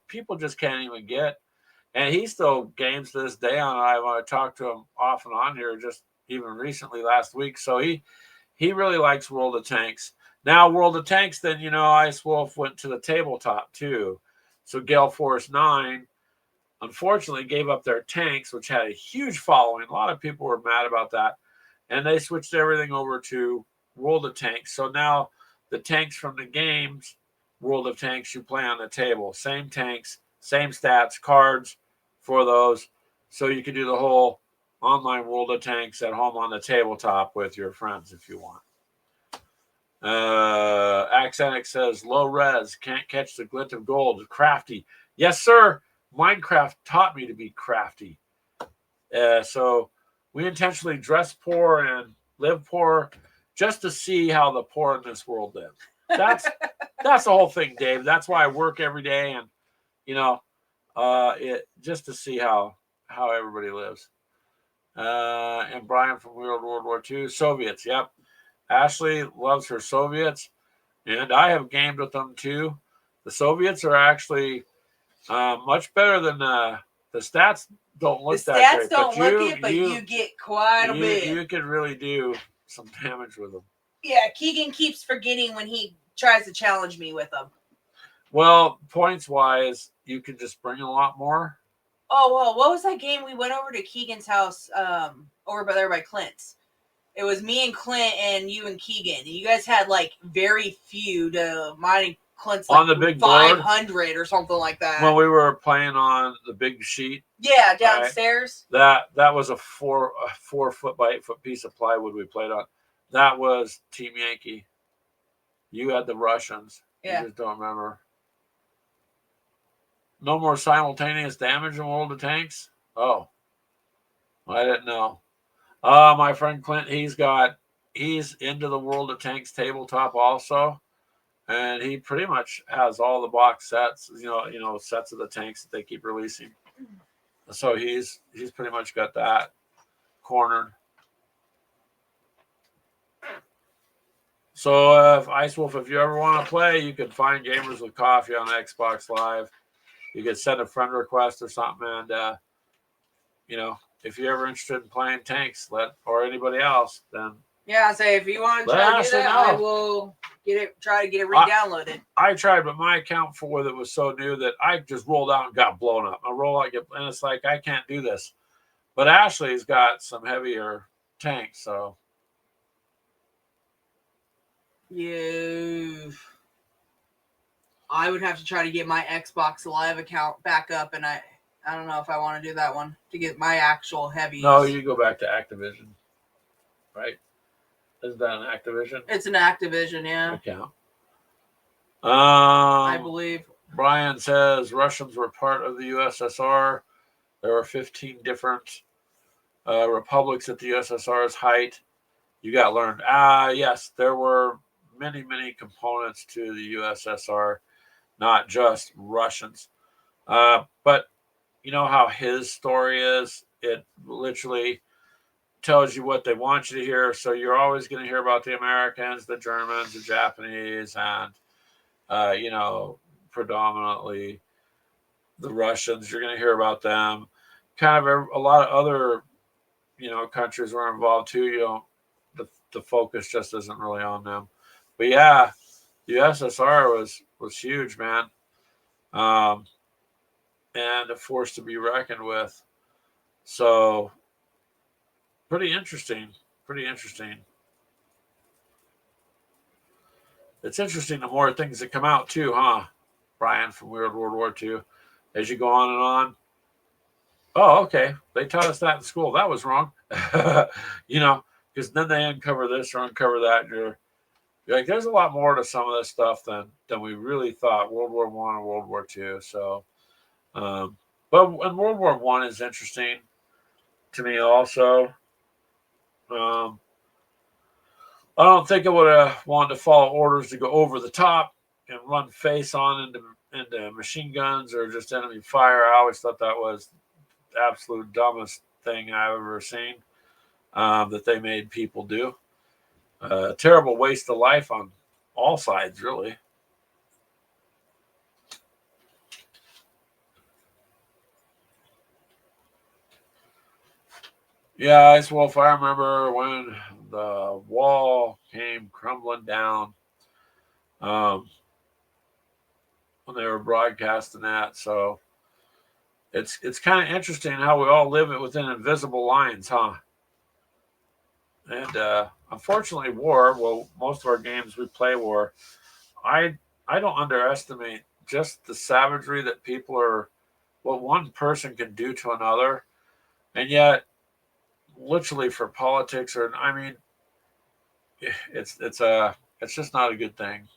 people just can't even get, and he still games to this day on it. I talked to him off and on here just even recently last week. So he really likes World of Tanks. Now, World of Tanks, then, Ice Wolf went to the tabletop, too. So Gale Force 9, unfortunately, gave up their tanks, which had a huge following. A lot of people were mad about that. And they switched everything over to World of Tanks. So now the tanks from the games, World of Tanks, you play on the table. Same tanks, same stats, cards for those. So you can do the whole online World of Tanks at home on the tabletop with your friends if you want. Accenic says, low res, can't catch the glint of gold. Crafty. Yes, sir. Minecraft taught me to be crafty. So we intentionally dress poor and live poor just to see how the poor in this world live. That's the whole thing, Dave. That's why I work every day, and it just to see how everybody lives. And Brian from World War II, Soviets. Yep. Ashley loves her Soviets, and I have gamed with them too. The Soviets are actually much better than the stats. Don't look that great. The stats don't look it, but you get quite a bit. You can really do some damage with them. Yeah, Keegan keeps forgetting when he tries to challenge me with them. Well, points wise, you can just bring a lot more. Oh, well, what was that game we went over to Keegan's house over by there by Clint's? It was me and Clint and you and Keegan. And you guys had like very few to mine and Clint's like on the big 500 board, or something like that. When we were playing on the big sheet. Yeah, downstairs. Right? That was a 4 foot by 8 foot piece of plywood we played on. That was Team Yankee. You had the Russians. Yeah. You just don't remember. No more simultaneous damage in World of Tanks? Oh. I didn't know. My friend Clint, he's into the World of Tanks tabletop also. And he pretty much has all the box sets, sets of the tanks that they keep releasing. So he's pretty much got that cornered. So, Ice Wolf, if you ever want to play, you can find Gamers with Coffee on Xbox Live. You can send a friend request or something, and if you're ever interested in playing tanks, or anybody else, then Yeah, say if you want to let try to do Ashley that, know. I will try to get it re-downloaded. I tried, but my account with it was so new that I just rolled out and got blown up. I roll out, and it's like I can't do this. But Ashley's got some heavier tanks, so Yeah. I would have to try to get my Xbox Live account back up, and I don't know if I want to do that one to get my actual heavies. No, you go back to Activision, right? Is that an Activision? It's an Activision, yeah. Account. I believe. Brian says Russians were part of the USSR. There were 15 different republics at the USSR's height. You got learned. Yes, there were many, many components to the USSR, not just Russians. But you know how his story is? It literally tells you what they want you to hear. So you're always going to hear about the Americans, the Germans, the Japanese, and, predominantly the Russians. You're going to hear about them. Kind of a lot of other, countries were involved too. The focus just isn't really on them. But yeah, the USSR was huge, man. And a force to be reckoned with. So pretty interesting. Pretty interesting. It's interesting the more things that come out too, huh? Brian from Weird World War II. As you go on and on. Oh, okay. They taught us that in school. That was wrong. Because then they uncover this or uncover that, and you're like, there's a lot more to some of this stuff than we really thought. World War I and World War II. So, but and World War I is interesting to me also. I don't think I would have wanted to follow orders to go over the top and run face on into machine guns or just enemy fire. I always thought that was the absolute dumbest thing I've ever seen that they made people do. Terrible waste of life on all sides, really. Yeah, Ice Wolf, I remember when the wall came crumbling down when they were broadcasting that. So it's kind of interesting how we all live it within invisible lines, huh? And unfortunately, war. Well, most of our games we play war. I I don't underestimate just the savagery that people are, what one person can do to another, and yet literally for politics or I mean, it's just not a good thing.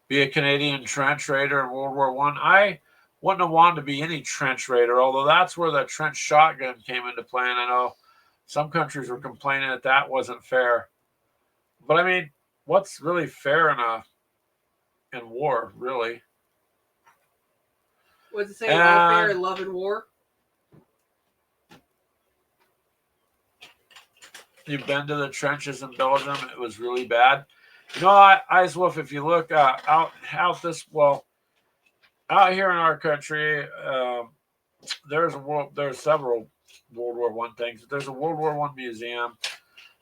Be a Canadian trench raider in World War One. I wouldn't have wanted to be any trench raider, although that's where the trench shotgun came into play. And I know some countries were complaining that wasn't fair. But I mean, what's really fair in war, really? What's it say? All fair in love and war. You've been to the trenches in Belgium. It was really bad. Ice Wolf, if you look out here in our country, there's several World War One things. There's a World War One museum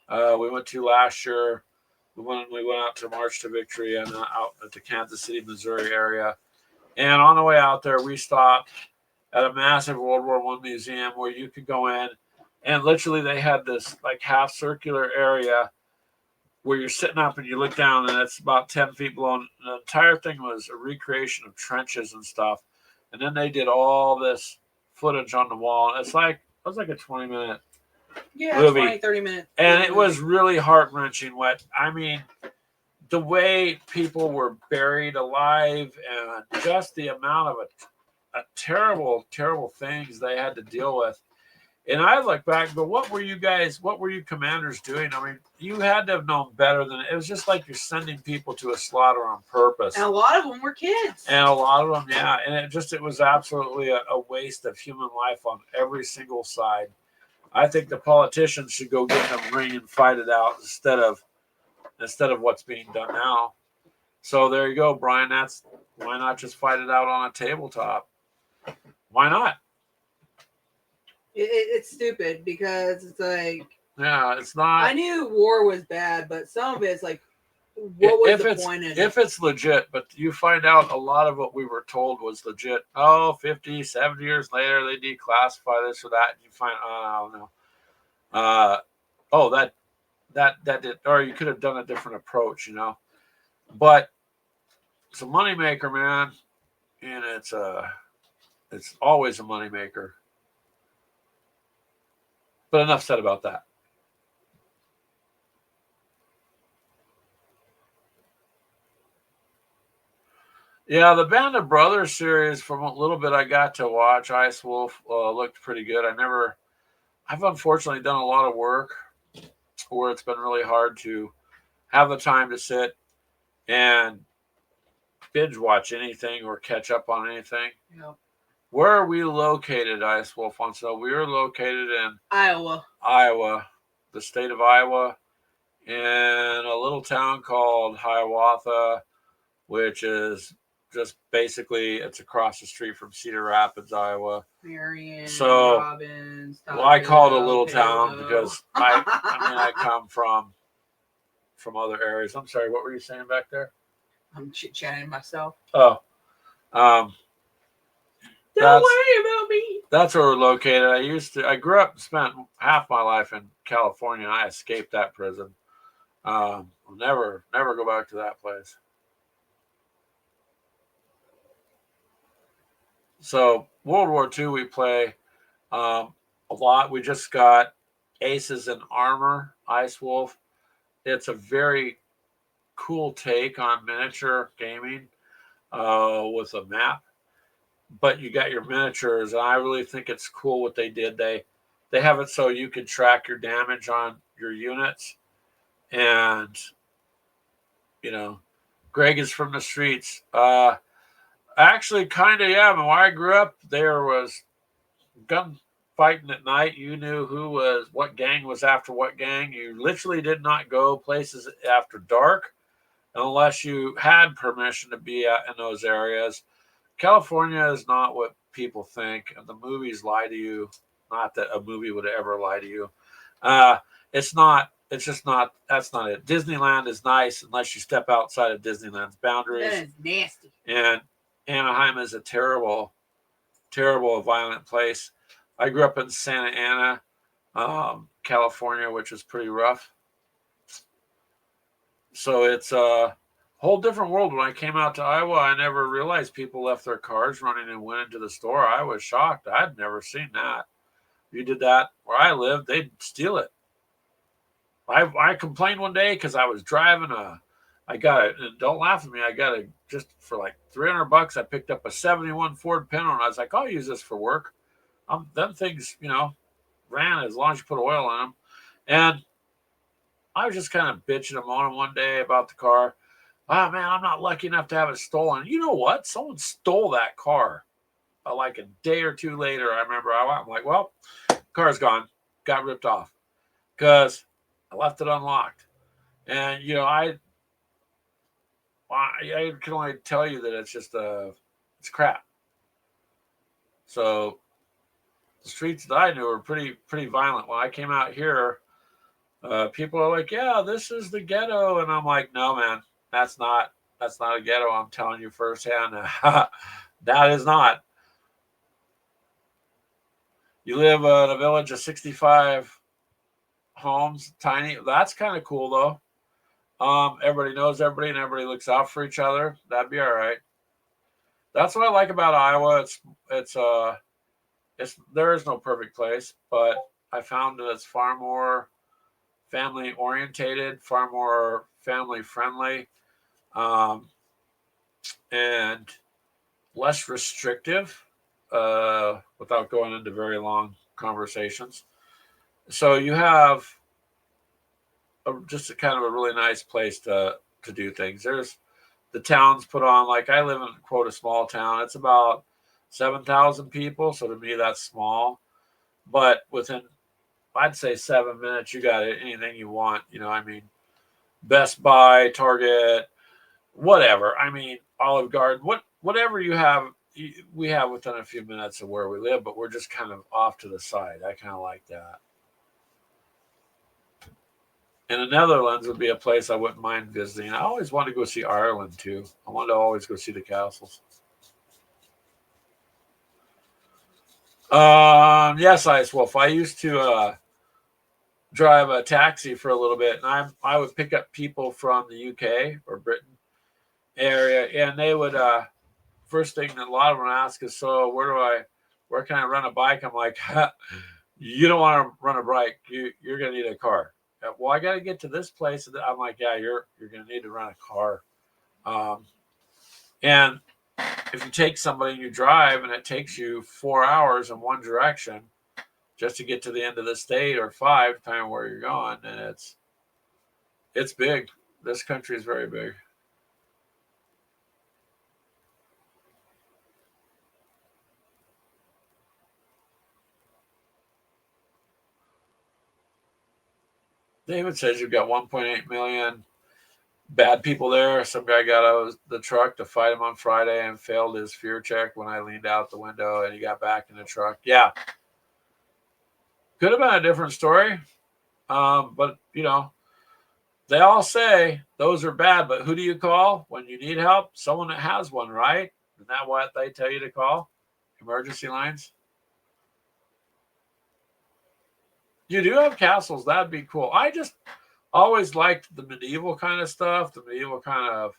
we went to last year. We went out to March to Victory and out at the Kansas City, Missouri area. And on the way out there, we stopped at a massive World War One museum where you could go in, and literally they had this like half circular area where you're sitting up and you look down, and it's about 10 feet below. And the entire thing was a recreation of trenches and stuff. And then they did all this footage on the wall. It was like a 20-minute movie. 20-30 minutes. And it was really heart-wrenching. I mean, the way people were buried alive and just the amount of terrible, terrible things they had to deal with. And I look back and go, what were you commanders doing? I mean, you had to have known better than it was just like you're sending people to a slaughter on purpose. And a lot of them were kids. And a lot of them, yeah. And it was absolutely a waste of human life on every single side. I think the politicians should go get in a ring and fight it out instead of instead of what's being done now. So there you go, Brian. That's why not just fight it out on a tabletop? Why not? It's stupid because it's like, Yeah, it's not. I knew war was bad, but some of it's like, what was if the it's point in if it? it's legit, but you find out a lot of what we were told was legit. Oh, 50, 70 years later, they declassify this or that, and you find, oh no, oh that did, or you could have done a different approach, you know. But it's a moneymaker, man, and it's always a moneymaker. But enough said about that. Yeah, the Band of Brothers series, from a little bit I got to watch, Ice Wolf looked pretty good. I've unfortunately done a lot of work where it's been really hard to have the time to sit and binge watch anything or catch up on anything. Yep. Where are we located, Ice Wolf? So we are located in Iowa, the state of Iowa, in a little town called Hiawatha, which is just basically it's across the street from Cedar Rapids, Iowa. Marion, So, Robbins, well, I call it a little Palo. town because I come from other areas. I'm sorry, what were you saying back there? I'm chit chatting myself. Oh, um, Don't worry about me. That's where we're located. I grew up, spent half my life in California, and I escaped that prison. I'll never go back to that place. So World War II, we play a lot. We just got Aces in Armor, Ice Wolf. It's a very cool take on miniature gaming with a map, but you got your miniatures, and I really think it's cool what they did. They have it so you can track your damage on your units, and you know, Greg is from the streets. Actually, kind of, yeah. When I grew up, there was gunfighting at night. You knew what gang was after what gang. You literally did not go places after dark unless you had permission to be in those areas. California is not what people think, and the movies lie to you. Not that a movie would ever lie to you. It's not. It's just not. That's not it. Disneyland is nice unless you step outside of Disneyland's boundaries. That is nasty. And Anaheim is a terrible, terrible, violent place. I grew up in Santa Ana, California, which is pretty rough. So it's a whole different world. When I came out to Iowa, I never realized people left their cars running and went into the store. I was shocked. I'd never seen that. You did that where I lived, they'd steal it. I complained one day because I was driving I got it, and don't laugh at me. I got it just for like $300. I picked up a '71 Ford Pinto, and I was like, I'll use this for work. Them things, ran as long as you put oil in them. And I was just kind of bitching and moaning one day about the car. Oh man, I'm not lucky enough to have it stolen. You know what? Someone stole that car. Like a day or two later, I remember I'm like, well, car's gone, got ripped off because I left it unlocked. And I can only tell you that it's just it's crap. So the streets that I knew were pretty violent. When I came out here, people are like, "Yeah, this is the ghetto," and I'm like, "No, man, that's not a ghetto. I'm telling you firsthand, that is not." You live in a village of 65 homes, tiny. That's kind of cool though. Everybody knows everybody, and everybody looks out for each other. That'd be all right. That's what I like about Iowa. It's there is no perfect place, but I found that it's far more family orientated, far more family friendly, um, and less restrictive. Without going into very long conversations, so you have just a kind of a really nice place to do things. There's the towns put on, like I live in quote a small town. It's about 7,000 people, so to me that's small. But within I'd say 7 minutes, you got anything you want. I mean, Best Buy, Target, whatever. I mean, Olive Garden, whatever you have, we have within a few minutes of where we live, but we're just kind of off to the side. I kind of like that. And the Netherlands would be a place I wouldn't mind visiting. I always want to go see Ireland too. I want to always go see the castles. Yes, Ice Wolf. I used to drive a taxi for a little bit, and I would pick up people from the UK or Britain area, and they would first thing that a lot of them ask is, so where can I rent a bike? I'm like, you don't want to run a bike. You're gonna need a car. Well, I got to get to this place. I'm like, yeah, you're gonna need to rent a car. Um, and if you take somebody and you drive, and it takes you 4 hours in one direction just to get to the end of the state, or five, depending on where you're going, and it's big. This country is very big. David says you've got 1.8 million bad people there. Some guy got out of the truck to fight him on Friday and failed his fear check when I leaned out the window, and he got back in the truck. Yeah, could have been a different story. But they all say those are bad. But who do you call when you need help? Someone that has one, right? Isn't that what they tell you to call? Emergency lines. You do have castles. That'd be cool. I just always liked the medieval kind of stuff. The medieval kind of,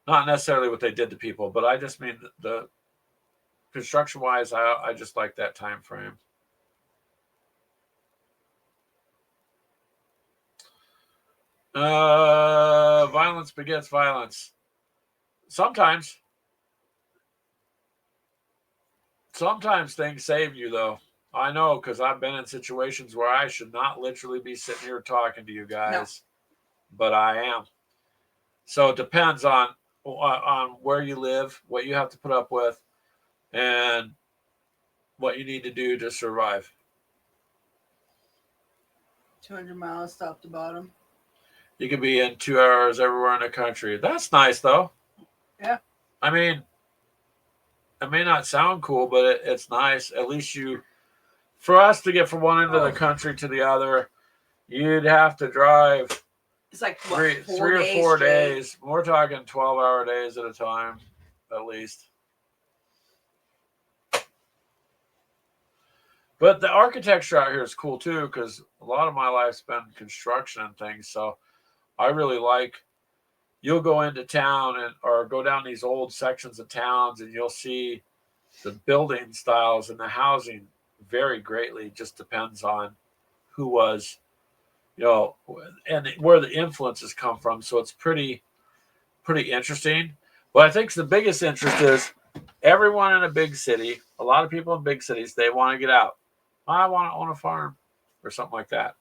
not necessarily what they did to people, but I just mean the construction wise. I just like that time frame. Violence begets violence. Sometimes, sometimes things save you, though. I know, because I've been in situations where I should not literally be sitting here talking to you guys, but I am. So it depends on where you live, what you have to put up with, and what you need to do to survive. 200 miles top to bottom. You could be in 2 hours everywhere in the country. That's nice, though. Yeah. I mean, it may not sound cool, but it's nice. At least for us to get from one end of the country to the other, you'd have to drive. It's like three or 4 days. We're talking 12-hour days at a time, at least. But the architecture out here is cool too, because a lot of my life's been construction and things. So I really like. You'll go into town or go down these old sections of towns, and you'll see the building styles and the housing vary greatly. It just depends on who was, and where the influences come from. So it's pretty interesting. But I think the biggest interest is everyone in a big city. A lot of people in big cities, they want to get out. I want to own a farm or something like that.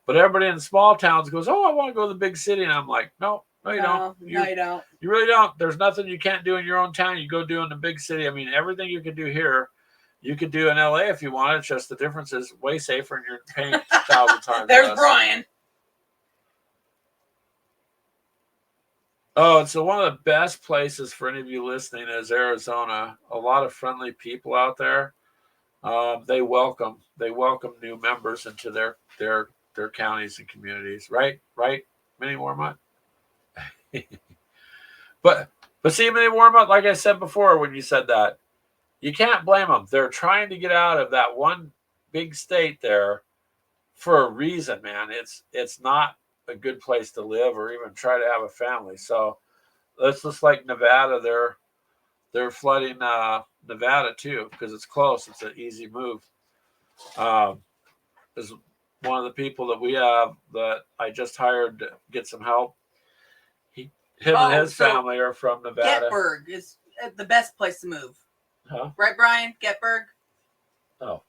But everybody in small towns goes, "Oh, I want to go to the big city," and I'm like, "No, you don't. No, you don't. You really don't. There's nothing you can't do in your own town. You go do in the big city. I mean, everything you can do here, you could do in LA if you want. It's just the difference is way safer, and you're paying 1,000 times There's less. Brian. Oh, and so one of the best places for any of you listening is Arizona. A lot of friendly people out there. They welcome new members into their counties and communities. Right, Mini Warmut. but see, Mini Warmut, like I said before, when you said that, you can't blame them. They're trying to get out of that one big state there for a reason, man. It's not a good place to live or even try to have a family. So it's just like Nevada. They're flooding Nevada too because it's close. It's an easy move. There's one of the people that we have that I just hired to get some help. Him and his family are from Nevada. Gettysburg is the best place to move. Huh? Right, Brian? Gettysburg? Oh.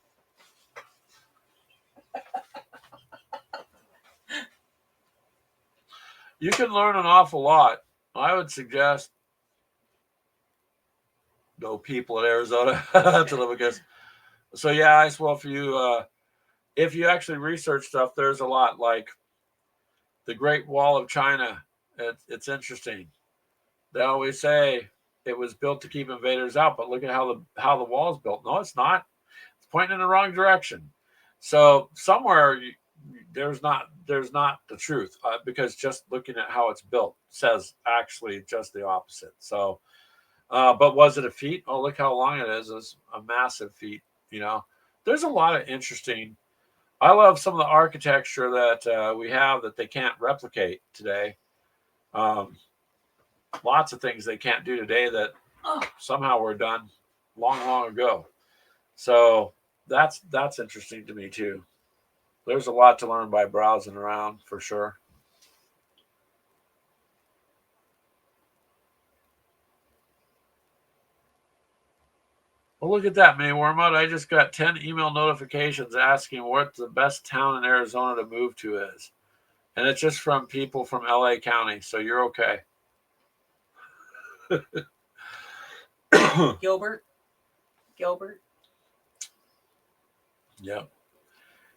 You can learn an awful lot. I would suggest no people in Arizona to live against. So yeah, I well, if you actually research stuff, there's a lot like The Great Wall of China. It's interesting. They always say it was built to keep invaders out, but look at how the wall is built. No, it's not. It's pointing in the wrong direction. So somewhere there's not the truth because just looking at how it's built says actually just the opposite. So, but was it a feat? Oh, look how long it is! It's a massive feat. You know, there's a lot of interesting. I love some of the architecture that we have that they can't replicate today. Um, Lots of things they can't do today that somehow were done long, long ago. So that's interesting to me too. There's a lot to learn by browsing around for sure. Well, look at that, May Wormwood. I just got 10 email notifications asking what the best town in Arizona to move to is. And it's just from people from LA County. So you're okay. Gilbert. Yep.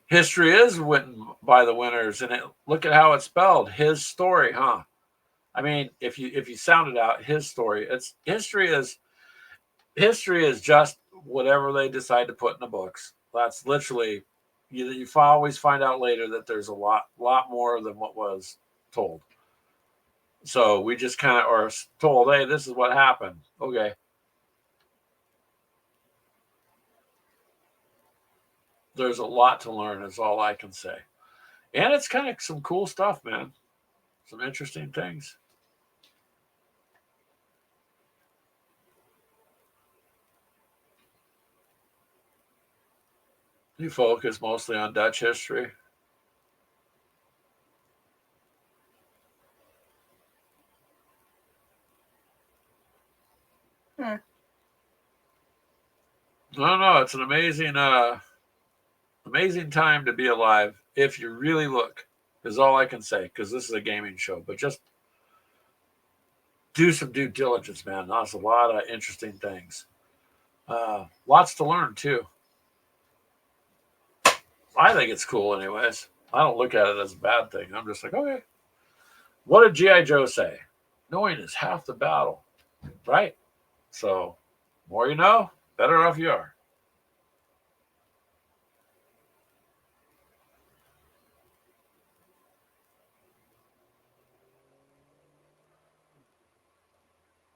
History is written by the winners, and look at how it's spelled. His story, huh? I mean, if you sound it out, his story. It's history is just whatever they decide to put in the books. That's literally you always find out later that there's a lot more than what was told. So we just kind of are told, hey, this is what happened. Okay. There's a lot to learn, is all I can say. And it's kind of some cool stuff, man. Some interesting things. You focus mostly on Dutch history. Hmm. No, it's an amazing time to be alive if you really look. Is all I can say because this is a gaming show. But just do some due diligence, man. That's a lot of interesting things. Lots to learn too. I think it's cool, anyways. I don't look at it as a bad thing. I'm just like, okay, what did GI Joe say? Knowing is half the battle, right? So, more you know, better off you are.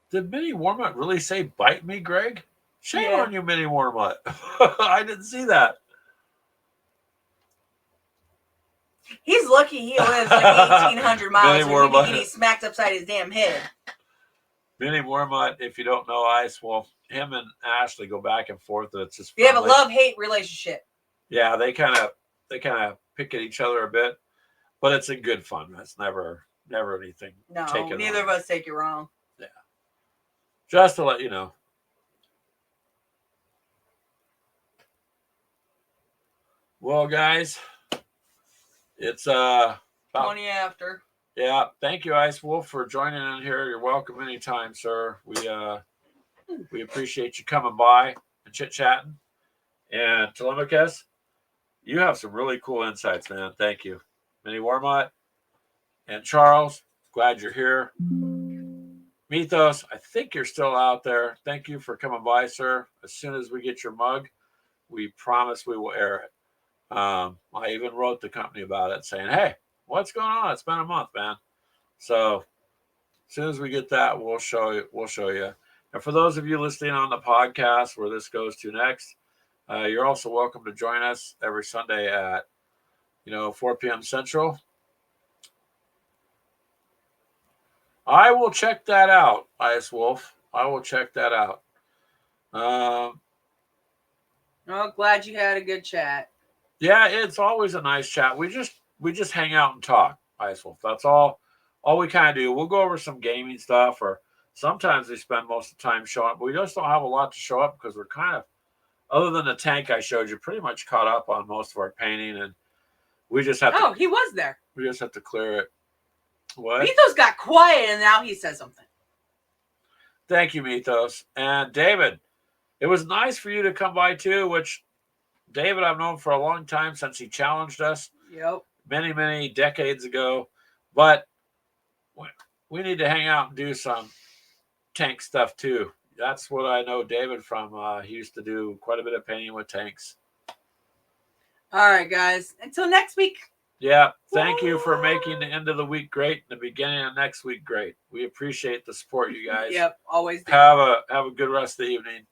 Did Minnie Warmut really say bite me, Greg? Shame Yeah. on you, Minnie Warmut. I didn't see that. He's lucky he lives like 1,800 miles, Minnie or he'd be Warmut. getting smacked upside his damn head. Minnie Warmut, if you don't know Ice Wolf, him and Ashley go back and forth. It's just We have a friendly. love-hate relationship. Yeah, they kind of pick at each other a bit, but it's in good fun. That's never anything. No, taken neither on. of us take it wrong. Yeah, just to let you know. Well, guys, it's about 20 after. Yeah, thank you, Ice Wolf, for joining in here. You're welcome anytime, sir. We appreciate you coming by and chit chatting. And Telemachus, you have some really cool insights, man. Thank you. Minnie Warmott and Charles, glad you're here. Mythos, I think you're still out there. Thank you for coming by, sir. As soon as we get your mug, we promise we will air it. I even wrote the company about it saying, hey, what's going on? It's been a month, man. So as soon as we get that, we'll show you. And for those of you listening on the podcast where this goes to next, you're also welcome to join us every Sunday at 4 p.m. Central. I will check that out, Ice Wolf. I will check that out. Oh, glad you had a good chat. Yeah, it's always a nice chat. We just hang out and talk, Ice Wolf. That's all we kind of do. We'll go over some gaming stuff, or sometimes we spend most of the time showing up. But we just don't have a lot to show up because we're kind of, other than the tank I showed you, pretty much caught up on most of our painting, and we just have to. Oh, he was there. We just have to clear it. What? Mythos got quiet, and now he says something. Thank you, Mythos. And David, it was nice for you to come by too, which David I've known for a long time since he challenged us. Yep. Many, many decades ago. But we need to hang out and do some tank stuff too. That's what I know David from. He used to do quite a bit of painting with tanks. All right, guys. Until next week. Yeah. Thank you for making the end of the week great and the beginning of next week great. We appreciate the support, you guys. Yep. Always do. Have a good rest of the evening.